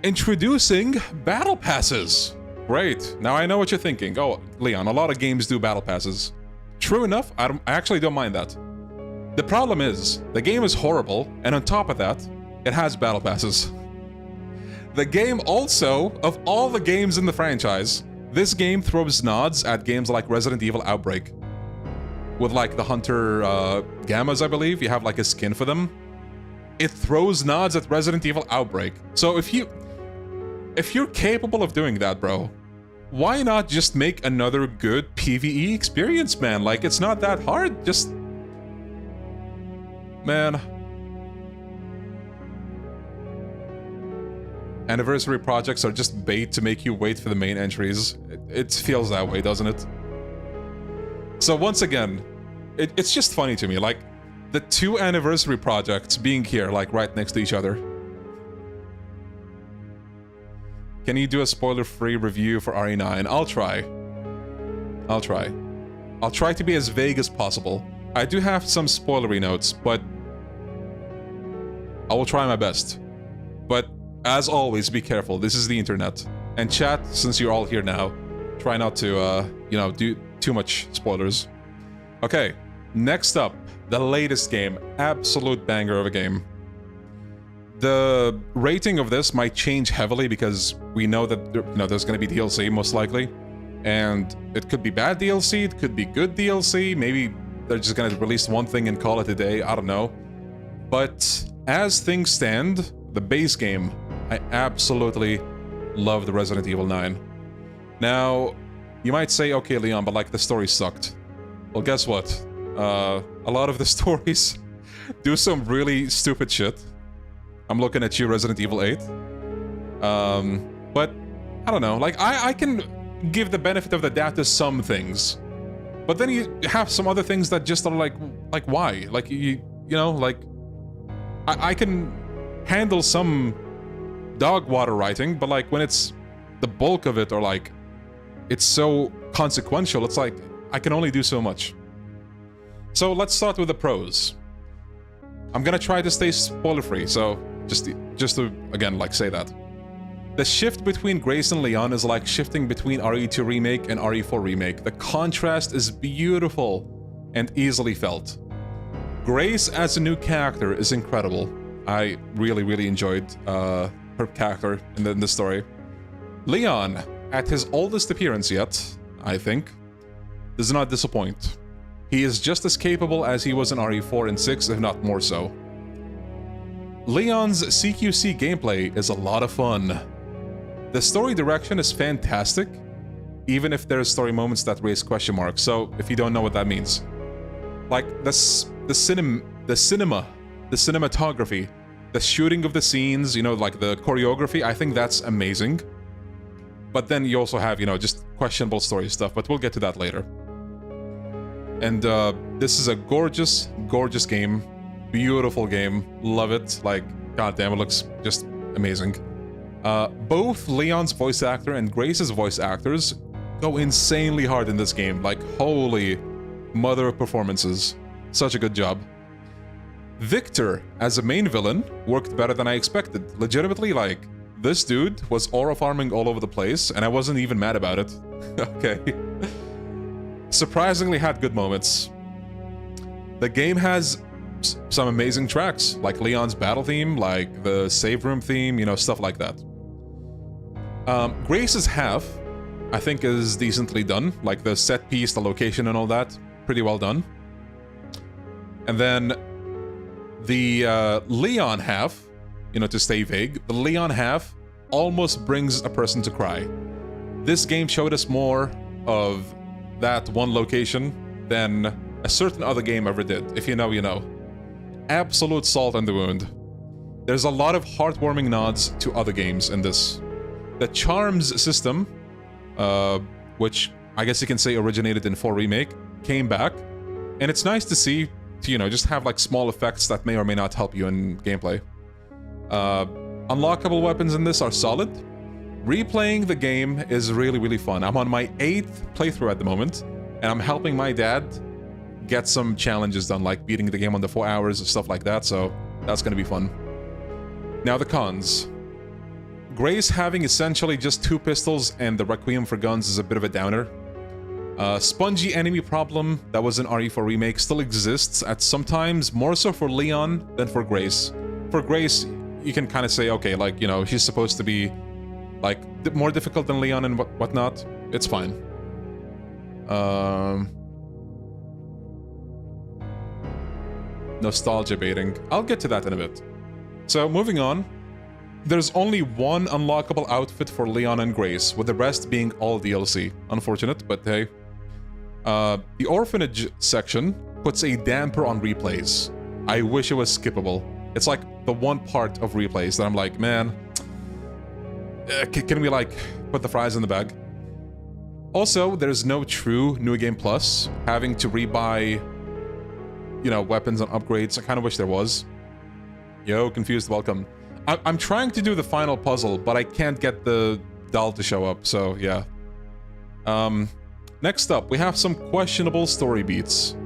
Introducing battle passes. Great. Now I know what you're thinking. Oh, Leon, a lot of games do battle passes. True enough, I actually don't mind that. The problem is, the game is horrible, and on top of that, it has battle passes. The game also, of all the games in the franchise, this game throws nods at games like Resident Evil Outbreak. With, like, the Hunter Gammas, I believe. You have, like, a skin for them. It throws nods at Resident Evil Outbreak. So if you're capable of doing that, bro, why not just make another good PvE experience, man? Like, it's not that hard. Just... Man. anniversary projects are just bait to make you wait for the main entries. It feels that way, doesn't it? So once again, it's just funny to me, like, the 2 anniversary projects being here, like, right next to each other. Can you do a spoiler-free review for RE9? I'll try. I'll try. I'll try to be as vague as possible. I do have some spoilery notes, but I will try my best. But as always, be careful. This is the internet. And chat, since you're all here now, try not to, you know, do too much spoilers. Okay, next up, the latest game. Absolute banger of a game. The rating of this might change heavily because we know that, you know, there's going to be DLC most likely. And it could be bad DLC, it could be good DLC, maybe they're just going to release one thing and call it a day, I don't know. But as things stand, the base game, I absolutely love the Resident Evil 9. Now, you might say, okay, Leon, but like the story sucked. Well, guess what? A lot of the stories do some really stupid shit. I'm looking at you, Resident Evil 8. But I don't know, like I can give the benefit of the doubt to some things, but then you have some other things that just are like why? Like you know, like I can handle some dog water writing, but like when it's the bulk of it, or like it's so consequential, it's like I can only do so much. So let's start with the pros. I'm gonna try to stay spoiler free, so just to again like say that. The shift between Grace and Leon is like shifting between RE2 Remake and RE4 Remake. The contrast is beautiful and easily felt. Grace as a new character is incredible. I really enjoyed her character in the story. Leon, at his oldest appearance yet, I think, does not disappoint. He is just as capable as he was in RE4 and 6, if not more so. Leon's CQC gameplay is a lot of fun. The story direction is fantastic, even if there are story moments that raise question marks, so if you don't know what that means. Like, the cinematography, the shooting of the scenes, you know, like the choreography, I think that's amazing. But then you also have, you know, just questionable story stuff, but we'll get to that later. And this is a gorgeous, gorgeous game. Beautiful game. Love it. Like, goddamn, it looks just amazing. Both Leon's voice actor and Grace's voice actors go insanely hard in this game. Like, holy mother of performances. Such a good job. Victor, as a main villain, worked better than I expected. Legitimately, like, this dude was aura farming all over the place, and I wasn't even mad about it. Okay. Surprisingly had good moments. The game has some amazing tracks, like Leon's battle theme, like the save room theme, you know, stuff like that. Grace's half, I think, is decently done. Like the set piece, the location and all that, pretty well done. And then the Leon half, you know, to stay vague, the Leon half almost brings a person to cry. This game showed us more of that one location than a certain other game ever did. If you know, you know. Absolute salt in the wound. There's a lot of heartwarming nods to other games in this. The charms system, which I guess you can say originated in 4 Remake, came back, and it's nice to see, to, you know, just have like small effects that may or may not help you in gameplay. Unlockable weapons in this are solid. Replaying the game is really fun. I'm on my 8th playthrough at the moment, and I'm helping my dad get some challenges done, like beating the game under 4 hours and stuff like that, so that's gonna be fun. Now the cons. Grace having essentially just 2 pistols and the requiem for guns is a bit of a downer. Spongy enemy problem that was in RE4 Remake still exists at sometimes, more so for Leon than for Grace. For Grace, you can kind of say, okay, like, you know, she's supposed to be like more difficult than Leon and whatnot. It's fine. Nostalgia baiting. I'll get to that in a bit. So, moving on. There's only one unlockable outfit for Leon and Grace, with the rest being all DLC. Unfortunate, but hey. The orphanage section puts a damper on replays. I wish it was skippable. It's like the one part of replays that I'm like, man, can we like put the fries in the bag? Also, there's no true New Game Plus. Having to rebuy, you know, weapons and upgrades. I kind of wish there was. Yo, confused, welcome. I'm trying to do the final puzzle, but I can't get the doll to show up, so yeah. Next up, we have some questionable story beats.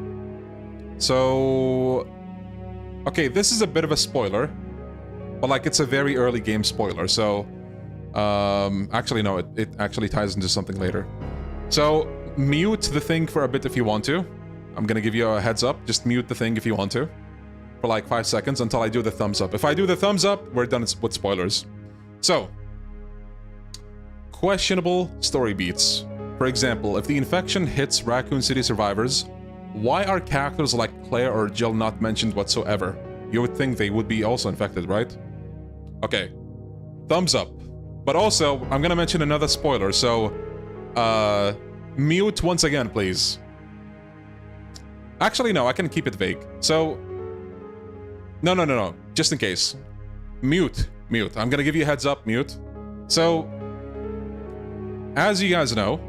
So... okay, this is a bit of a spoiler, but like it's a very early game spoiler, so... actually no, it actually ties into something later. So, mute the thing for a bit if you want to. I'm gonna give you a heads up, just mute the thing if you want to. For like 5 seconds until I do the thumbs up. If I do the thumbs up, we're done with spoilers. So, questionable story beats. For example, if the infection hits Raccoon City survivors, why are characters like Claire or Jill not mentioned whatsoever? You would think they would be also infected, right? Okay, thumbs up. But also, I'm gonna mention another spoiler, so, mute once again, please. Actually, no, I can keep it vague. So, no, just in case. Mute. I'm gonna give you a heads up, mute. So, as you guys know,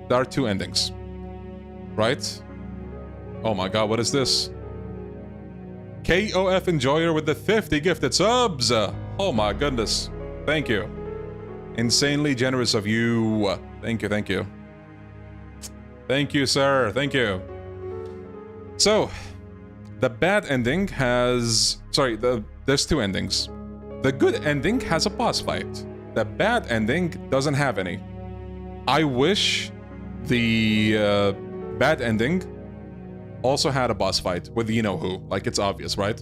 there are 2 endings. Right? Oh my god, what is this? KOF Enjoyer with the 50 gifted subs! Oh my goodness. Thank you. Insanely generous of you. Thank you. Thank you, sir. Thank you. So, the bad ending has... sorry, there's 2 endings. The good ending has a boss fight. The bad ending doesn't have any. I wish the bad ending also had a boss fight with you-know-who. Like, it's obvious, right?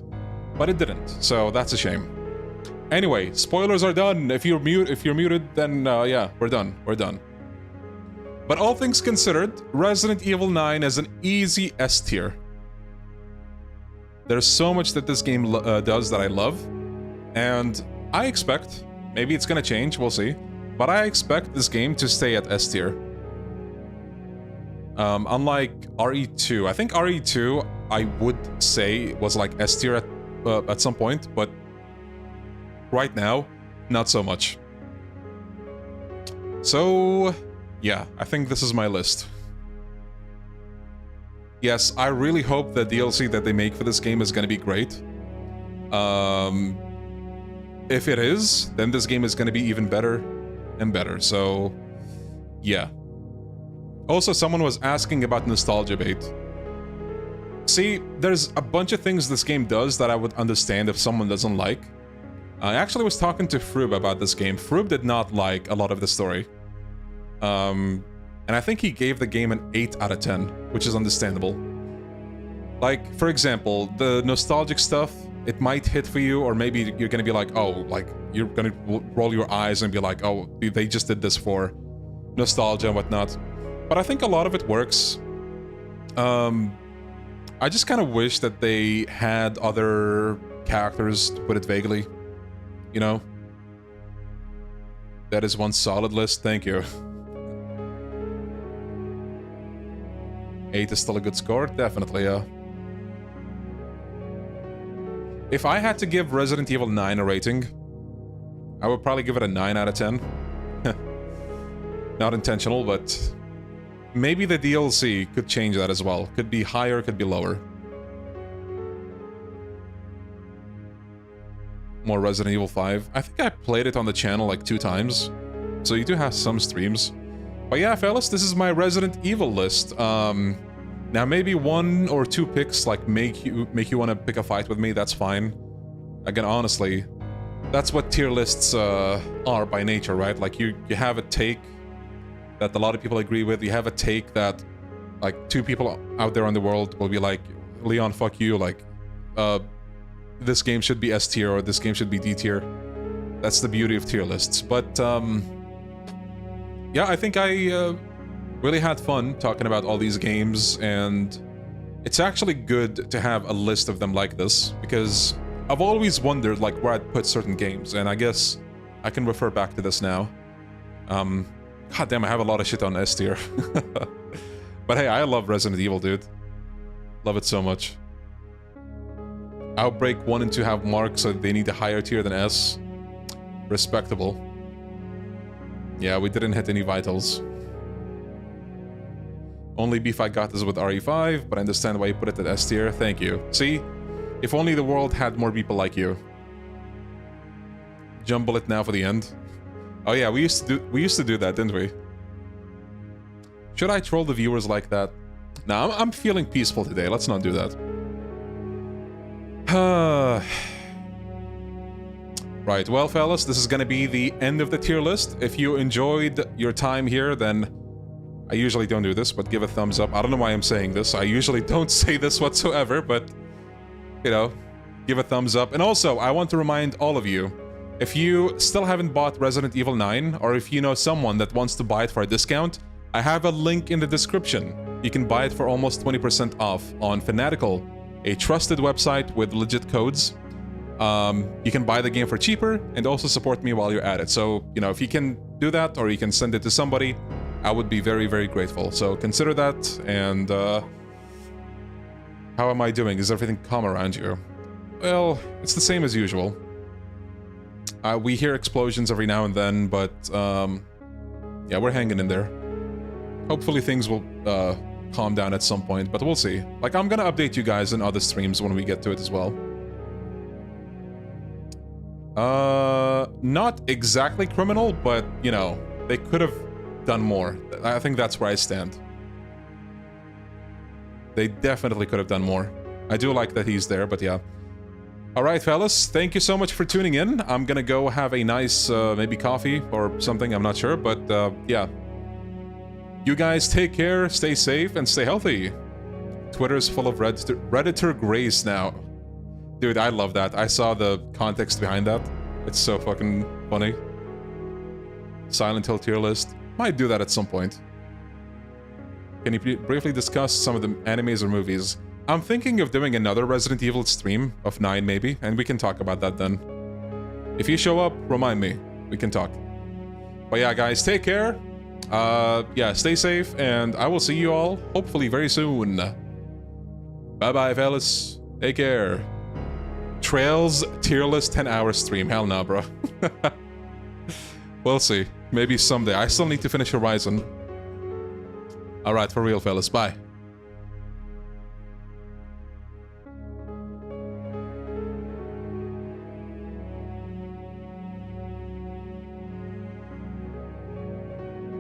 But it didn't, so that's a shame. Anyway, spoilers are done. If you're muted, then yeah, we're done. But all things considered, Resident Evil 9 is an easy S tier. There's so much that this game does that I love, and I expect, maybe it's gonna change, we'll see, but I expect this game to stay at S tier. Unlike RE2, I think RE2 I would say was like S tier at some point, but right now, not so much. So, yeah, I think this is my list. Yes, I really hope the DLC that they make for this game is gonna be great. If it is, then this game is gonna be even better and better, so... yeah. Also, someone was asking about nostalgia bait. See, there's a bunch of things this game does that I would understand if someone doesn't like. I actually was talking to Froob about this game. Froob did not like a lot of the story. And I think he gave the game an 8 out of 10, which is understandable. Like, for example, the nostalgic stuff, it might hit for you, or maybe you're gonna be like, oh, like, you're gonna roll your eyes and be like, oh, they just did this for nostalgia and whatnot. But I think a lot of it works. I just kind of wish that they had other characters, to put it vaguely. You know? That is one solid list, thank you. 8 is still a good score? Definitely, yeah. If I had to give Resident Evil 9 a rating, I would probably give it a 9 out of 10. Not intentional, but... maybe the DLC could change that as well. Could be higher, could be lower. More Resident Evil 5. I think I played it on the channel like 2 times. So you do have some streams. But yeah, fellas, this is my Resident Evil list. Now maybe 1 or 2 picks like make you want to pick a fight with me, that's fine. Again, honestly, that's what tier lists are by nature, right? Like you have a take that a lot of people agree with. You have a take that like 2 people out there in the world will be like, Leon, fuck you, like this game should be S tier or this game should be D tier. That's the beauty of tier lists. But yeah, I think I really had fun talking about all these games, and it's actually good to have a list of them like this, because I've always wondered like where I'd put certain games, and I guess I can refer back to this now. God damn, I have a lot of shit on S tier. But hey, I love Resident Evil, dude. Love it so much. Outbreak 1 and 2 have marks, so they need a higher tier than S. Respectable. Yeah, we didn't hit any vitals. Only beef I got is with RE5, but I understand why you put it at S tier. Thank you. See? If only the world had more people like you. Jumble it now for the end. Oh yeah, we used to do that, didn't we? Should I troll the viewers like that? Nah, I'm feeling peaceful today. Let's not do that. Right, well, fellas, this is gonna be the end of the tier list. If you enjoyed your time here, then I usually don't do this, but give a thumbs up. I don't know why I'm saying this. I usually don't say this whatsoever, but, you know, give a thumbs up. And also, I want to remind all of you, if you still haven't bought Resident Evil 9, or if you know someone that wants to buy it for a discount, I have a link in the description. You can buy it for almost 20% off on Fanatical, a trusted website with legit codes. You can buy the game for cheaper and also support me while you're at it. So, you know, if you can do that or you can send it to somebody, I would be very, very grateful. So consider that. And how am I doing? Is everything calm around you? Well, it's the same as usual. We hear explosions every now and then, but yeah, we're hanging in there. Hopefully things will calm down at some point, but we'll see. Like, I'm gonna update you guys in other streams when we get to it as well. Not exactly criminal, but, you know, they could have done more. I think that's where I stand. They definitely could have done more. I do like that he's there, but yeah. Alright, fellas, thank you so much for tuning in. I'm gonna go have a nice, maybe coffee or something, I'm not sure, but, yeah. You guys take care, stay safe, and stay healthy. Twitter's full of Redditor grace now. Dude, I love that. I saw the context behind that. It's so fucking funny. Silent Hill tier list. Might do that at some point. Can you briefly discuss some of the animes or movies? I'm thinking of doing another Resident Evil stream of 9 maybe, and we can talk about that then. If you show up, remind me. We can talk. But yeah, guys, take care. Yeah, stay safe, and I will see you all, hopefully very soon. Bye-bye, fellas. Take care. Trails tier list 10-hour stream. Hell no, bro. We'll see. Maybe someday. I still need to finish Horizon. Alright, for real, fellas. Bye.